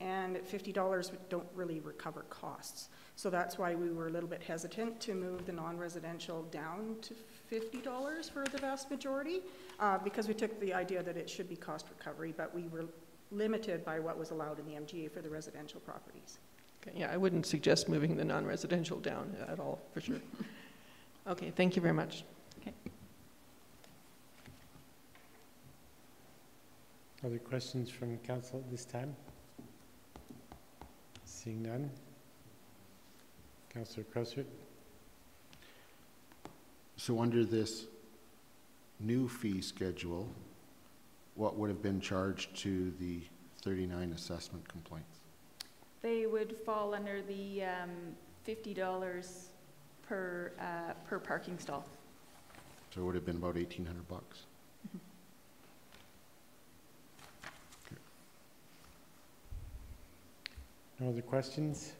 And at $50, we don't really recover costs. So that's why we were a little bit hesitant to move the non-residential down to $50 for the vast majority, because we took the idea that it should be cost recovery, but we were limited by what was allowed in the MGA for the residential properties. Okay, yeah, I wouldn't suggest moving the non-residential down at all, for sure. Okay, thank you very much. Okay. Other questions from council at this time? Seeing none. Councillor Crosser. So under this new fee schedule, what would have been charged to the 39 assessment complaints? They would fall under the $50 per parking stall. So it would have been about $1,800 bucks. Mm-hmm. Okay. No other questions?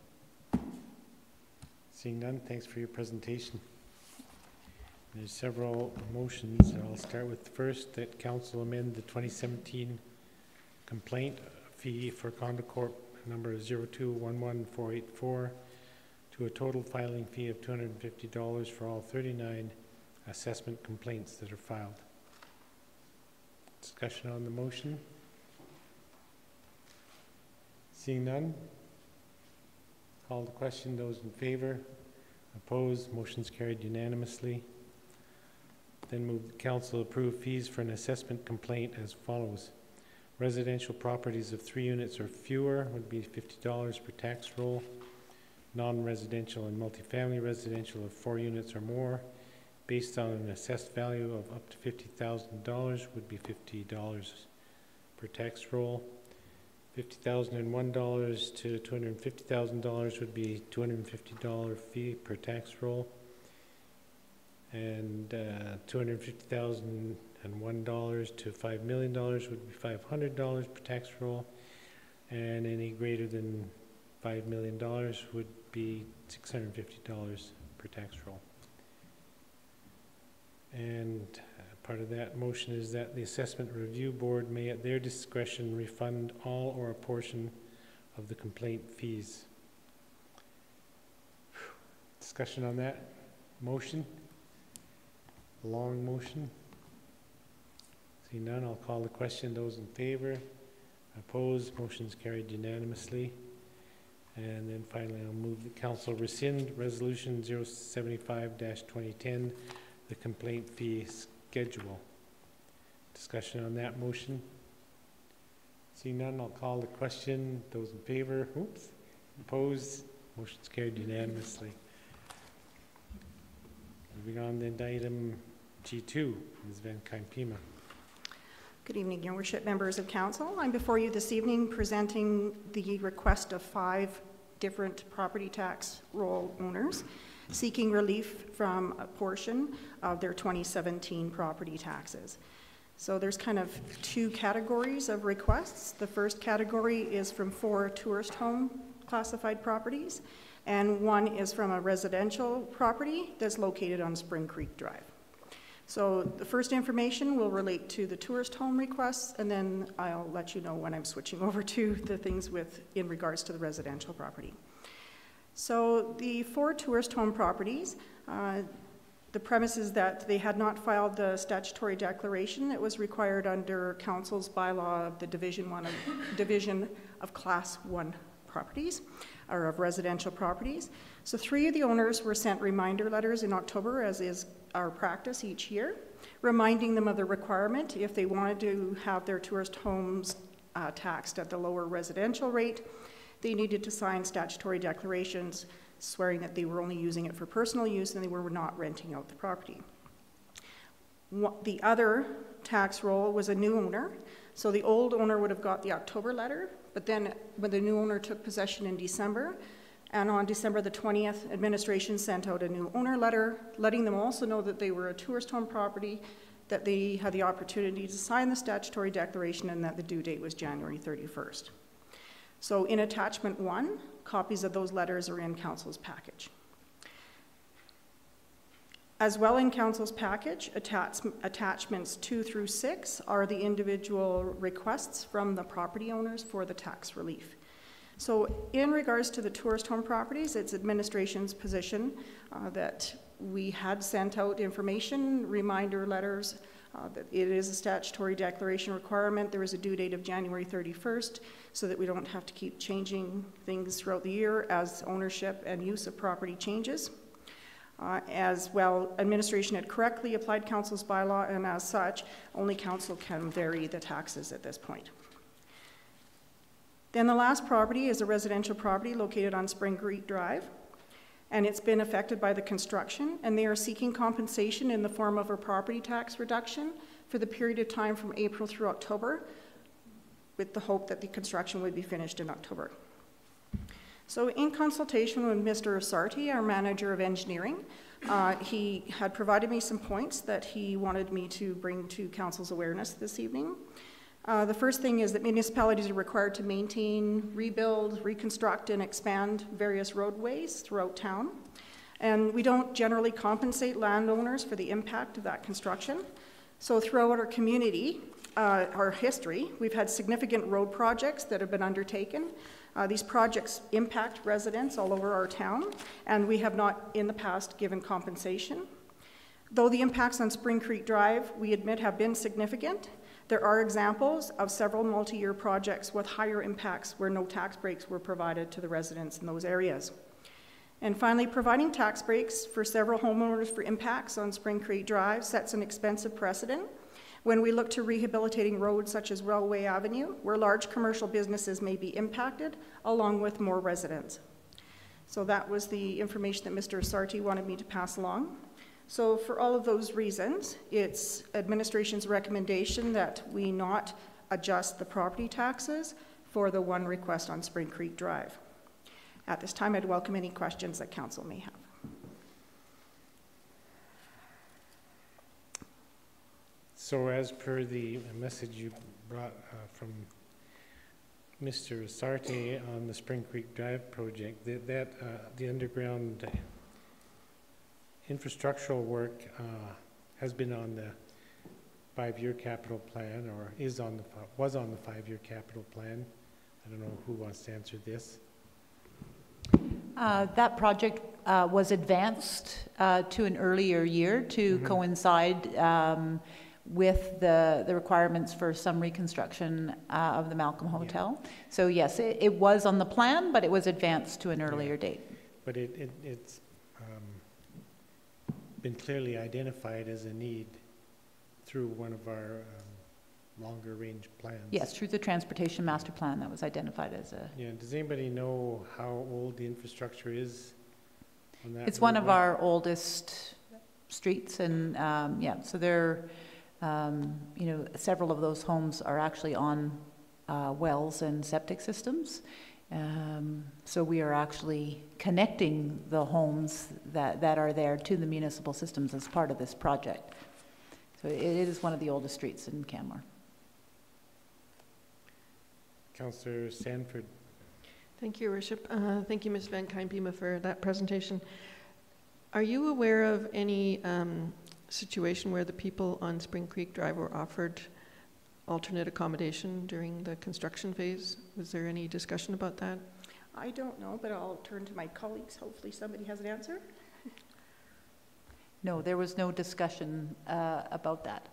Seeing none, thanks for your presentation. There's several motions. I'll start with the first, that council amend the 2017 complaint fee for Condo Corp number 0211484 to a total filing fee of $250 for all 39 assessment complaints that are filed. Discussion on the motion? Seeing none? Call the question. Those in favor? Opposed? Motion's carried unanimously. Then move the council approve fees for an assessment complaint as follows. Residential properties of 3 units or fewer would be $50 per tax roll. Non-residential and multifamily residential of 4 units or more, based on an assessed value of up to $50,000, would be $50 per tax roll. $50,001 to $250,000 would be $250 fee per tax roll. And $250,001 to $5 million would be $500 per tax roll, and any greater than $5 million would be $650 per tax roll. And part of that motion is that the Assessment Review Board may at their discretion refund all or a portion of the complaint fees. Discussion on that motion? Long motion? See none, I'll call the question. Those in favor? Opposed? Motion's carried unanimously. And then finally, I'll move the council rescind resolution 075-2010, the complaint fee schedule. Discussion on that motion? See none, I'll call the question. Those in favor? Oops. Opposed? Motion's carried unanimously. Moving on then to item G2, Ms. Van Kuypema. Good evening, Your Worship, members of council. I'm before you this evening presenting the request of 5 different property tax roll owners seeking relief from a portion of their 2017 property taxes. So there's kind of 2 categories of requests. The first category is from 4 tourist home classified properties, and 1 is from a residential property that's located on Spring Creek Drive. So the first information will relate to the tourist home requests, and then I'll let you know when I'm switching over to the things in regards to the residential property. So the 4 tourist home properties, the premise is that they had not filed the statutory declaration that was required under Council's bylaw of the Division of Class 1 properties, or of residential properties. So 3 of the owners were sent reminder letters in October, as is our practice each year, reminding them of the requirement if they wanted to have their tourist homes taxed at the lower residential rate. They needed to sign statutory declarations swearing that they were only using it for personal use and they were not renting out the property. The other tax roll was a new owner. So the old owner would have got the October letter, but then when the new owner took possession in December, and on December the 20th, administration sent out a new owner letter, letting them also know that they were a tourist home property, that they had the opportunity to sign the statutory declaration, and that the due date was January 31st. So in attachment 1, copies of those letters are in council's package. As well in council's package, attachments 2 through 6 are the individual requests from the property owners for the tax relief. So in regards to the tourist home properties, it's administration's position that we had sent out information, reminder letters, that it is a statutory declaration requirement. There is a due date of January 31st, so that we don't have to keep changing things throughout the year as ownership and use of property changes. As well, administration had correctly applied council's bylaw, and as such, only council can vary the taxes at this point. Then the last property is a residential property located on Spring Creek Drive, and it's been affected by the construction, and they are seeking compensation in the form of a property tax reduction for the period of time from April through October, with the hope that the construction would be finished in October. So in consultation with Mr. Asarti, our manager of engineering, he had provided me some points that he wanted me to bring to council's awareness this evening. The first thing is that municipalities are required to maintain, rebuild, reconstruct, and expand various roadways throughout town. And we don't generally compensate landowners for the impact of that construction. So throughout our community, our history, we've had significant road projects that have been undertaken. These projects impact residents all over our town, and we have not in the past given compensation. Though the impacts on Spring Creek Drive, we admit, have been significant, there are examples of several multi-year projects with higher impacts where no tax breaks were provided to the residents in those areas. And finally, providing tax breaks for several homeowners for impacts on Spring Creek Drive sets an expensive precedent when we look to rehabilitating roads such as Railway Avenue, where large commercial businesses may be impacted, along with more residents. So that was the information that Mr. Asarti wanted me to pass along. So for all of those reasons, it's administration's recommendation that we not adjust the property taxes for the 1 request on Spring Creek Drive. At this time, I'd welcome any questions that council may have. So as per the message you brought from Mr. Asarti on the Spring Creek Drive project, the underground infrastructural work has been on the 5-year capital plan, or was on the 5-year capital plan. I don't know who wants to answer this. That project was advanced to an earlier year to coincide with the requirements for some reconstruction of the Malcolm Hotel. So yes, it was on the plan, but it was advanced to an earlier date. But it's been clearly identified as a need through one of our longer range plans. Yes, through the Transportation Master Plan that was identified as a... Yeah, does anybody know how old the infrastructure is on that? It's one of our oldest streets, and yeah, so there, you know, several of those homes are actually on wells and septic systems. So we are actually connecting the homes that are there to the municipal systems as part of this project. So it is one of the oldest streets in Canmore. Councillor Sanford. Thank you, Your Worship. Thank you, Ms. Van Kynpema, for that presentation. Are you aware of any situation where the people on Spring Creek Drive were offered alternate accommodation during the construction phase? Was there any discussion about that? I don't know, but I'll turn to my colleagues. Hopefully somebody has an answer. No, there was no discussion about that.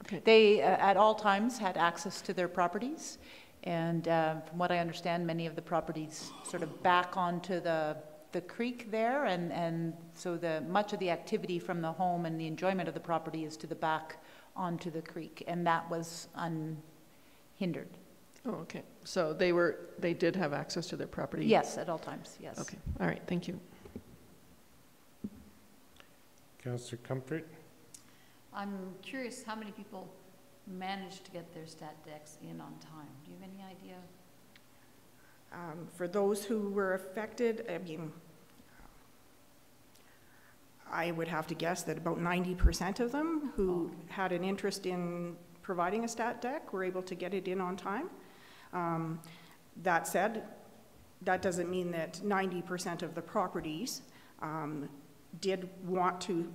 Okay. They, at all times, had access to their properties. And from what I understand, many of the properties sort of back onto the creek there. And so much of the activity from the home and the enjoyment of the property is to the back onto the creek. And that was unhindered. Oh, okay. So they did have access to their property? Yes, at all times, yes. Okay. All right. Thank you. Councillor Comfort. I'm curious how many people managed to get their stat decks in on time. Do you have any idea? For those who were affected, I mean, I would have to guess that about 90% of them who had an interest in providing a stat deck were able to get it in on time. That said, that doesn't mean that 90% of the properties did want to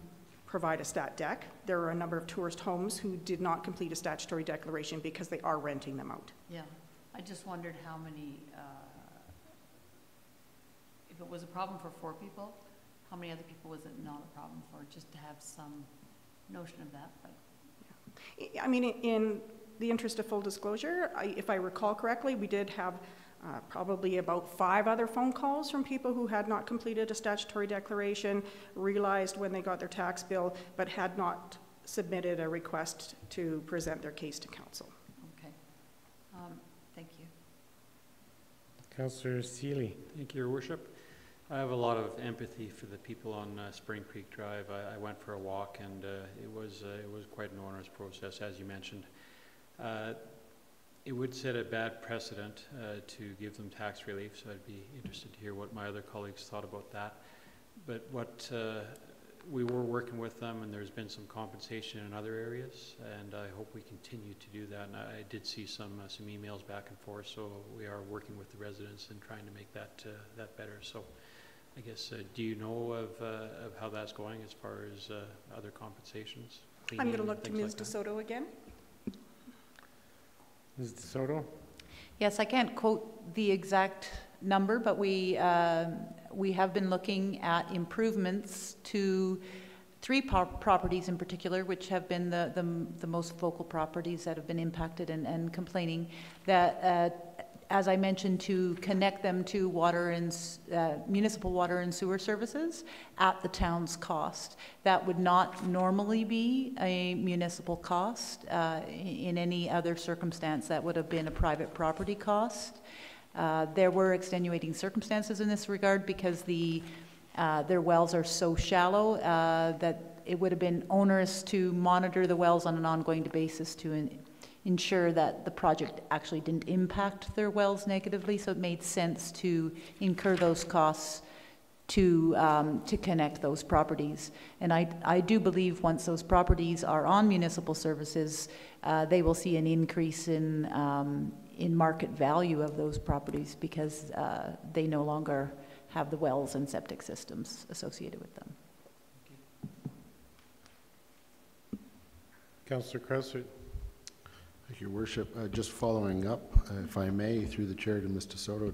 provide a stat deck. There are a number of tourist homes who did not complete a statutory declaration because they are renting them out. Yeah, I just wondered how many, if it was a problem for 4 people, how many other people was it not a problem for, just to have some notion of that. But yeah. I mean, in the interest of full disclosure, if I recall correctly, we did have probably about 5 other phone calls from people who had not completed a statutory declaration, realized when they got their tax bill, but had not submitted a request to present their case to council. Okay. Thank you. Councillor Seeley. Thank you, Your Worship. I have a lot of empathy for the people on Spring Creek Drive. I went for a walk, and it was quite an onerous process, as you mentioned. It would set a bad precedent to give them tax relief, so I'd be interested to hear what my other colleagues thought about that. But what we were working with them, and there's been some compensation in other areas, and I hope we continue to do that. And I did see some emails back and forth, so we are working with the residents and trying to make that better. So I guess, do you know of how that's going as far as other compensations? I'm going to look to Ms. DeSoto again. Ms. DeSoto? Yes, I can't quote the exact number, but we have been looking at improvements to 3 properties in particular, which have been the most focal properties that have been impacted and complaining, that as I mentioned, to connect them to water and municipal water and sewer services at the town's cost. That would not normally be a municipal cost. In any other circumstance, that would have been a private property cost. There were extenuating circumstances in this regard because their wells are so shallow that it would have been onerous to monitor the wells on an ongoing basis to ensure that the project actually didn't impact their wells negatively. So it made sense to incur those costs to connect those properties. And I do believe once those properties are on municipal services, they will see an increase in market value of those properties because they no longer have the wells and septic systems associated with them. Councillor Crowser. Thank you, Your Worship. Just following up, if I may, through the chair to Mr. Soto,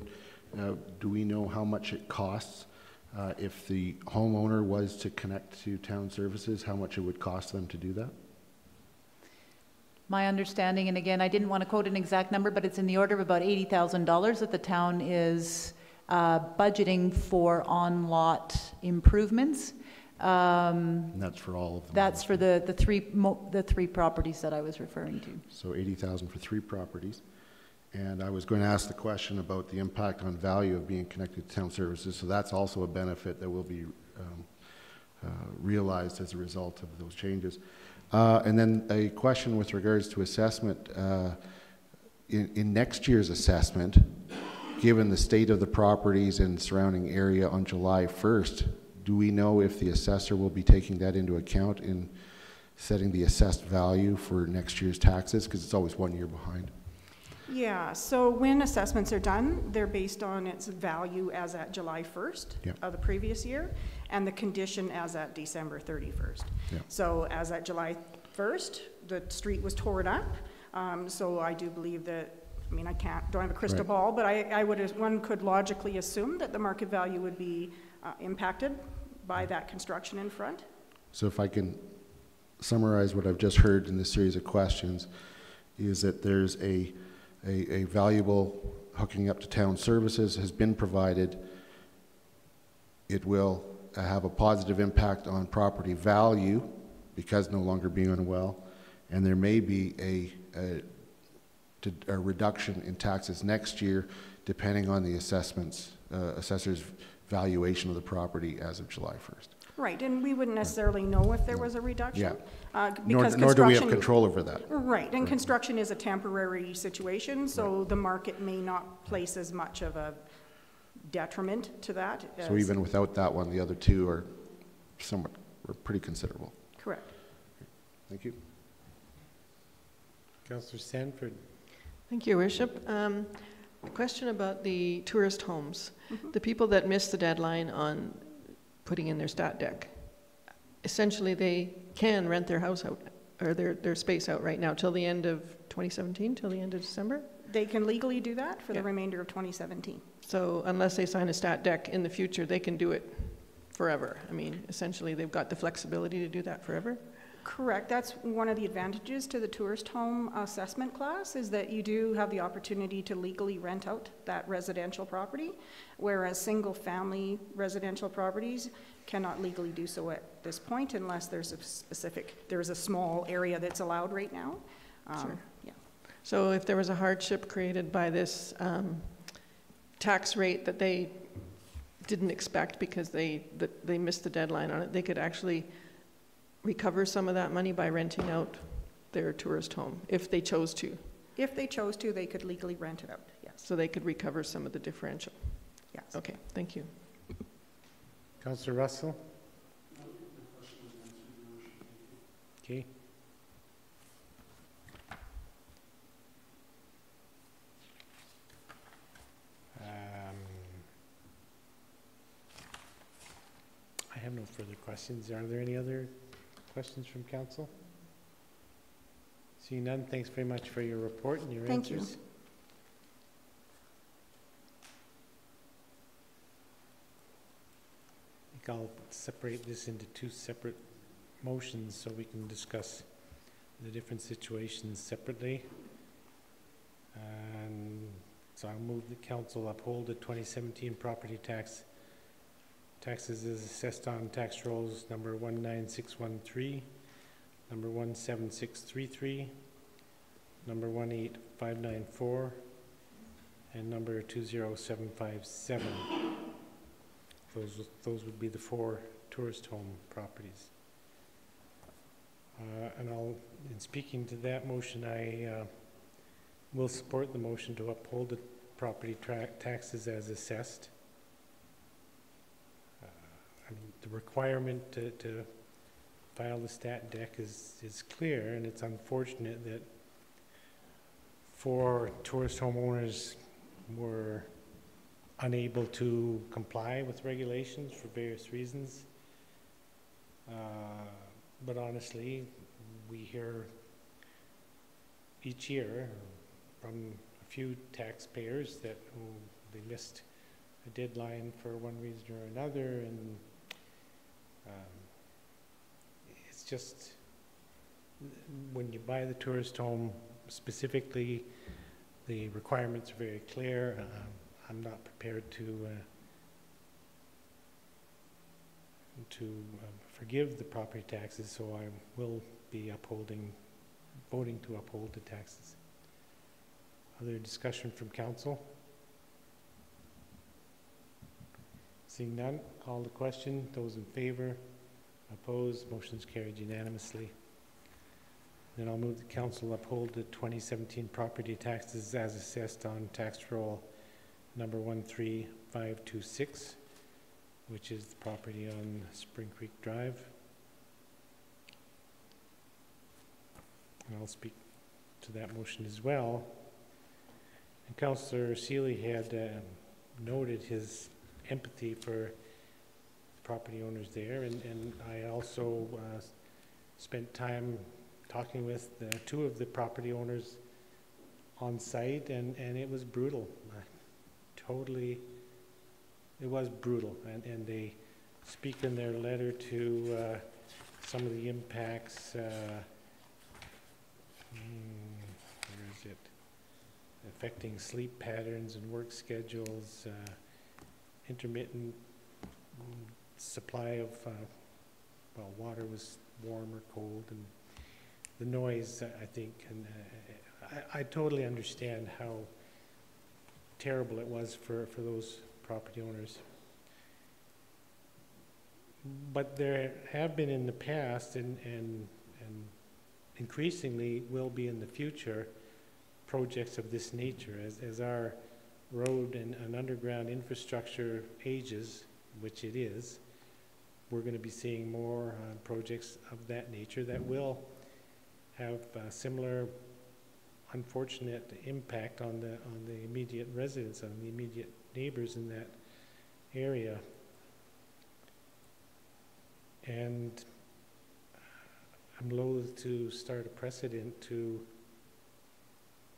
do we know how much it costs if the homeowner was to connect to town services, how much it would cost them to do that? My understanding, and again, I didn't want to quote an exact number, but it's in the order of about $80,000 that the town is budgeting for on-lot improvements. And that's for all of them? That's for the three properties that I was referring to. So $80,000 for 3 properties. And I was going to ask the question about the impact on value of being connected to town services. So that's also a benefit that will be realized as a result of those changes. And then a question with regards to assessment. In next year's assessment, given the state of the properties and surrounding area on July 1st, do we know if the assessor will be taking that into account in setting the assessed value for next year's taxes? Because it's always 1 year behind. Yeah, so when assessments are done, they're based on its value as at July 1st of the previous year and the condition as at December 31st. So as at July 1st, the street was torn up. So I do believe that, I mean, don't have a crystal ball, but one could logically assume that the market value would be impacted by that construction in front. So if I can summarize what I've just heard in this series of questions, is that there's a valuable hooking up to town services has been provided. It will have a positive impact on property value because no longer being on a well, and there may be a reduction in taxes next year depending on the assessor's valuation of the property as of July 1st. Right, and we wouldn't necessarily know if there was a reduction. Nor do we have control over that. Right, and construction is a temporary situation, so the market may not place as much of a detriment to that. So even without that one, the other two are pretty considerable. Correct. Thank you. Councillor Sanford. Thank you, Your Worship. A question about the tourist homes. The people that missed the deadline on putting in their stat deck, essentially they can rent their house out, or their space out right now till the end of 2017, till the end of December? They can legally do that for the remainder of 2017. So unless they sign a stat deck in the future, they can do it forever. I mean, essentially they've got the flexibility to do that forever? Correct. That's one of the advantages to the tourist home assessment class, is that you do have the opportunity to legally rent out that residential property, whereas single family residential properties cannot legally do so at this point unless there's a small area that's allowed right now. Sure. Yeah. So if there was a hardship created by this tax rate that they didn't expect because they missed the deadline on it, they could actually recover some of that money by renting out their tourist home, if they chose to. If they chose to, they could legally rent it out, yes. So they could recover some of the differential? Yes. Okay, thank you. Councillor Russell? Okay. I have no further questions. Are there any other questions from council? Seeing none, thanks very much for your report and your answers. Thank you. I think I'll separate this into 2 separate motions so we can discuss the different situations separately. And so I'll move the council uphold the 2017 property taxes as assessed on tax rolls number 19613, number 17633, number 18594, and number 20757. Those would be the 4 tourist home properties. And in speaking to that motion, I will support the motion to uphold the property taxes as assessed. I mean, the requirement to file the stat deck is clear, and it's unfortunate that 4 tourist homeowners were unable to comply with regulations for various reasons. But honestly, we hear each year from a few taxpayers that they missed a deadline for one reason or another, and it's just, when you buy the tourist home specifically, the requirements are very clear. I'm not prepared to forgive the property taxes, so I will be voting to uphold the taxes. Other discussion from council? Seeing none, call the question. Those in favor? Opposed? Motion's carried unanimously. Then I'll move the council uphold the 2017 property taxes as assessed on tax roll number 13526, which is the property on Spring Creek Drive. And I'll speak to that motion as well. And Councillor Seeley had noted his empathy for property owners there, and I also spent time talking with two of the property owners on site, and it was brutal. It was brutal, and they speak in their letter to some of the impacts. Where is it? Affecting sleep patterns and work schedules, intermittent supply of, well, water was warm or cold, and the noise, I think, and I totally understand how terrible it was for those property owners. But there have been in the past, and increasingly will be in the future, projects of this nature. As our road and underground infrastructure ages, which it is, we're going to be seeing more projects of that nature that will have similar unfortunate impact on the immediate residents, on the immediate neighbors in that area. And I'm loath to start a precedent to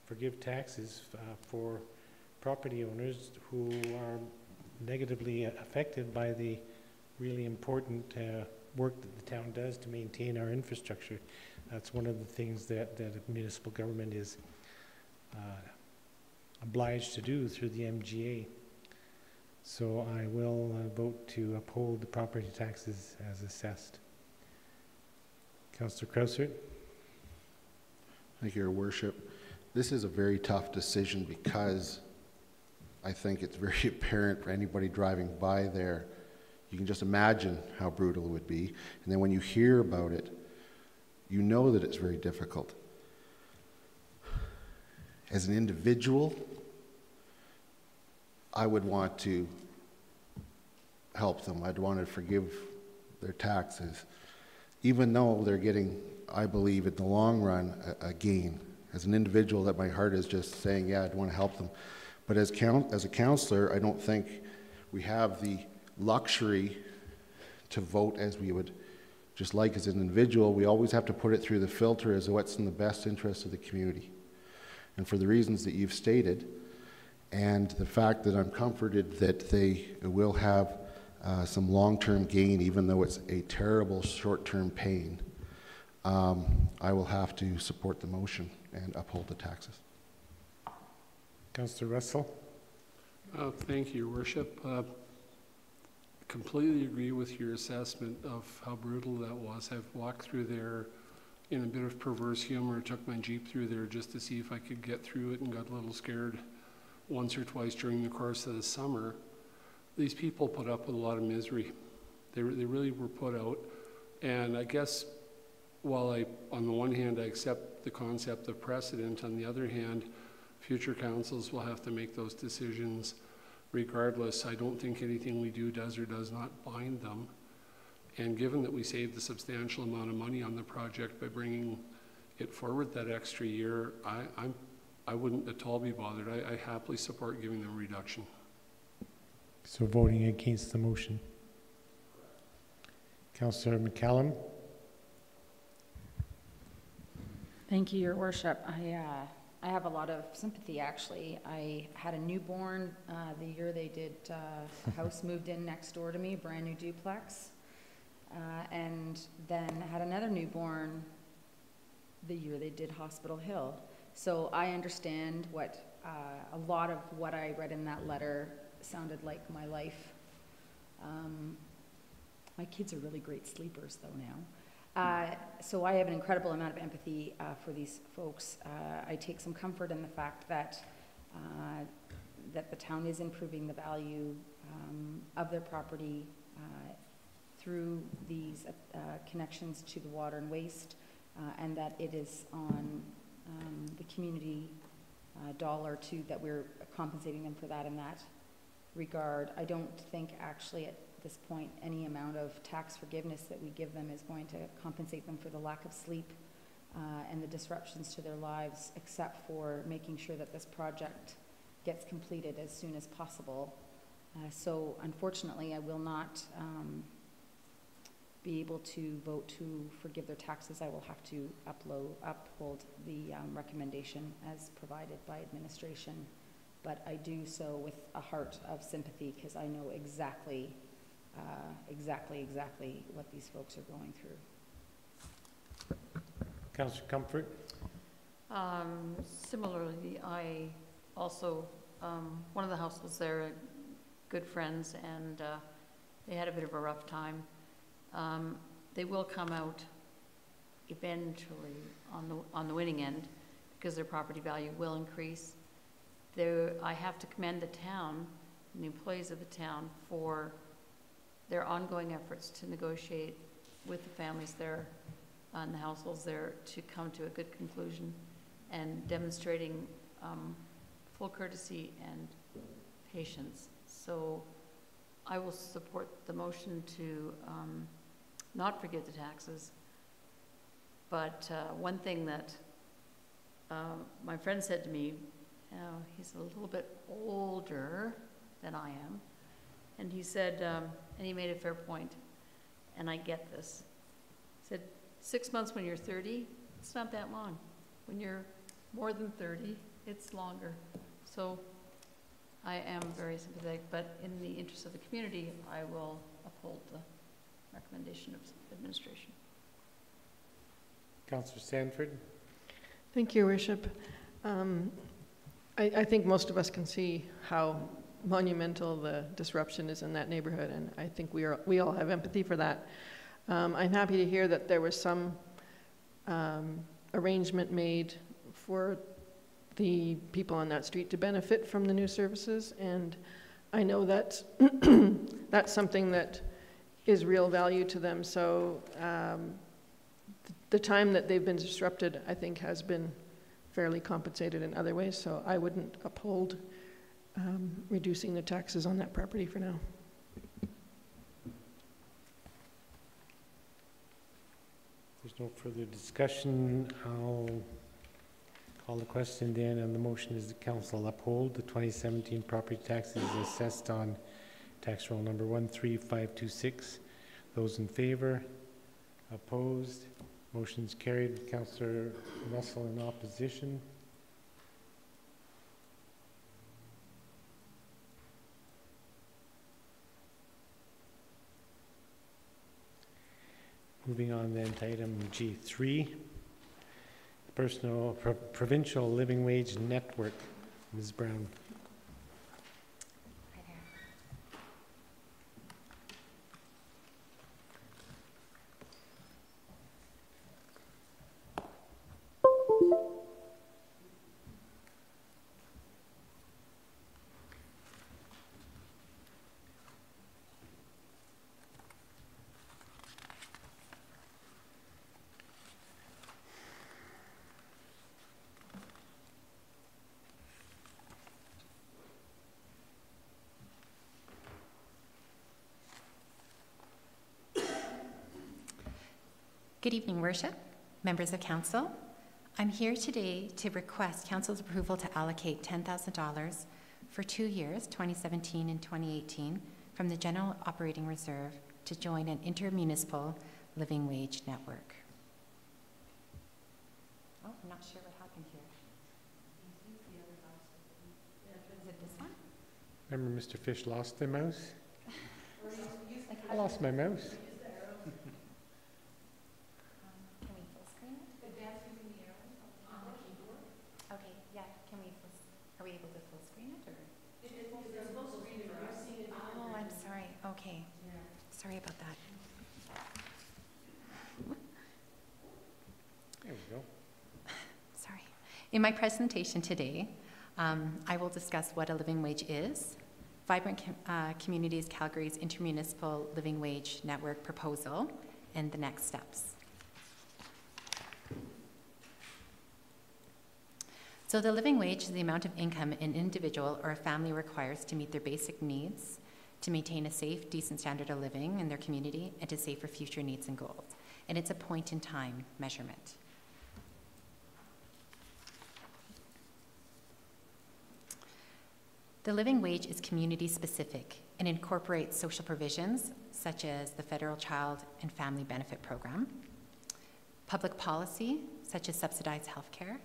forgive taxes for property owners who are negatively affected by the really important work that the town does to maintain our infrastructure. That's one of the things that a municipal government is obliged to do through the MGA. So I will vote to uphold the property taxes as assessed. Councillor Krausert. Thank you, Your Worship. This is a very tough decision because I think it's very apparent for anybody driving by there. You can just imagine how brutal it would be. And then when you hear about it, you know that it's very difficult. As an individual, I would want to help them. I'd want to forgive their taxes, even though they're getting, I believe, in the long run, a gain. As an individual, that my heart is just saying, yeah, I'd want to help them. But as a counselor, I don't think we have the luxury to vote as we would just like as an individual. We always have to put it through the filter as what's in the best interest of the community. And for the reasons that you've stated, and the fact that I'm comforted that they will have some long-term gain, even though it's a terrible short-term pain, I will have to support the motion and uphold the taxes. Councillor Russell. Thank you, Your Worship. Completely agree with your assessment of how brutal that was. I've walked through there in a bit of perverse humor, took my Jeep through there just to see if I could get through it, and got a little scared once or twice during the course of the summer. These people put up with a lot of misery. They really were put out. And I guess while on the one hand, I accept the concept of precedent, on the other hand, future councils will have to make those decisions regardless. I don't think anything we do does or does not bind them. And given that we saved a substantial amount of money on the project by bringing it forward that extra year, I wouldn't at all be bothered. I happily support giving them a reduction. So voting against the motion. Councillor McCallum. Thank you, Your Worship. I have a lot of sympathy, actually. I had a newborn the year they did, a house moved in next door to me, brand new duplex. And then had another newborn the year they did Hospital Hill. So I understand what, a lot of what I read in that letter sounded like my life. My kids are really great sleepers though now. So I have an incredible amount of empathy for these folks. I take some comfort in the fact that that the town is improving the value of their property through these connections to the water and waste, and that it is on the community dollar too, that we're compensating them for that in that regard. I don't think actually at this point any amount of tax forgiveness that we give them is going to compensate them for the lack of sleep and the disruptions to their lives, except for making sure that this project gets completed as soon as possible. So unfortunately I will not be able to vote to forgive their taxes. I will have to uphold the recommendation as provided by administration, but I do so with a heart of sympathy because I know exactly what these folks are going through. Councillor Comfort? Similarly, I also, one of the households there, good friends, and they had a bit of a rough time. They will come out eventually on the winning end because their property value will increase. I have to commend the town and the employees of the town for their ongoing efforts to negotiate with the families there and the households there to come to a good conclusion, and demonstrating full courtesy and patience. So I will support the motion to not forgive the taxes. But one thing that my friend said to me, he's a little bit older than I am, and he said, and he made a fair point, and I get this. He said, 6 months when you're 30, it's not that long. When you're more than 30, it's longer. So I am very sympathetic, but in the interest of the community, I will uphold the recommendation of administration. Councillor Sanford? Thank you, Worship. I think most of us can see how monumental the disruption is in that neighborhood, and I think we all have empathy for that. I'm happy to hear that there was some arrangement made for the people on that street to benefit from the new services, and I know that that's something that is real value to them. So the time that they've been disrupted, I think, has been fairly compensated in other ways, so I wouldn't uphold reducing the taxes on that property for now. There's no further discussion. I'll call the question then, and the motion is the council uphold the 2017 property taxes assessed on tax roll number 13526. Those in favor? Opposed? Motion's carried. Councillor Russell in opposition. Moving on then to item G3, Provincial Living Wage Network. Ms. Brown. Good evening, Worship, members of Council. I'm here today to request Council's approval to allocate $10,000 for 2 years, 2017 and 2018, from the General Operating Reserve to join an intermunicipal living wage network. Oh, I'm not sure what happened here. Is it this one? Remember Mr. Fish lost the mouse? I lost my mouse. Can we full screen it? Advance using the arrow on the keyboard. Okay, yeah. Are we able to full screen it or? It's full screen. Oh, I'm sorry. Okay. Yeah. Sorry about that. There we go. Sorry. In my presentation today, I will discuss what a living wage is, Vibrant Communities Calgary's intermunicipal living wage network proposal, and the next steps. So the living wage is the amount of income an individual or a family requires to meet their basic needs, to maintain a safe, decent standard of living in their community, and to save for future needs and goals. And it's a point-in-time measurement. The living wage is community-specific and incorporates social provisions such as the Federal Child and Family Benefit Program, public policy such as subsidized health care,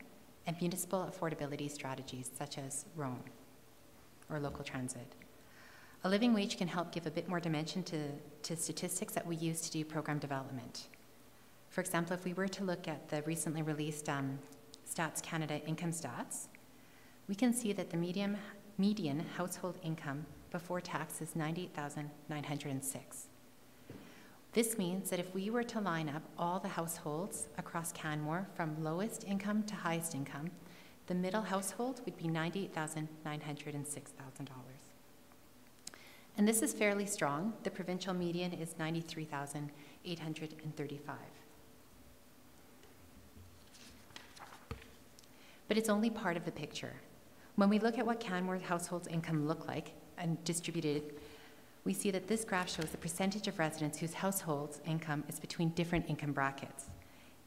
and municipal affordability strategies such as ROAM, or local transit. A living wage can help give a bit more dimension to statistics that we use to do program development. For example, if we were to look at the recently released Stats Canada income stats, we can see that the median household income before tax is $98,906. This means that if we were to line up all the households across Canmore from lowest income to highest income, the middle household would be $98,906,000. And this is fairly strong. The provincial median is $93,835. But it's only part of the picture. When we look at what Canmore households' income look like and distributed, we see that this graph shows the percentage of residents whose households' income is between different income brackets.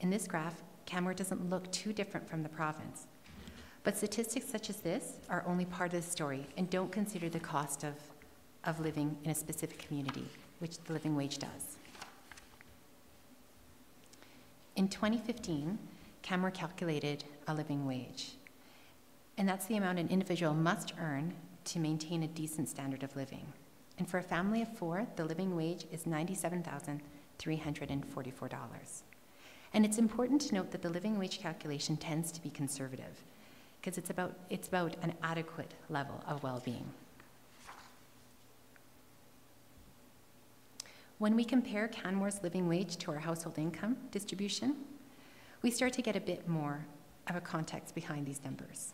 In this graph, Canmore doesn't look too different from the province. But statistics such as this are only part of the story and don't consider the cost of living in a specific community, which the living wage does. In 2015, Canmore calculated a living wage. And that's the amount an individual must earn to maintain a decent standard of living. And for a family of 4, the living wage is $97,344. And it's important to note that the living wage calculation tends to be conservative because it's about an adequate level of well-being. When we compare Canmore's living wage to our household income distribution, we start to get a bit more of a context behind these numbers.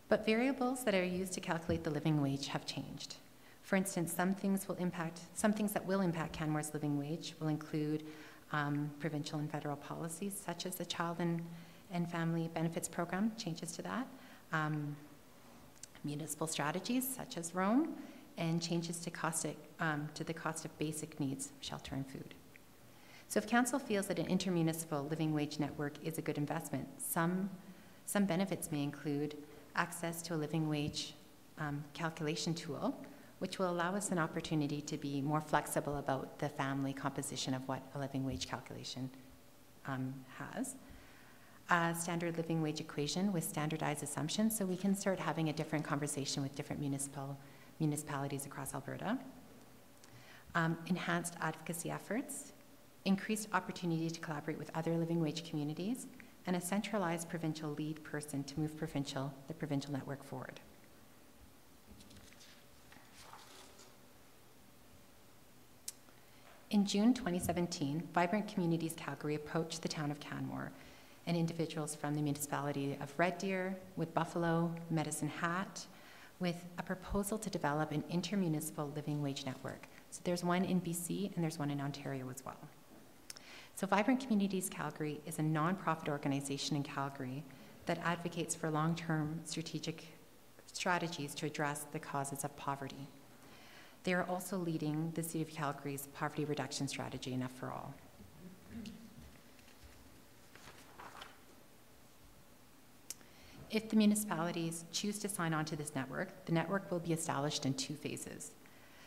But variables that are used to calculate the living wage have changed. For instance, some things that will impact Canmore's living wage will include provincial and federal policies, such as the Child and Family Benefits Program, changes to that, municipal strategies, such as ROAM, and changes to the cost of basic needs, shelter and food. So if Council feels that an intermunicipal living wage network is a good investment, some benefits may include access to a living wage calculation tool, which will allow us an opportunity to be more flexible about the family composition of what a living wage calculation has. A standard living wage equation with standardized assumptions, so we can start having a different conversation with different municipalities across Alberta. Enhanced advocacy efforts, increased opportunity to collaborate with other living wage communities, and a centralized provincial lead person to move the provincial network forward. In June 2017, Vibrant Communities Calgary approached the town of Canmore and individuals from the municipality of Red Deer, with Buffalo, Medicine Hat, with a proposal to develop an intermunicipal living wage network. So there's one in BC and there's one in Ontario as well. So Vibrant Communities Calgary is a nonprofit organization in Calgary that advocates for long-term strategic strategies to address the causes of poverty. They are also leading the City of Calgary's poverty reduction strategy, Enough for All. If the municipalities choose to sign on to this network, the network will be established in 2 phases.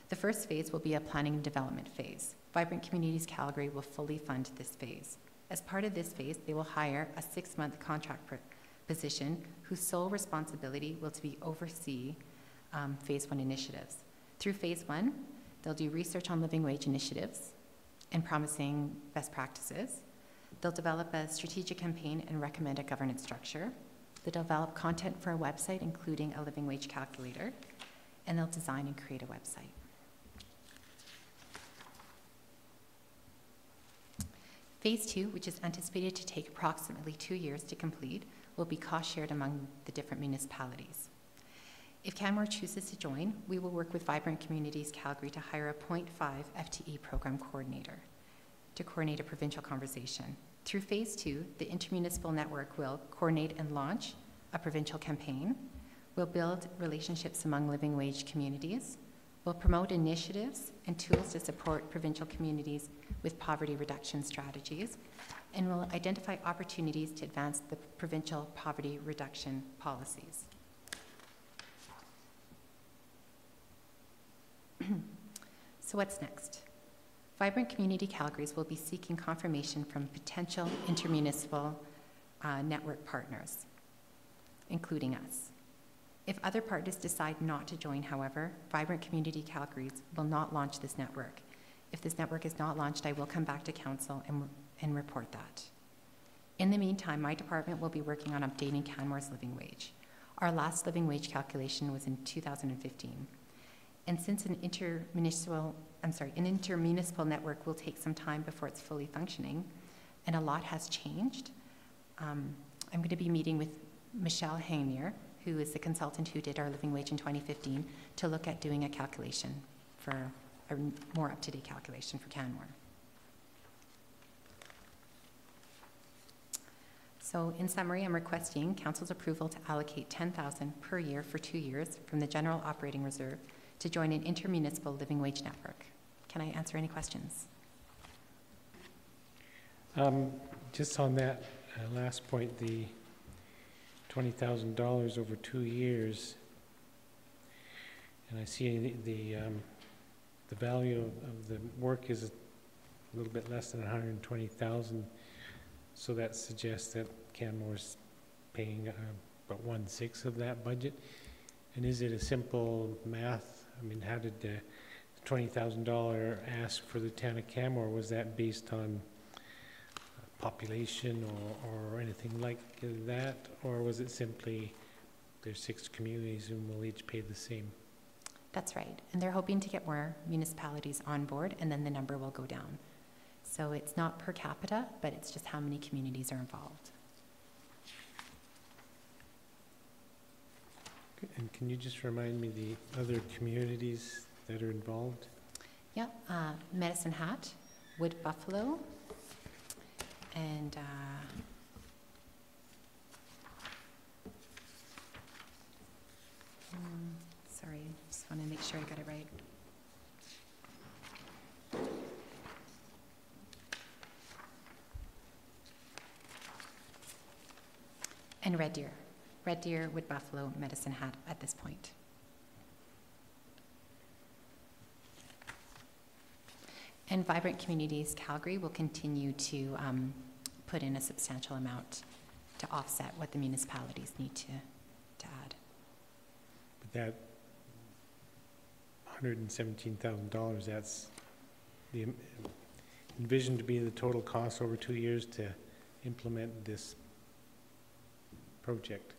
The first phase will be a planning and development phase. Vibrant Communities Calgary will fully fund this phase. As part of this phase, they will hire a 6-month contract position whose sole responsibility will to be oversee Phase 1 initiatives. Through Phase 1, they'll do research on living wage initiatives and promising best practices. They'll develop a strategic campaign and recommend a governance structure. They'll develop content for a website, including a living wage calculator, and they'll design and create a website. Phase 2, which is anticipated to take approximately 2 years to complete, will be cost shared among the different municipalities. If Canmore chooses to join, we will work with Vibrant Communities Calgary to hire a 0.5 FTE program coordinator to coordinate a provincial conversation. Through Phase 2, the intermunicipal network will coordinate and launch a provincial campaign, will build relationships among living wage communities, will promote initiatives and tools to support provincial communities with poverty reduction strategies, and will identify opportunities to advance the provincial poverty reduction policies. So what's next? Vibrant Community Calgary's will be seeking confirmation from potential intermunicipal network partners, including us. If other partners decide not to join, however, Vibrant Community Calgary's will not launch this network. If this network is not launched, I will come back to council and report that. In the meantime, my department will be working on updating Canmore's living wage. Our last living wage calculation was in 2015. And since an intermunicipal network will take some time before it's fully functioning, and a lot has changed, I'm going to be meeting with Michelle Hennings, who is the consultant who did our living wage in 2015, to look at doing a calculation for a more up-to-date calculation for Canmore. So in summary, I'm requesting Council's approval to allocate $10,000 per year for 2 years from the General Operating Reserve to join an intermunicipal living wage network. Can I answer any questions? Just on that last point, the $20,000 over 2 years, and I see the value of the work is a little bit less than $120,000, so that suggests that Canmore's paying about 1/6 of that budget. And is it a simple math? I mean, how did the $20,000 ask for the town of Canmore? Was that based on population or anything like that? Or was it simply there's 6 communities and we'll each pay the same? That's right. And they're hoping to get more municipalities on board, and then the number will go down. So it's not per capita, but it's just how many communities are involved. And can you just remind me the other communities that are involved? Yeah, Medicine Hat, Wood Buffalo, and sorry, just want to make sure I got it right. And Red Deer. Red Deer, Wood Buffalo, Medicine Hat at this point. And Vibrant Communities Calgary will continue to put in a substantial amount to offset what the municipalities need to add. But that $117,000, that's the envisioned to be the total cost over 2 years to implement this project.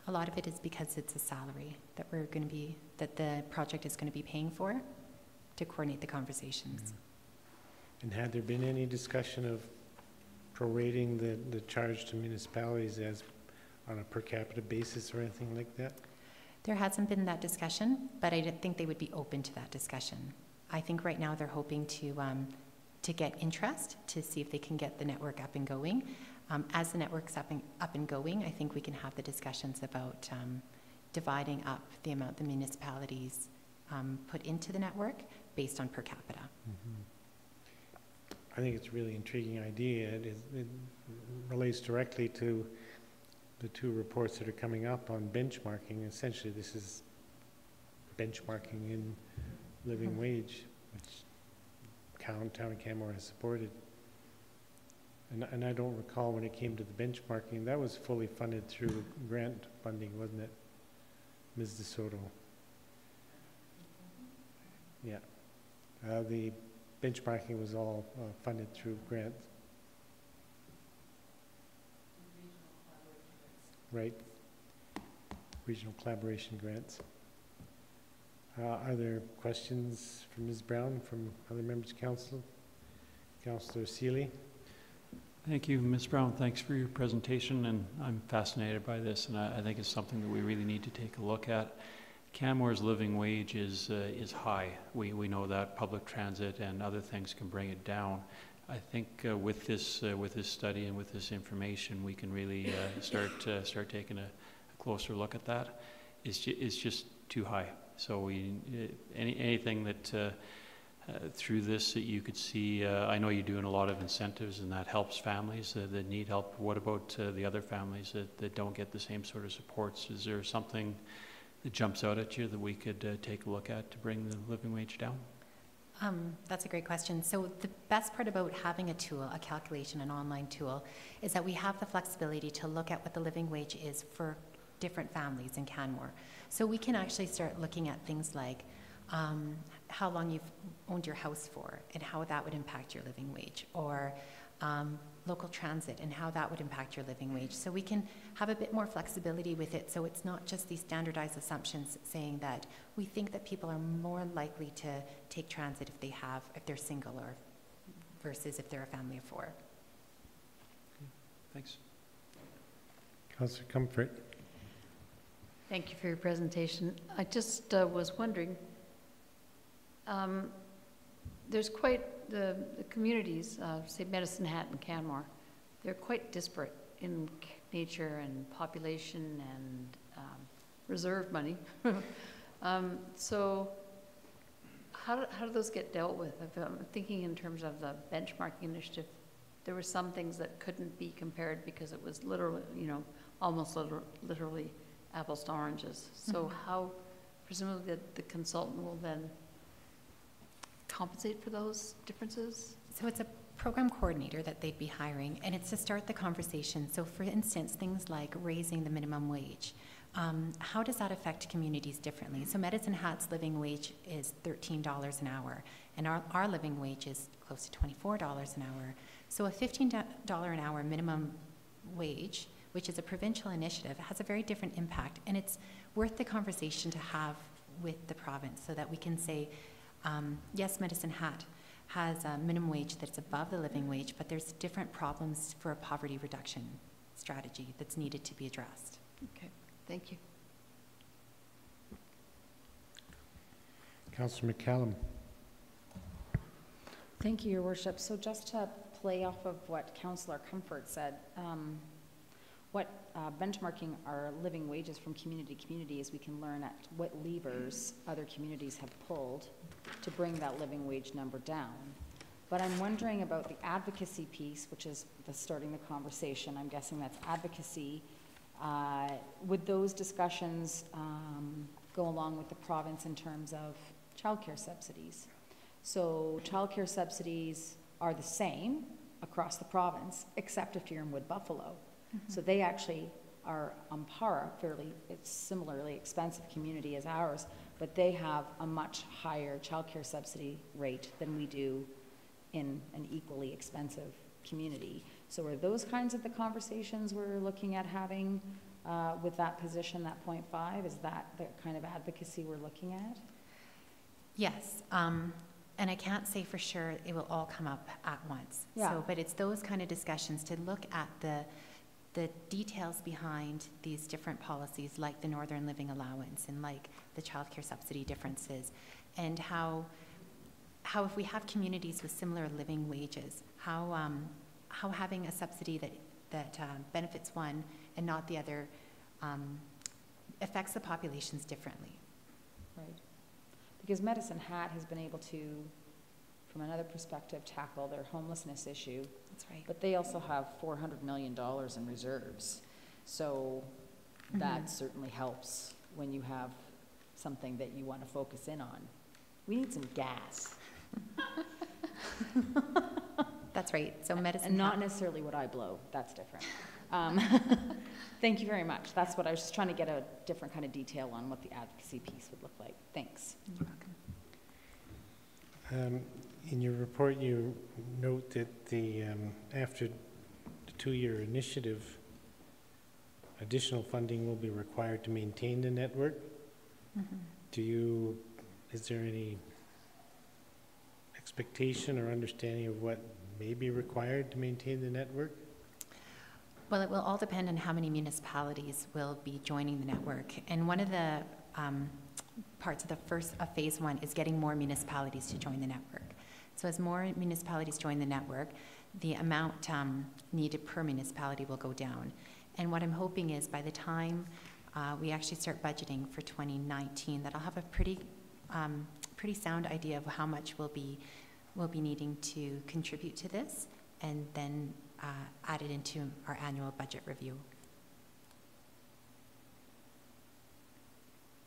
A lot of it is because it's a salary that we're going to be, that the project is going to be paying for to coordinate the conversations. Mm-hmm. And had there been any discussion of prorating the charge to municipalities as on a per capita basis or anything like that? There hasn't been that discussion, but I didn't think they would be open to that discussion. I think right now they're hoping to get interest to see if they can get the network up and going. As the network's up and going, I think we can have the discussions about dividing up the amount the municipalities put into the network based on per capita. Mm-hmm. I think it's a really intriguing idea. It relates directly to the 2 reports that are coming up on benchmarking. Essentially, this is benchmarking in living wage, which town of Canmore has supported. And I don't recall when it came to the benchmarking, that was fully funded through grant funding, wasn't it, Ms. DeSoto? Yeah. The benchmarking was all funded through grants. Right. Regional collaboration grants. Are there questions from Ms. Brown, from other members of council? Councillor Seeley. Thank you, Ms. Brown. Thanks for your presentation, and I'm fascinated by this, and I think it's something that we really need to take a look at. Canmore's living wage is high. We know that public transit and other things can bring it down. I think with this study and with this information, we can really start taking a closer look at that. It's just too high. So anything that through this that you could see, I know you're doing a lot of incentives and that helps families that need help. What about the other families that don't get the same sort of supports? Is there something that jumps out at you that we could take a look at to bring the living wage down? That's a great question. So the best part about having a tool, a calculation, an online tool, is that we have the flexibility to look at what the living wage is for different families in Canmore. So we can actually start looking at things like how long you've owned your house for and how that would impact your living wage, or local transit and how that would impact your living wage. So we can have a bit more flexibility with it, so it's not just these standardized assumptions saying that we think that people are more likely to take transit if they're single, or versus if they're a family of four. Thanks. Councillor Comfort. Thank you for your presentation. I just was wondering, there's quite the communities, say Medicine Hat and Canmore, they're quite disparate in nature and population and reserve money. So how do those get dealt with? If I'm thinking in terms of the benchmarking initiative, there were some things that couldn't be compared because it was literally, almost literally apples to oranges. So how, presumably the consultant will then compensate for those differences? So it's a program coordinator that they'd be hiring, and it's to start the conversation. So for instance, things like raising the minimum wage. How does that affect communities differently? So Medicine Hat's living wage is $13 an hour, and our living wage is close to $24 an hour. So a $15 an hour minimum wage, which is a provincial initiative, has a very different impact, and it's worth the conversation to have with the province so that we can say, yes, Medicine Hat has a minimum wage that's above the living wage, but there's different problems for a poverty reduction strategy that's needed to be addressed. Okay, thank you. Councillor McCallum. Thank you, Your Worship. So just to play off of what Councillor Comfort said, benchmarking our living wages from community to community is we can learn at what levers other communities have pulled to bring that living wage number down. But I'm wondering about the advocacy piece, which is starting the conversation. I'm guessing that's advocacy. Would those discussions go along with the province in terms of childcare subsidies? So childcare subsidies are the same across the province, except if you're in Wood Buffalo. So they actually are on par, it's similarly expensive community as ours, but they have a much higher childcare subsidy rate than we do in an equally expensive community. So are those kinds of the conversations we're looking at having with that position, that 0.5? Is that the kind of advocacy we're looking at? Yes. And I can't say for sure it will all come up at once. Yeah. So, but it's those kind of discussions to look at the details behind these different policies, like the Northern Living Allowance and like the childcare subsidy differences, and how if we have communities with similar living wages, how having a subsidy that benefits one and not the other affects the populations differently. Right. Because Medicine Hat has been able to, from another perspective, tackle their homelessness issue. That's right. But they also have $400 million in reserves. So that certainly helps when you have something that you want to focus in on. We need some gas. That's right. So medicine. And not necessarily what I blow. That's different. Thank you very much. That's what I was just trying to get a different kind of detail on what the advocacy piece would look like. Thanks. You're welcome. In your report, you note that the after the 2-year initiative, additional funding will be required to maintain the network. Is there any expectation or understanding of what may be required to maintain the network? Well, it will all depend on how many municipalities will be joining the network. And one of the parts of phase 1 is getting more municipalities to join the network. So as more municipalities join the network, the amount needed per municipality will go down. And what I'm hoping is by the time we actually start budgeting for 2019, that I'll have a pretty sound idea of how much we'll be needing to contribute to this, and then add it into our annual budget review.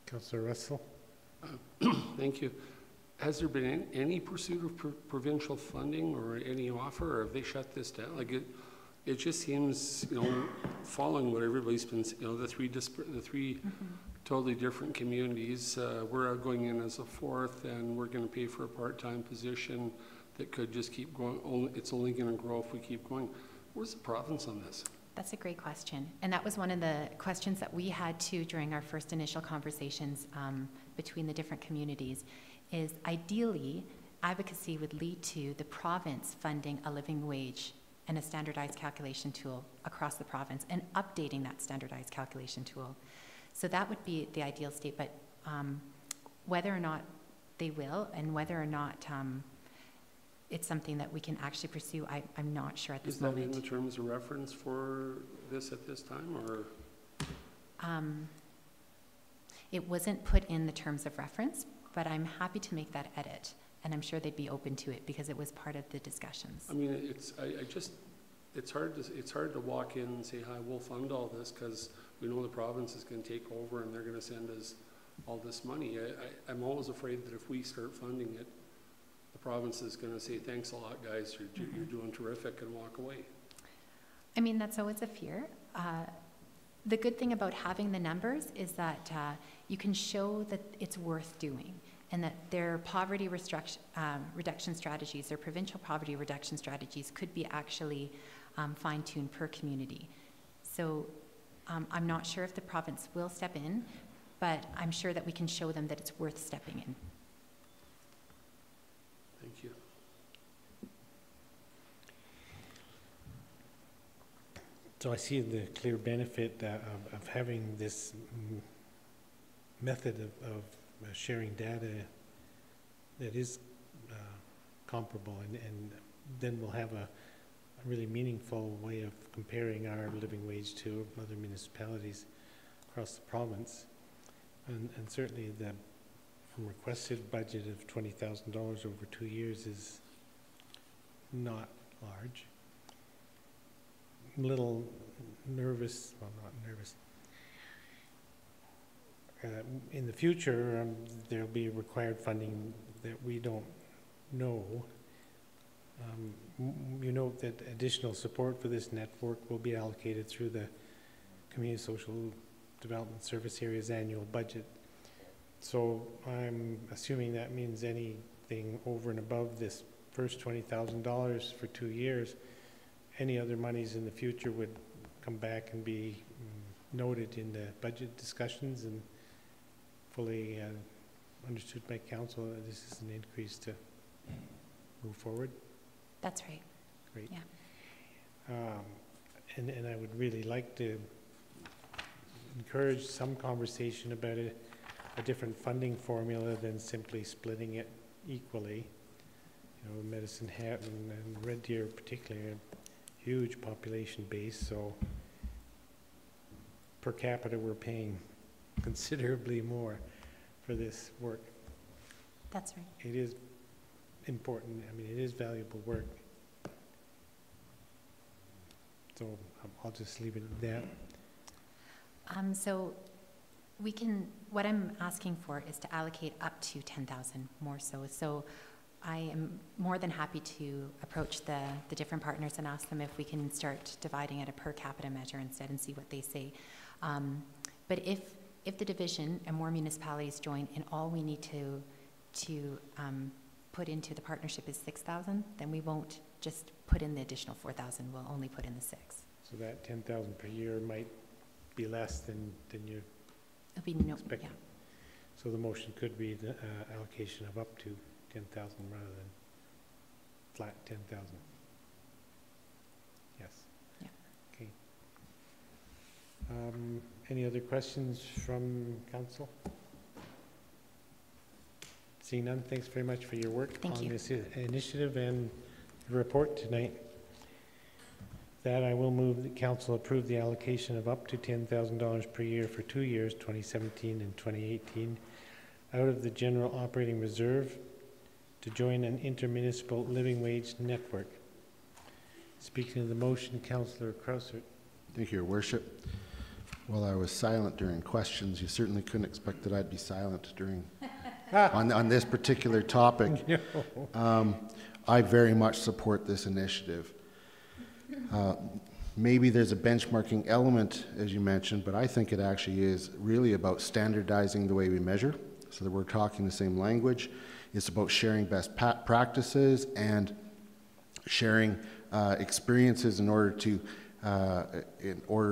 Councillor Russell. Thank you. Has there been any pursuit of provincial funding or any offer, or have they shut this down? Like it just seems, following what everybody's been, the three totally different communities. We're going in as a fourth, and we're going to pay for a part-time position that could just keep going. It's only going to grow if we keep going. Where's the province on this? That's a great question. And that was one of the questions that we had too during our first initial conversations between the different communities, is ideally advocacy would lead to the province funding a living wage and a standardized calculation tool across the province and updating that standardized calculation tool. So that would be the ideal state, but whether or not they will and whether or not it's something that we can actually pursue, I'm not sure at this moment. Is that in the terms of reference for this at this time, or? It wasn't put in the terms of reference, but I'm happy to make that edit, and I'm sure they'd be open to it because it was part of the discussions. I mean, it's hard to walk in and say, hi, we'll fund all this, because we know the province is going to take over and they're going to send us all this money. I'm always afraid that if we start funding it, the province is going to say, thanks a lot, guys, you're doing terrific, and walk away. I mean, that's always a fear. The good thing about having the numbers is that you can show that it's worth doing, and that their poverty reduction strategies, their provincial poverty reduction strategies could be actually fine-tuned per community. So I'm not sure if the province will step in, but I'm sure that we can show them that it's worth stepping in. Thank you. So I see the clear benefit of having this method of sharing data that is comparable, and then we'll have a really meaningful way of comparing our living wage to other municipalities across the province. And certainly the requested budget of $20,000 over 2 years is not large. I'm a little nervous, well, not nervous. In the future, there'll be required funding that we don't know. You note that additional support for this network will be allocated through the Community Social Development Service Area's annual budget. So I'm assuming that means anything over and above this first $20,000 for 2 years, any other monies in the future would come back and be noted in the budget discussions and fully understood by council that this is an increase to move forward. That's right. Great. Yeah. And I would really like to encourage some conversation about a different funding formula than simply splitting it equally. You know, Medicine Hat and Red Deer particularly, a huge population base, so per capita we're paying considerably more for this work. That's right. It is important. I mean, it is valuable work. So I'll just leave it at that. So we can, what I'm asking for is to allocate up to 10,000 more so. So I am more than happy to approach the different partners and ask them if we can start dividing at a per capita measure instead and see what they say. But if the division and more municipalities join and all we need to put into the partnership is 6,000, then we won't just put in the additional 4,000, we'll only put in the 6. So that 10,000 per year might be less than you expect. Yeah. So the motion could be the allocation of up to 10,000 rather than flat 10,000. Yes. Yeah. Okay. Any other questions from council? Seeing none, thanks very much for your work on this initiative and report tonight. That I will move that council approve the allocation of up to $10,000 per year for 2 years, 2017 and 2018, out of the general operating reserve to join an intermunicipal living wage network. Speaking of the motion, Councillor Krausert. Thank you, Your Worship. While I was silent during questions, you certainly couldn't expect that I'd be silent during on this particular topic. I very much support this initiative. Maybe there's a benchmarking element, as you mentioned, but I think it actually is really about standardizing the way we measure so that we're talking the same language. It's about sharing best practices and sharing experiences in order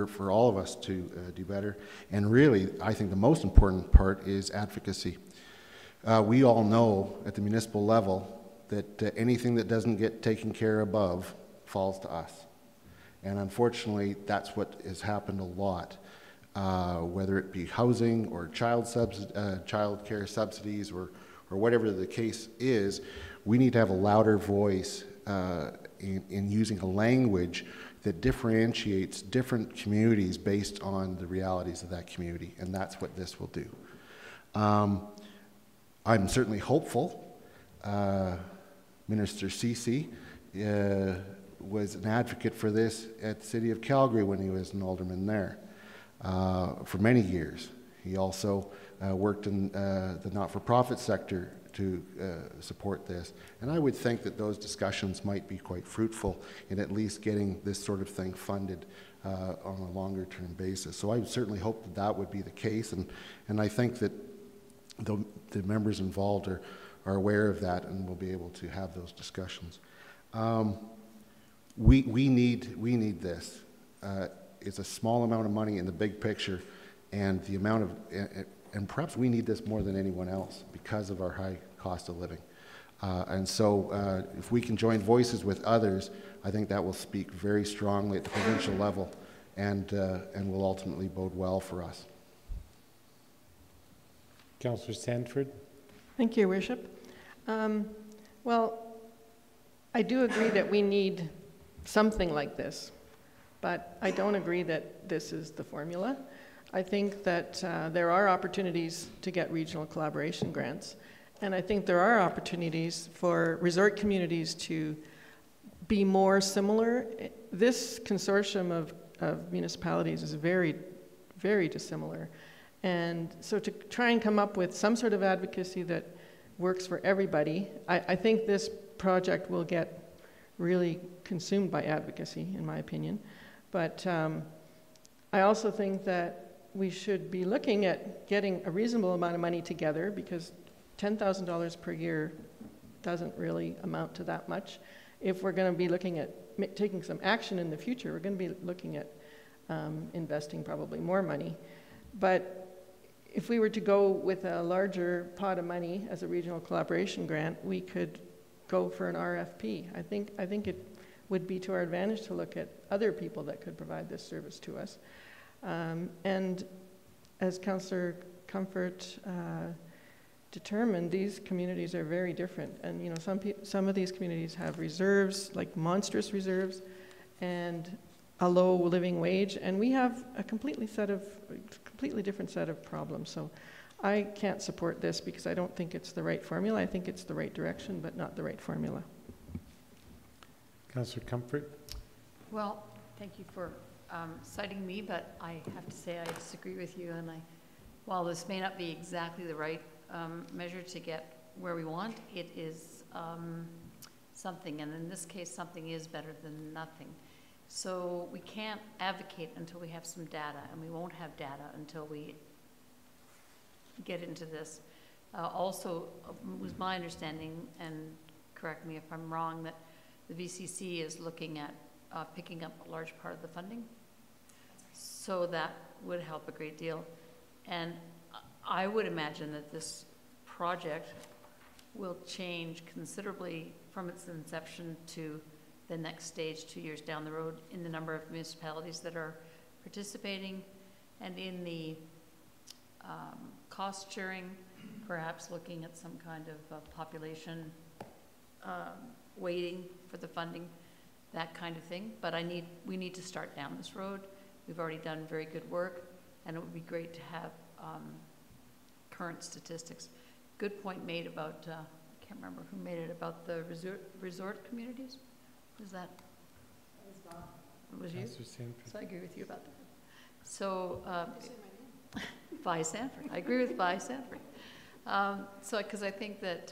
for all of us to do better. And really, I think the most important part is advocacy. We all know at the municipal level that anything that doesn't get taken care above falls to us. And unfortunately, that's what has happened a lot, whether it be housing or child care subsidies or whatever the case is. We need to have a louder voice in using a language that differentiates different communities based on the realities of that community, and that's what this will do. I'm certainly hopeful. Minister Ceci was an advocate for this at the City of Calgary when he was an alderman there for many years. He also worked in the not-for-profit sector to support this. And I would think that those discussions might be quite fruitful in at least getting this sort of thing funded on a longer-term basis. So I would certainly hope that that would be the case, and I think that the members involved are aware of that and will be able to have those discussions. We need this. It's a small amount of money in the big picture, and the amount of and perhaps we need this more than anyone else because of our high cost of living. And so if we can join voices with others, I think that will speak very strongly at the provincial level and will ultimately bode well for us. Councillor Sandford. Thank you, Your Worship. Well, I do agree that we need something like this, but I don't agree that this is the formula. I think that there are opportunities to get regional collaboration grants, and I think there are opportunities for resort communities to be more similar. This consortium of municipalities is very, very dissimilar. And so to try and come up with some sort of advocacy that works for everybody, I think this project will get really consumed by advocacy, in my opinion. But I also think that we should be looking at getting a reasonable amount of money together, because $10,000 per year doesn't really amount to that much. If we're going to be looking at taking some action in the future, we're going to be looking at investing probably more money. But if we were to go with a larger pot of money as a regional collaboration grant, we could go for an RFP. I think it would be to our advantage to look at other people that could provide this service to us. And as Councillor Comfort determined, these communities are very different. And you know, some of these communities have reserves, like monstrous reserves, and a low living wage, and we have a completely different set of problems. So I can't support this because I don't think it's the right formula. I think it's the right direction, but not the right formula. Councillor Comfort. Well, thank you for citing me, but I have to say I disagree with you. And while this may not be exactly the right measure to get where we want, it is something, and in this case, something is better than nothing. So we can't advocate until we have some data, and we won't have data until we get into this. Also, it was my understanding, and correct me if I'm wrong, that the VCC is looking at picking up a large part of the funding. So that would help a great deal. And I would imagine that this project will change considerably from its inception to the next stage 2 years down the road in the number of municipalities that are participating, and in the cost sharing, perhaps looking at some kind of population weighting for the funding, that kind of thing. But we need to start down this road. We've already done very good work, and it would be great to have current statistics. Good point made about, I can't remember who made it, about the resort communities. Was that? It was you? So I agree with you about that. So, Vi Sanford. I agree with Vi Sanford. So, because I think that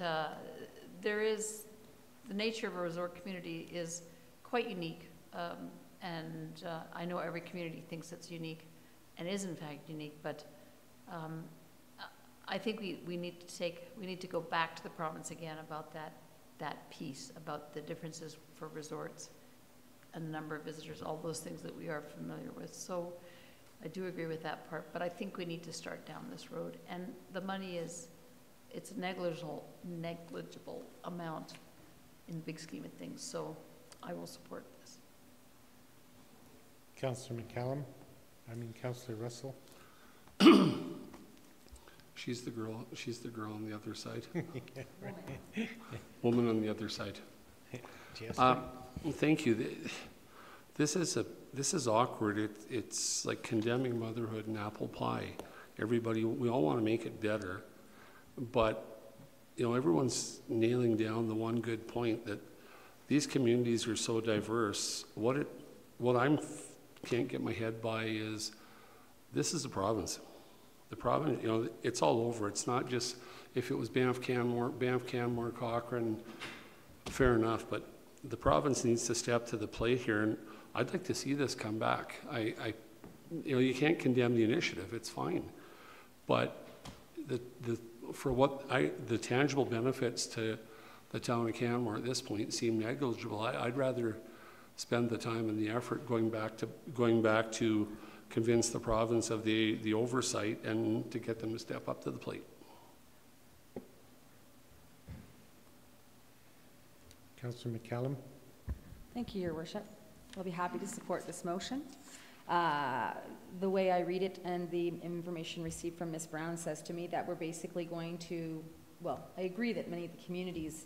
the nature of a resort community is quite unique. And I know every community thinks it's unique and is in fact unique, but I think we need to go back to the province again about that piece, about the differences for resorts and the number of visitors, all those things that we are familiar with. So I do agree with that part, but I think we need to start down this road. And the money it's a negligible amount in the big scheme of things. So I will support this. Councillor Councillor Russell. She's the girl on the other side. Yeah, right. Woman on the other side. Thank you. This is awkward. It's like condemning motherhood and apple pie. We all want to make it better, but everyone's nailing down the one good point that these communities are so diverse. What I can't get my head by is this is a province. The province, it's all over. It's not just if it was Banff, Canmore, Cochrane, fair enough, but the province needs to step to the plate here, and I'd like to see this come back. You can't condemn the initiative; it's fine, but the tangible benefits to the town of Canmore at this point seem negligible. I'd rather spend the time and the effort going back to convince the province of the oversight and to get them to step up to the plate. Councillor McCallum. Thank you, Your Worship. I'll be happy to support this motion. The way I read it and the information received from Ms. Brown says to me that we're basically going to, well, I agree that many of the communities,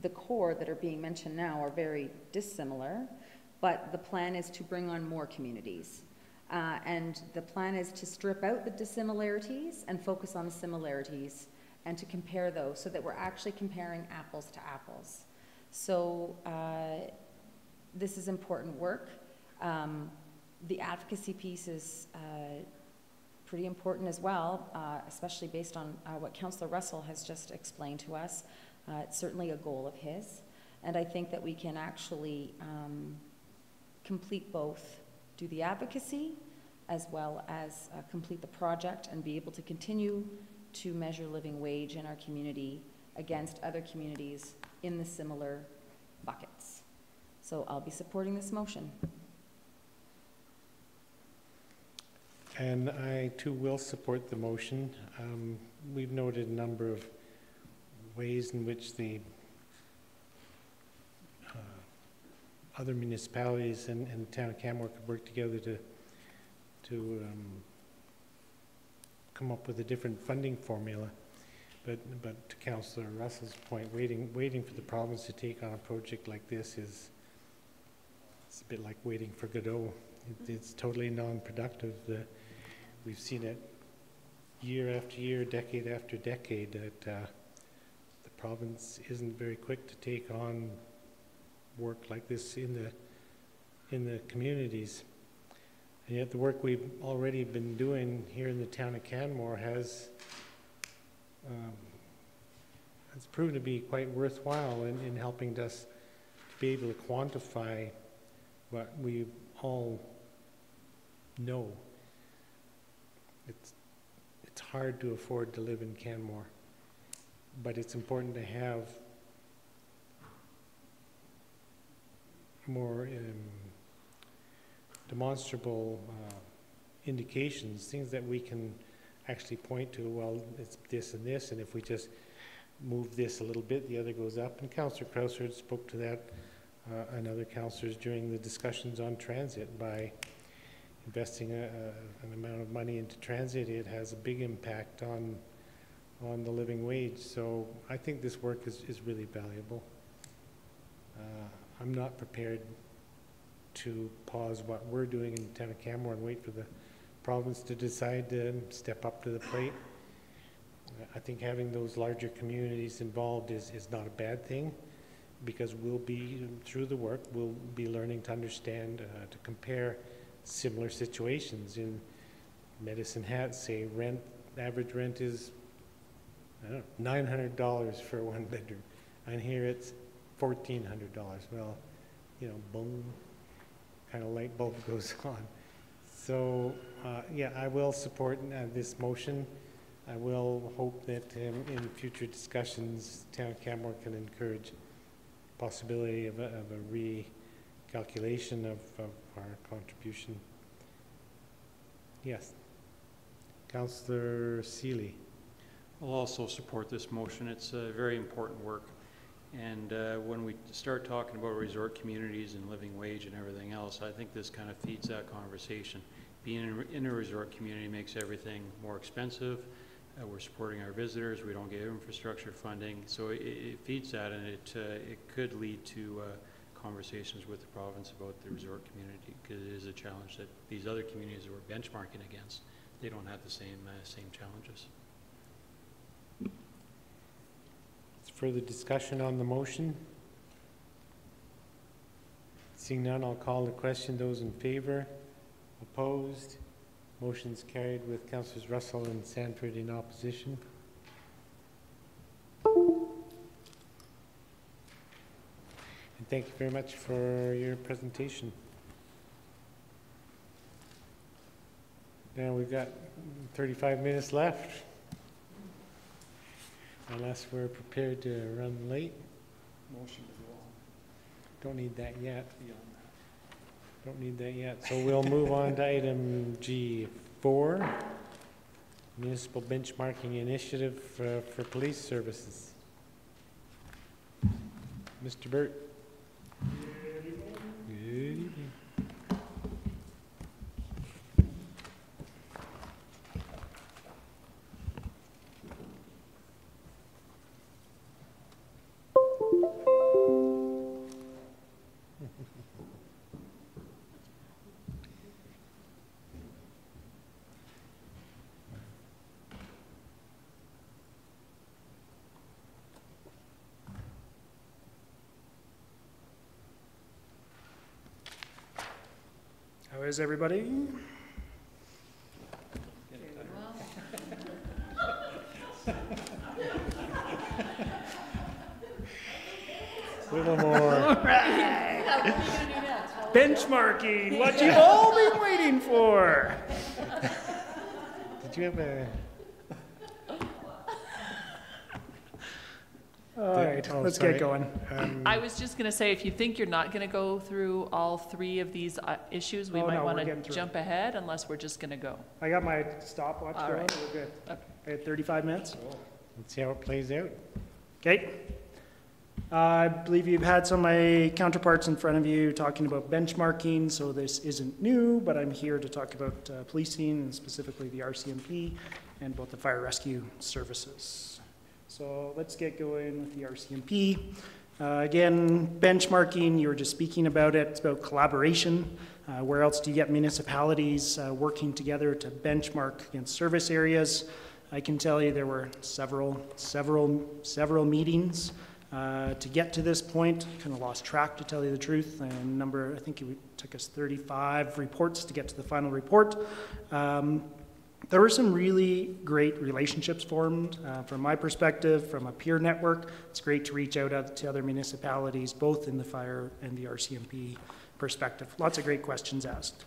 the core that are being mentioned now are very dissimilar, but the plan is to bring on more communities. And the plan is to strip out the dissimilarities and focus on the similarities and to compare those so that we're actually comparing apples to apples. So this is important work. The advocacy piece is pretty important as well, especially based on what Councillor Russell has just explained to us. It's certainly a goal of his. And I think that we can actually complete both, do the advocacy as well as complete the project and be able to continue to measure living wage in our community against other communities in the similar buckets. So I'll be supporting this motion. And I too will support the motion. We've noted a number of ways in which the other municipalities and the town of Canmore could work together to come up with a different funding formula. But to Councillor Russell's point, waiting for the province to take on a project like this it's a bit like waiting for Godot. It's totally non-productive. We've seen it year after year, decade after decade, that the province isn't very quick to take on work like this in the communities. And yet the work we've already been doing here in the town of Canmore has it's proven to be quite worthwhile in helping us to be able to quantify what we all know. It's hard to afford to live in Canmore, but it's important to have more demonstrable indications, things that we can actually point to. Well, it's this and this, and if we just move this a little bit, the other goes up. And Councillor Krauser spoke to that, and other councillors during the discussions on transit. By investing an amount of money into transit, it has a big impact on the living wage. So I think this work is really valuable. I'm not prepared to pause what we're doing in the town of Canmore and wait for the province to decide to step up to the plate. I think having those larger communities involved is not a bad thing, because we'll be, through the work, we'll be learning to understand, to compare similar situations. In Medicine Hat, say average rent is, I don't know, $900 for a one bedroom, and here it's $1,400. Well, you know, boom, kind of light bulb goes on. So, yeah, I will support this motion. I will hope that in future discussions, Town of Canmore can encourage possibility of a recalculation of our contribution. Yes. Councillor Seeley. I'll also support this motion. It's very important work. And when we start talking about resort communities and living wage and everything else, I think this kind of feeds that conversation. Being in a resort community makes everything more expensive. We're supporting our visitors. We don't get infrastructure funding. So it feeds that, and it could lead to conversations with the province about the resort community, because it is a challenge that these other communities that we're benchmarking against, they don't have the same challenges. Further discussion on the motion? Seeing none, I'll call the question. Those in favor? Opposed? Motion's carried with Councillors Russell and Sanford in opposition. And thank you very much for your presentation. Now we've got 35 minutes left, unless we're prepared to run late. Motion to go on. Don't need that yet. Don't need that yet. So we'll move on to item G4, Municipal Benchmarking Initiative for Police Services. Mr. Burt. Good evening. Good evening. How is everybody? A little more. All right. Benchmarking, what you've all been waiting for. Did you have a... All right, let's get going. I was just going to say, if you think you're not going to go through all three of these issues, we might want to jump ahead, unless we're just going to go. I got my stopwatch All going. right. We're good. I had 35 minutes. Let's see how it plays out. Okay. I believe you've had some of my counterparts in front of you talking about benchmarking, so this isn't new, but I'm here to talk about policing, and specifically the RCMP and both the fire rescue services. So let's get going with the RCMP. Again, benchmarking, you were just speaking about it. It's about collaboration. Where else do you get municipalities working together to benchmark against service areas? I can tell you there were several meetings to get to this point. Kind of lost track, to tell you the truth. And I think it took us 35 reports to get to the final report. There were some really great relationships formed. From my perspective, from a peer network, it's great to reach out to other municipalities, both in the fire and the RCMP perspective. Lots of great questions asked.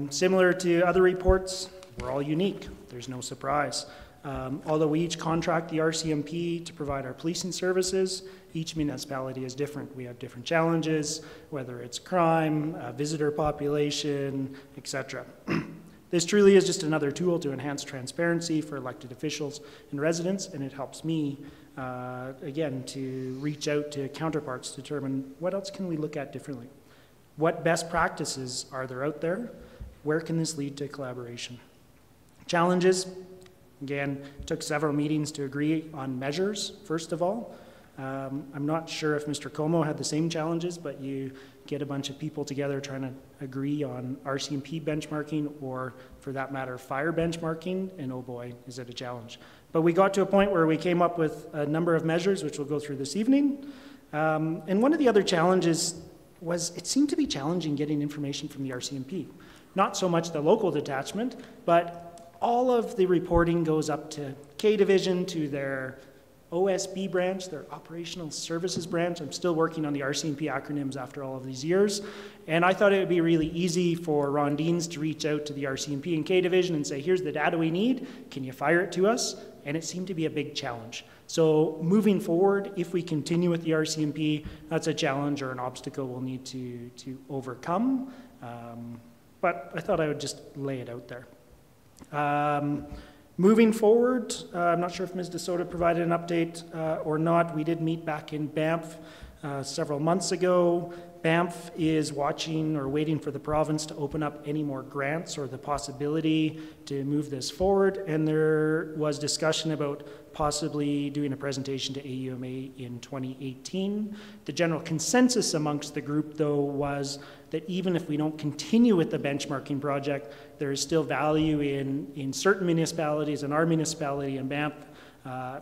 Similar to other reports, we're all unique. There's no surprise. Although we each contract the RCMP to provide our policing services, each municipality is different. We have different challenges, whether it's crime, visitor population, etc. This truly is just another tool to enhance transparency for elected officials and residents, and it helps me, again, to reach out to counterparts to determine what else can we look at differently. What best practices are there out there? Where can this lead to collaboration? Challenges, again, it took several meetings to agree on measures, first of all. I'm not sure if Mr. Como had the same challenges, but you get a bunch of people together trying to agree on RCMP benchmarking or, for that matter, fire benchmarking, and oh boy, is it a challenge. But we got to a point where we came up with a number of measures, which we'll go through this evening. And one of the other challenges was it seemed to be challenging getting information from the RCMP. Not so much the local detachment, but all of the reporting goes up to K Division, to their OSB branch, their Operational Services branch. I'm still working on the RCMP acronyms after all of these years. And I thought it would be really easy for Ron Deans to reach out to the RCMP and K Division and say, here's the data we need, can you fire it to us? And it seemed to be a big challenge. So moving forward, if we continue with the RCMP, that's a challenge or an obstacle we'll need to overcome. But I thought I would just lay it out there. Moving forward, I'm not sure if Ms. DeSoto provided an update or not. We did meet back in Banff several months ago. Banff is watching or waiting for the province to open up any more grants or the possibility to move this forward. And there was discussion about possibly doing a presentation to AUMA in 2018. The general consensus amongst the group, though, was that even if we don't continue with the benchmarking project, there is still value in certain municipalities, and our municipality in Banff,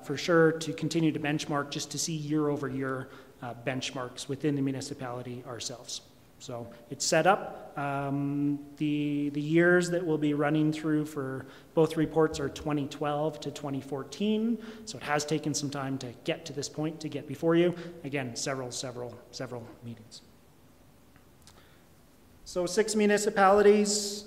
for sure, to continue to benchmark just to see year-over-year benchmarks within the municipality ourselves. So it's set up. The years that we'll be running through for both reports are 2012 to 2014. So it has taken some time to get to this point, to get before you. Again, several meetings. So 6 municipalities,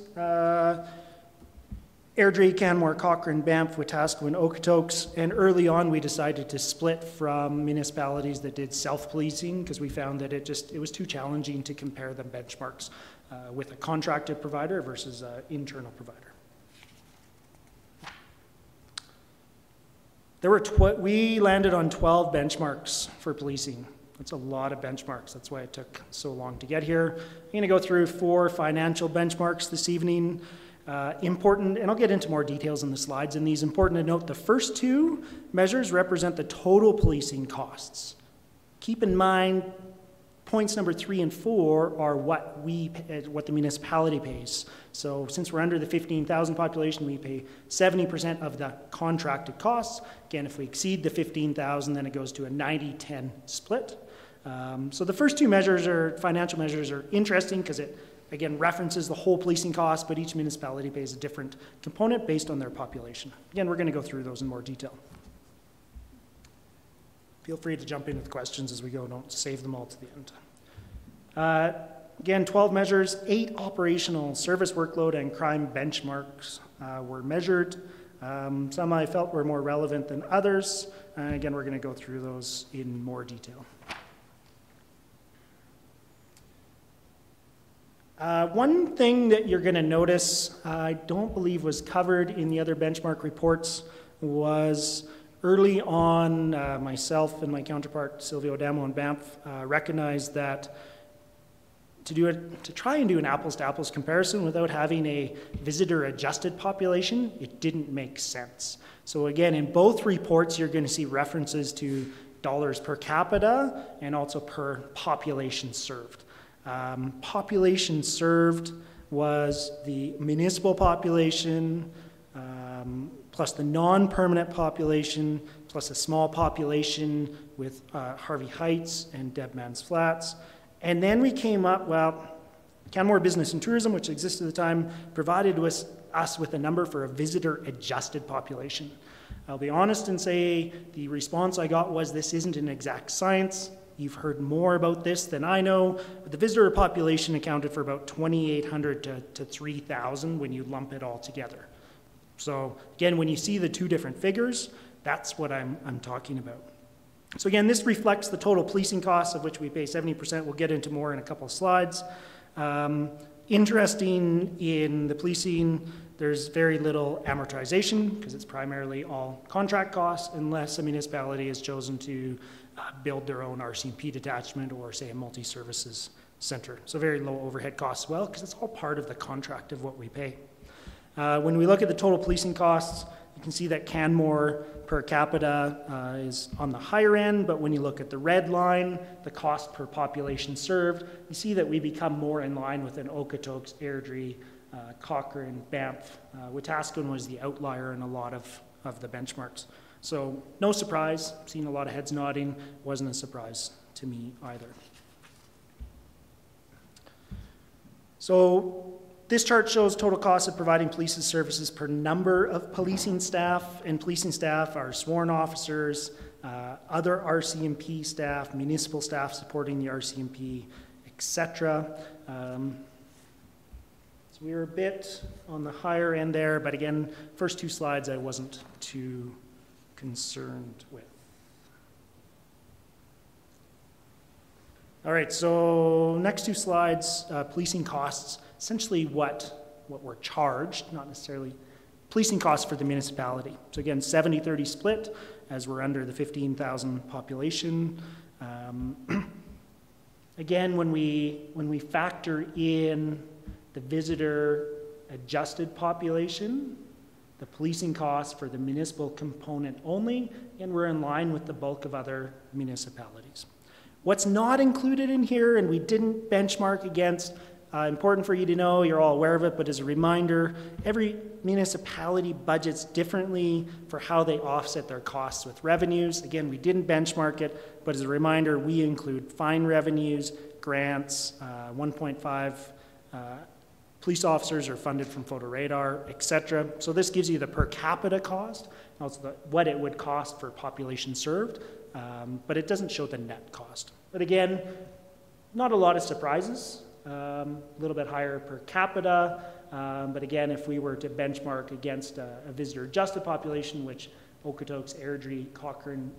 Airdrie, Canmore, Cochrane, Banff, Wetaskiwin, Okotoks, and early on we decided to split from municipalities that did self-policing because we found that it was too challenging to compare the benchmarks with a contracted provider versus an internal provider. We landed on 12 benchmarks for policing. That's a lot of benchmarks. That's why it took so long to get here. I'm going to go through 4 financial benchmarks this evening. Important, and I'll get into more details in the slides in these. Important to note, the first 2 measures represent the total policing costs. Keep in mind, points number 3 and 4 are what the municipality pays. So since we're under the 15,000 population, we pay 70% of the contracted costs. Again, if we exceed the 15,000, then it goes to a 90-10 split. So the first 2 measures, financial measures, are interesting because it, again, references the whole policing cost, but each municipality pays a different component based on their population. Again, we're going to go through those in more detail. Feel free to jump in with questions as we go. Don't save them all to the end. Again, 12 measures, 8 operational service workload and crime benchmarks were measured. Some I felt were more relevant than others. Again, we're going to go through those in more detail. One thing that you're going to notice, I don't believe was covered in the other benchmark reports, was early on, myself and my counterpart, Silvio Adamo in Banff, recognized that to try and do an apples-to-apples comparison without having a visitor-adjusted population, it didn't make sense. So again, in both reports, you're going to see references to dollars per capita and also per population served. Population served was the municipal population, plus the non-permanent population, plus a small population with Harvey Heights and Deadman's Flats. And then we came up, well, Canmore Business and Tourism, which existed at the time, provided us with a number for a visitor-adjusted population. I'll be honest and say the response I got was, this isn't an exact science. You've heard more about this than I know, but the visitor population accounted for about 2,800 to 3,000 when you lump it all together. So again, when you see the two different figures, that's what I'm talking about. So again, this reflects the total policing costs, of which we pay 70%. We'll get into more in a couple of slides. Interesting in the policing, there's very little amortization because it's primarily all contract costs unless a municipality has chosen to build their own RCMP detachment or say a multi-services center. So very low overhead costs as well because it's all part of the contract of what we pay. When we look at the total policing costs, you can see that Canmore per capita is on the higher end, but when you look at the red line, the cost per population served, you see that we become more in line with an Okotoks, Airdrie, Cochrane, Banff. Wetaskiwin was the outlier in a lot of the benchmarks. So no surprise, seen a lot of heads nodding, wasn't a surprise to me either. So this chart shows total costs of providing police services per number of policing staff, and policing staff are sworn officers, other RCMP staff, municipal staff supporting the RCMP, etc. So we were a bit on the higher end there, but again, first two slides I wasn't too concerned with. All right, so next two slides, policing costs. Essentially what we're charged, not necessarily policing costs for the municipality. So again, 70-30 split as we're under the 15,000 population. Again, when we factor in the visitor adjusted population, the policing costs for the municipal component only, and we're in line with the bulk of other municipalities. What's not included in here, and we didn't benchmark against, important for you to know, you're all aware of it, but as a reminder, every municipality budgets differently for how they offset their costs with revenues. Again, we didn't benchmark it, but as a reminder, we include fine revenues, grants, 1.5 police officers are funded from photo radar, etc. So this gives you the per capita cost, also what it would cost for population served, but it doesn't show the net cost. But again, not a lot of surprises. A little bit higher per capita, but again, if we were to benchmark against a visitor-adjusted population, which Okotoks, Airdrie, Cochrane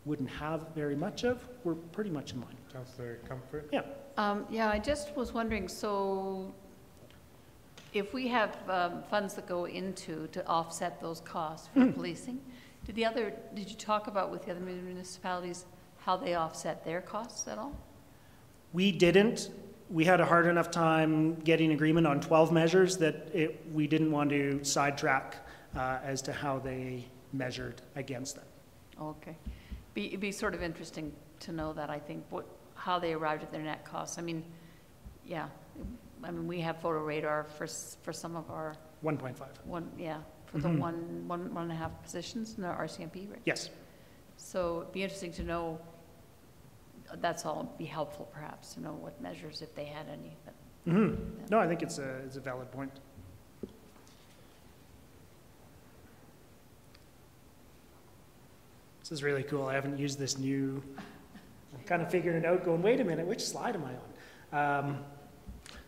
wouldn't have very much of, we're pretty much in line. Councillor Comfort? Yeah. Yeah, I just was wondering, so if we have funds that go into to offset those costs for policing, did you talk about with the other municipalities how they offset their costs at all? We didn't. We had a hard enough time getting agreement on 12 measures that we didn't want to sidetrack as to how they measured against them. Okay. It'd be sort of interesting to know that, I think, how they arrived at their net costs. I mean, yeah. I mean, we have photo radar for some of our 1.5. For the one and a half positions in the RCMP, right? Yes. So it'd be interesting to know. That's all be helpful, perhaps, to know what measures, if they had any. But, yeah. No, I think it's a valid point. This is really cool. I haven't used this new. I'm kind of figuring it out, going, wait a minute, which slide am I on?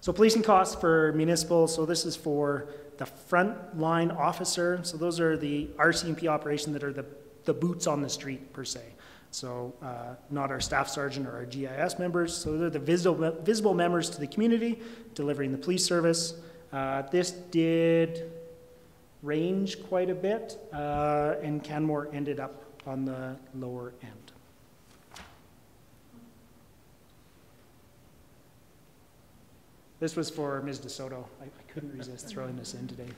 So policing costs for municipal. So this is for the frontline officer. So those are the RCMP operation that are the boots on the street per se. So not our staff sergeant or our GIS members. So they're the visible members to the community delivering the police service. This did range quite a bit, and Canmore ended up on the lower end. This was for Ms. DeSoto. I couldn't resist throwing this in today.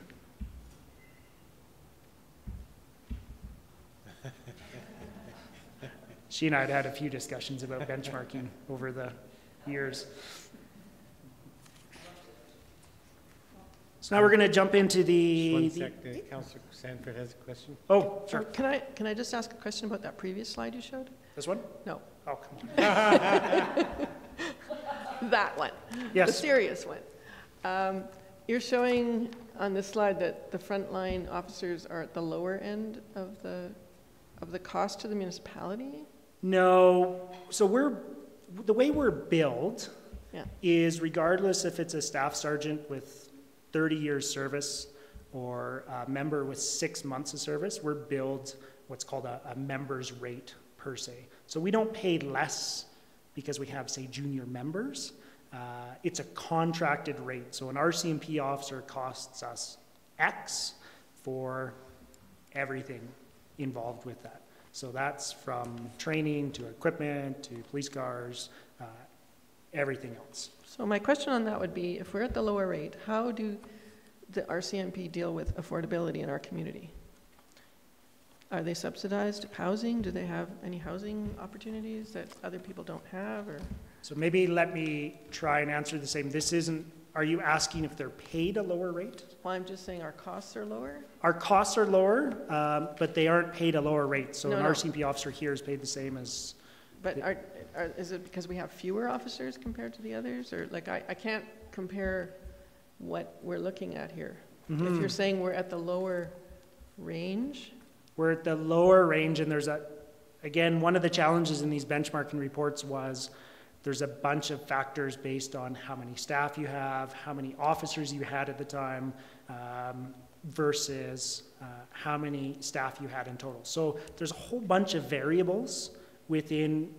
She and I had a few discussions about benchmarking over the years. So now we're going to jump into the... Just 1 sec, Councillor Sanford has a question. Oh, sure. Can I just ask a question about that previous slide you showed? This one? No. Oh, come on. That one. Yes. The serious one. You're showing on this slide that the frontline officers are at the lower end of the cost to the municipality? No. So the way we're billed Yeah. is regardless if it's a staff sergeant with 30 years service or a member with 6 months of service, we're billed what's called a member's rate per se. So we don't pay less because we have, say, junior members. It's a contracted rate. So an RCMP officer costs us X for everything involved with that. So that's from training to equipment to police cars, everything else. So my question on that would be, if we're at the lower rate, how do the RCMP deal with affordability in our community? Are they subsidized housing? Do they have any housing opportunities that other people don't have? Or? So maybe let me try and answer the same. This isn't, are you asking if they're paid a lower rate? Well, I'm just saying our costs are lower. Our costs are lower, but they aren't paid a lower rate. So No, an no. RCMP officer here is paid the same as... But is it because we have fewer officers compared to the others? Or like, I can't compare what we're looking at here. Mhm. If you're saying we're at the lower range. We're at the lower range, and there's again, one of the challenges in these benchmarking reports was there's a bunch of factors based on how many staff you have, how many officers you had at the time, versus how many staff you had in total. So there's a whole bunch of variables within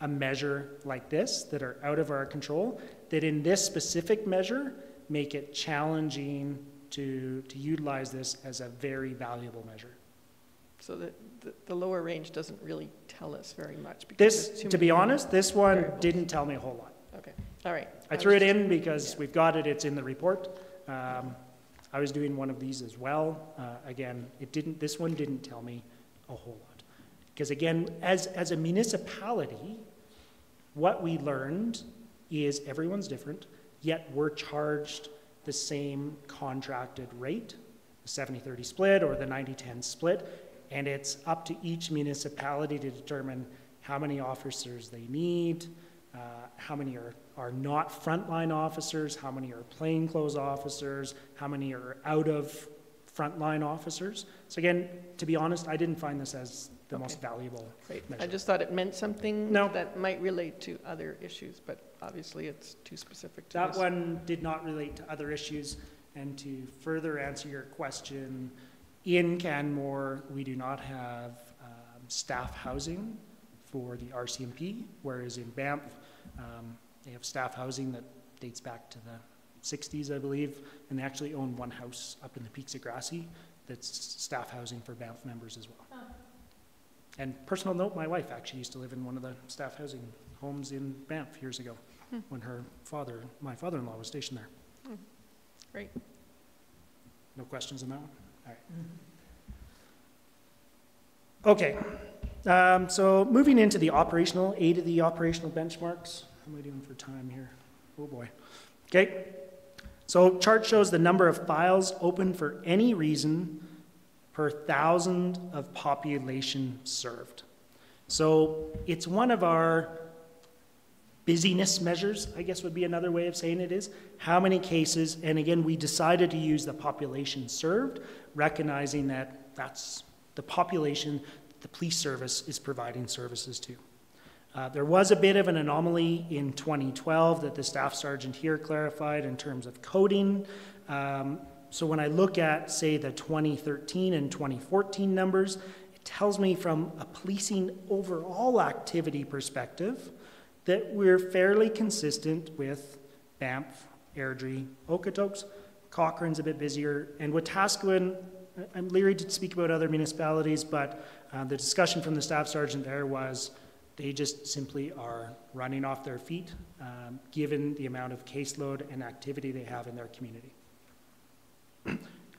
a measure like this that are out of our control that in this specific measure make it challenging to utilize this as a very valuable measure. So the lower range doesn't really tell us very much. This, to be honest, this one didn't tell me a whole lot. Okay, all right. I threw it in because we've got it, it's in the report. I was doing one of these as well. Again, this one didn't tell me a whole lot. Because again, as a municipality, what we learned is everyone's different, yet we're charged the same contracted rate, the 70-30 split or the 90-10 split, and it's up to each municipality to determine how many officers they need, how many are not frontline officers, how many are plainclothes officers, how many are out of frontline officers. So again, to be honest, I didn't find this as the most valuable measure. I just thought it meant something that might relate to other issues, but obviously it's too specific to that this. one did not relate to other issues. And to further answer your question, in Canmore, we do not have staff housing for the RCMP, whereas in Banff, they have staff housing that dates back to the 60s, I believe, and they actually own one house up in the Peaks of Grassy that's staff housing for Banff members as well. Oh. And personal note, my wife actually used to live in one of the staff housing homes in Banff years ago when my father-in-law was stationed there. Great. No questions on that one? All right. Okay. So moving into the operational, 8 of the operational benchmarks. How am I doing for time here? Oh boy. Okay. So chart shows the number of files open for any reason per 1,000 of population served. So it's one of our busyness measures, I guess would be another way of saying it is. How many cases, and again, we decided to use the population served, recognizing that that's the population the police service is providing services to. There was a bit of an anomaly in 2012 that the staff sergeant here clarified in terms of coding. So when I look at, say, the 2013 and 2014 numbers, it tells me from a policing overall activity perspective that we're fairly consistent with Banff, Airdrie, Okotoks. Cochrane's a bit busier, and Wetaskiwin, I'm leery to speak about other municipalities, but the discussion from the staff sergeant there was they just simply are running off their feet given the amount of caseload and activity they have in their community.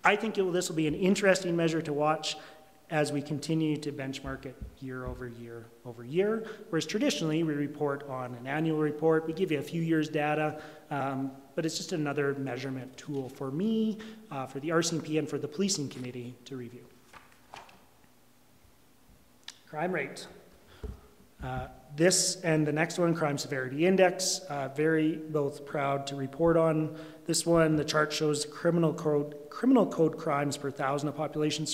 I think this will be an interesting measure to watch as we continue to benchmark it year over year over year, whereas traditionally we report on an annual report. We give you a few years data, but it's just another measurement tool for me, for the RCMP, and for the policing committee to review. Crime rate. This and the next one, Crime Severity Index, very both proud to report on this one. The chart shows criminal code crimes per 1,000 of population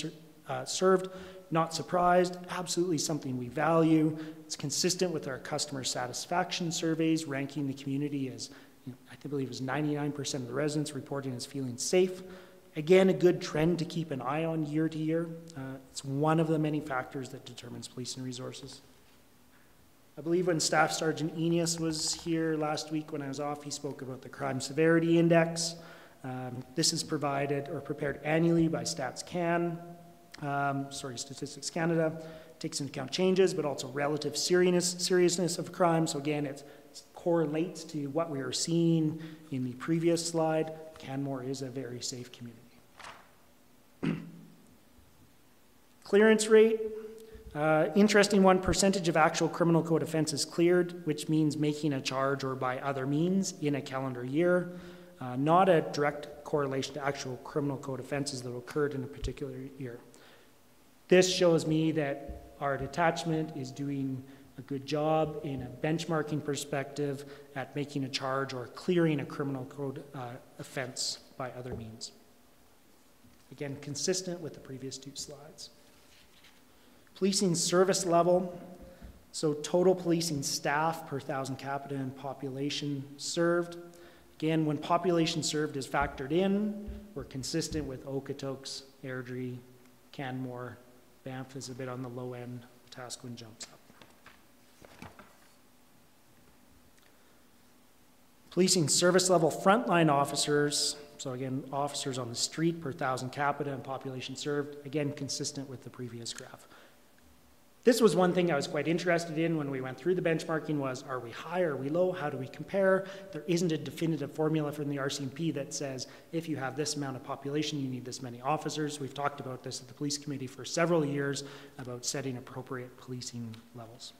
served. Not surprised, absolutely something we value. It's consistent with our customer satisfaction surveys, ranking the community as, I believe it was 99% of the residents reporting as feeling safe. Again, a good trend to keep an eye on year to year. It's one of the many factors that determines policing resources. I believe when Staff Sergeant Enius was here last week when I was off, he spoke about the Crime Severity Index. This is provided or prepared annually by Statistics Canada. Takes into account changes, but also relative seriousness of crime. So again, it correlates to what we were seeing in the previous slide. Canmore is a very safe community. Clearance rate. Interesting one, percentage of actual criminal code offenses cleared, which means making a charge or by other means in a calendar year. Not a direct correlation to actual criminal code offenses that occurred in a particular year. This shows me that our detachment is doing a good job in a benchmarking perspective at making a charge or clearing a criminal code offense by other means. Again, consistent with the previous two slides. Policing service level, so total policing staff per 1,000 capita and population served. Again, when population served is factored in, we're consistent with Okotoks, Airdrie, Canmore. Banff is a bit on the low end, Taskwin jumps up. Policing service level frontline officers, so again, officers on the street per 1,000 capita and population served, again, consistent with the previous graph. This was one thing I was quite interested in when we went through the benchmarking was, are we high, are we low, how do we compare? There isn't a definitive formula from the RCMP that says, if you have this amount of population, you need this many officers. We've talked about this at the police committee for several years about setting appropriate policing levels.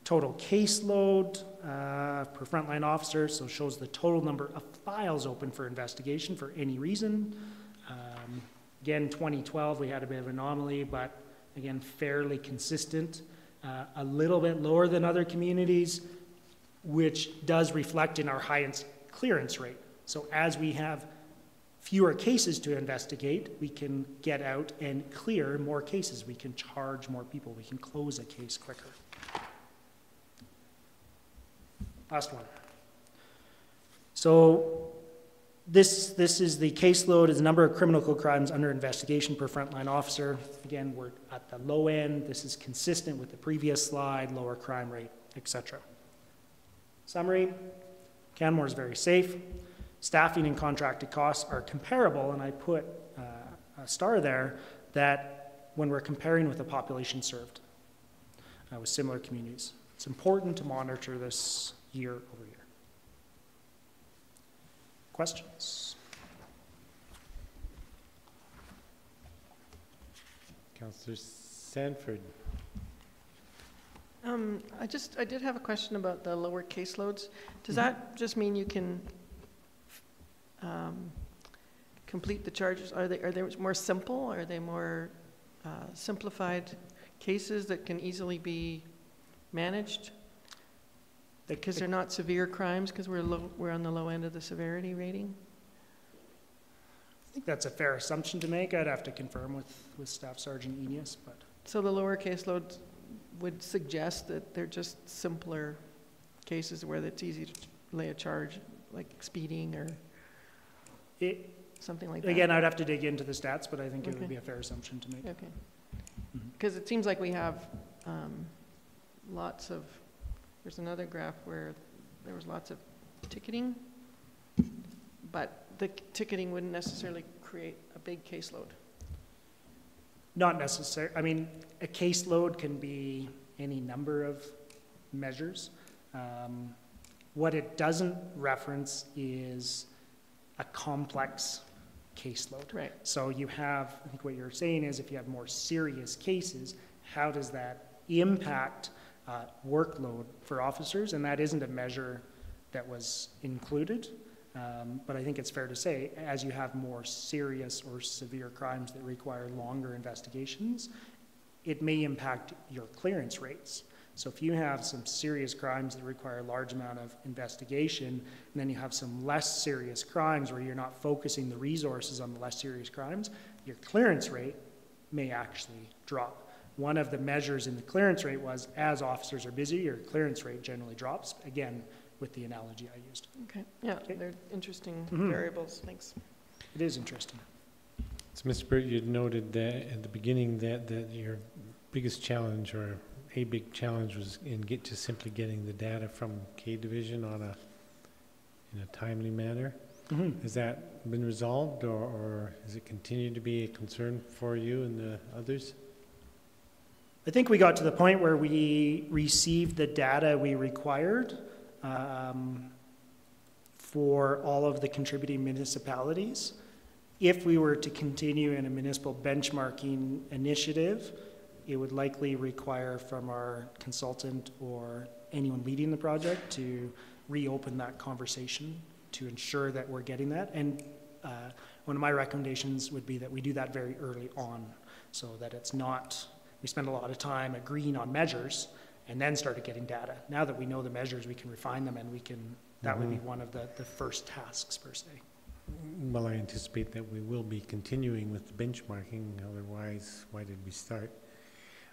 Total caseload per frontline officer, so shows the total number of files open for investigation for any reason. Again, 2012, we had a bit of an anomaly, but again, fairly consistent. A little bit lower than other communities, which does reflect in our highest clearance rate. So as we have fewer cases to investigate, we can get out and clear more cases. We can charge more people. We can close a case quicker. Last one. So this is the caseload, is the number of criminal code crimes under investigation per frontline officer. Again, we're at the low end. This is consistent with the previous slide, lower crime rate, etc. Summary, Canmore is very safe. Staffing and contracted costs are comparable, and I put a star there that when we're comparing with the population served with similar communities. It's important to monitor this year over year. Questions? Councillor Sanford. I did have a question about the lower caseloads. Does that just mean you can complete the charges? Are they more simple? Are they more simplified cases that can easily be managed? Because they're not severe crimes, because we're on the low end of the severity rating? I think that's a fair assumption to make. I'd have to confirm with Staff Sergeant Enius, but. So the lower caseload would suggest that they're just simpler cases where it's easy to lay a charge, like speeding or something like that? Again, I'd have to dig into the stats, but I think it would be a fair assumption to make. Okay. Because it seems like we have lots of, there's another graph where there was lots of ticketing, but the ticketing wouldn't necessarily create a big caseload. Not necessarily. I mean, a caseload can be any number of measures. What it doesn't reference is a complex caseload. Right. So you have, I think what you're saying is if you have more serious cases, how does that impact workload for officers? And that isn't a measure that was included. But I think it's fair to say, as you have more serious or severe crimes that require longer investigations, it may impact your clearance rates. So if you have some serious crimes that require a large amount of investigation, and then you have some less serious crimes where you're not focusing the resources on the less serious crimes, your clearance rate may actually drop. One of the measures in the clearance rate was, as officers are busy, your clearance rate generally drops, again, with the analogy I used. Okay, yeah, they're interesting Mhm. variables, thanks. It is interesting. So, Mr. Burt, you noted that at the beginning that your biggest challenge, or a big challenge, was in just simply getting the data from K Division in a timely manner. Mm-hmm. Has that been resolved, or has it continued to be a concern for you and the others? I think we got to the point where we received the data we required for all of the contributing municipalities. If we were to continue in a municipal benchmarking initiative, it would likely require from our consultant or anyone leading the project to reopen that conversation to ensure that we're getting that. And one of my recommendations would be that we do that very early on, so that it's not, we spend a lot of time agreeing on measures and then started getting data. Now that we know the measures, we can refine them, and we can, that would be one of the first tasks per se. Well, I anticipate that we will be continuing with the benchmarking, otherwise why did we start?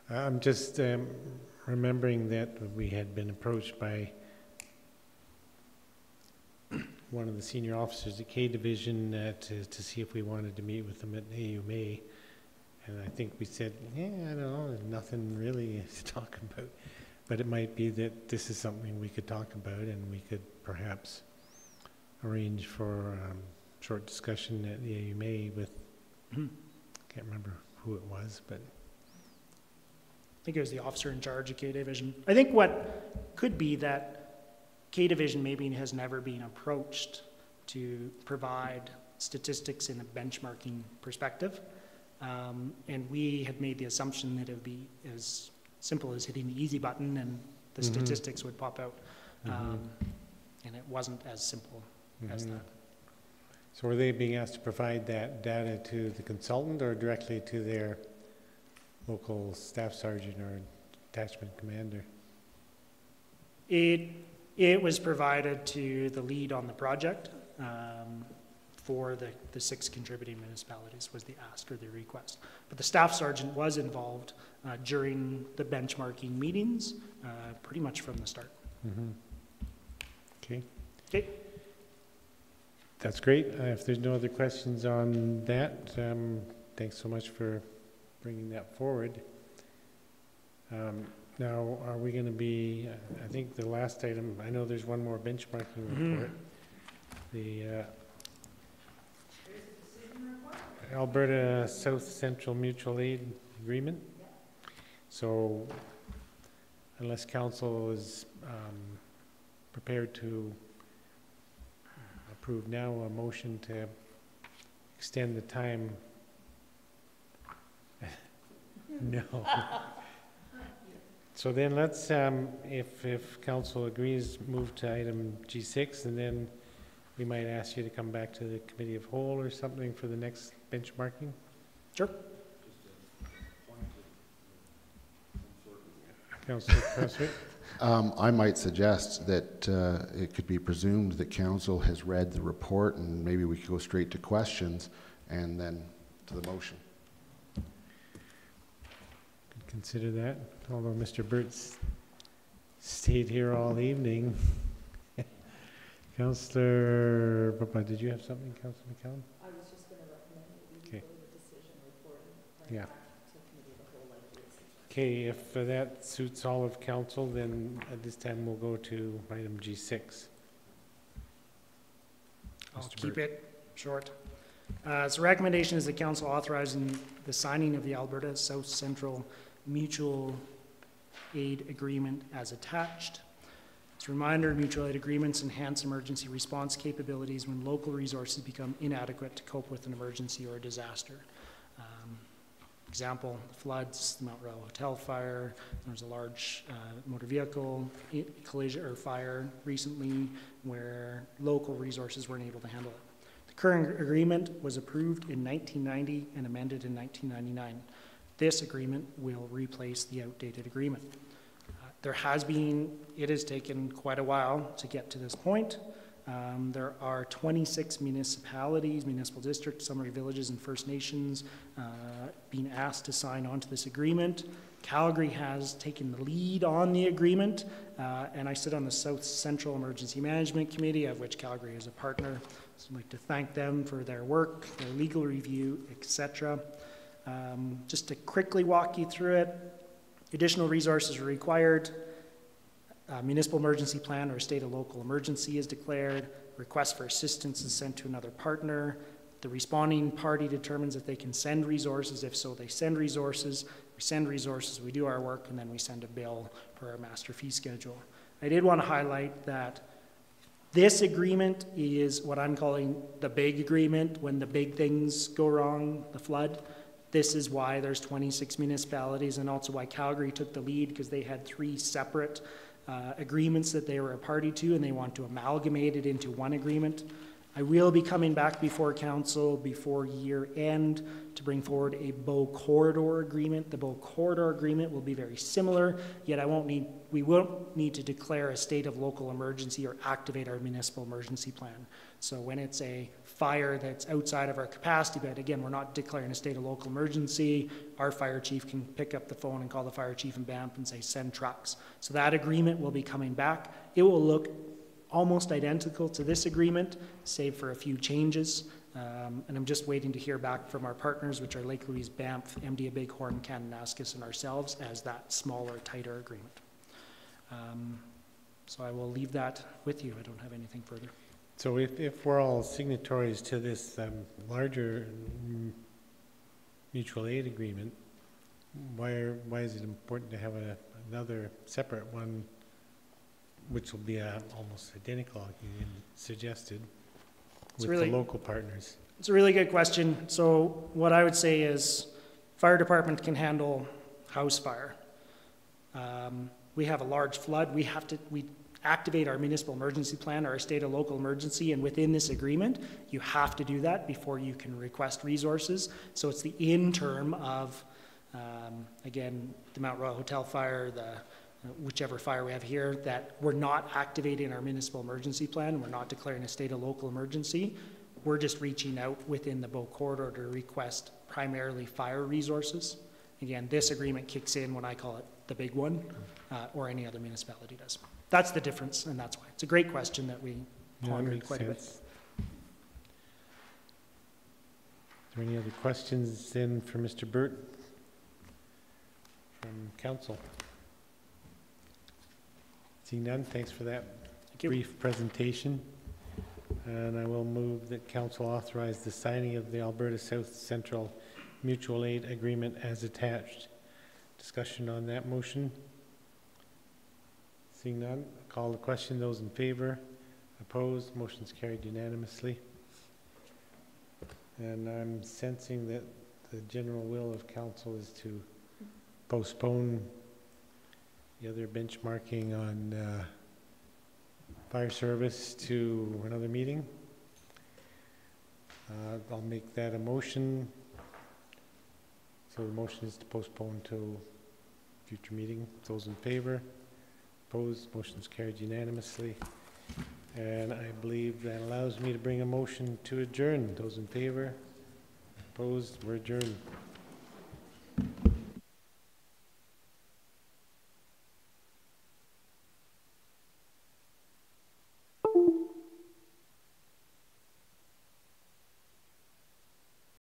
I'm just remembering that we had been approached by one of the senior officers at K Division to see if we wanted to meet with them at AUMA, and I think we said, yeah, I don't know, there's nothing really to talk about, but it might be that this is something we could talk about, and we could perhaps arrange for short discussion at the AUMA with, can't remember who it was, but I think it was the officer in charge of K Division. I think what could be that K Division maybe has never been approached to provide statistics in a benchmarking perspective. And we had made the assumption that it would be as simple as hitting the easy button and the statistics would pop out. And it wasn't as simple as that. So are they being asked to provide that data to the consultant or directly to their local staff sergeant or detachment commander? It was provided to the lead on the project for the 6 contributing municipalities was the ask or the request. But the staff sergeant was involved during the benchmarking meetings pretty much from the start. Okay. Okay. That's great. If there's no other questions on that, thanks so much for bringing that forward. Now, are we going to be, I think the last item, I know there's one more benchmarking report. The Alberta South Central Mutual Aid Agreement. So unless council is prepared to approve now a motion to extend the time. No. So then let's, if council agrees, move to item G6, and then we might ask you to come back to the committee of whole or something for the next benchmarking. Sure. Councillor Cresswell. I might suggest that it could be presumed that council has read the report, and maybe we could go straight to questions and then to the motion. Could consider that, although Mr. Burt's stayed here all evening. Councillor, did you have something, Councillor McCallum? I was just going to recommend that we go to the decision report and yeah. back to committee of the whole like this. Okay, if that suits all of council, then at this time we'll go to item G6. I'll keep it short. So recommendation is the council authorizing the signing of the Alberta South Central Mutual Aid Agreement as attached. As a reminder, mutual aid agreements enhance emergency response capabilities when local resources become inadequate to cope with an emergency or a disaster. Example, floods, the Mount Royal Hotel fire. There was a large motor vehicle collision or fire recently where local resources weren't able to handle it. The current agreement was approved in 1990 and amended in 1999. This agreement will replace the outdated agreement. It has taken quite a while to get to this point. There are 26 municipalities, municipal districts, summary villages, and First Nations being asked to sign on to this agreement. Calgary has taken the lead on the agreement, and I sit on the South Central Emergency Management Committee, of which Calgary is a partner. So I'd like to thank them for their work, their legal review, etc. Just to quickly walk you through it, additional resources are required. Municipal emergency plan or a state or local emergency is declared. Request for assistance is sent to another partner. The responding party determines if they can send resources. If so, they send resources. We send resources, we do our work, and then we send a bill for our master fee schedule. I did want to highlight that this agreement is what I'm calling the big agreement, when the big things go wrong, the flood. This is why there's 26 municipalities, and also why Calgary took the lead, because they had 3 separate agreements that they were a party to, and they want to amalgamate it into one agreement. I will be coming back before council before year end to bring forward a Bow Corridor agreement. The Bow Corridor agreement will be very similar, yet we won't need to declare a state of local emergency or activate our municipal emergency plan. So when it's a fire that's outside of our capacity, but again, we're not declaring a state of local emergency, our fire chief can pick up the phone and call the fire chief in Banff and say, send trucks. So that agreement will be coming back. It will look almost identical to this agreement, save for a few changes. And I'm just waiting to hear back from our partners, which are Lake Louise, Banff, MDA Bighorn, Kananaskis, and ourselves, as that smaller, tighter agreement. So I will leave that with you. I don't have anything further. So if we're all signatories to this larger mutual aid agreement, why is it important to have another separate one, which will be almost identical, you suggested, with the local partners? It's a really good question. So what I would say is, fire department can handle house fire. We have a large flood. We activate our municipal emergency plan or our state or local emergency, and within this agreement, you have to do that before you can request resources. So it's the interim of, again, the Mount Royal Hotel fire, whichever fire we have here, that we're not activating our municipal emergency plan. We're not declaring a state of local emergency. We're just reaching out within the Bow Corridor to request primarily fire resources. Again, this agreement kicks in when I call it the big one, or any other municipality does. That's the difference, and that's why. It's a great question that we ponder quite a bit. Is there any other questions then for Mr. Burt from council? Seeing none, thanks for that brief presentation. And I will move that council authorize the signing of the Alberta South Central Mutual Aid Agreement as attached. Discussion on that motion? Seeing none, I'll call the question. Those in favor? Opposed? Motion's carried unanimously. And I'm sensing that the general will of council is to postpone the other benchmarking on fire service to another meeting. I'll make that a motion. So the motion is to postpone to future meeting. Those in favor? Opposed? Motion's carried unanimously. And I believe that allows me to bring a motion to adjourn. Those in favor? Opposed? We're adjourned.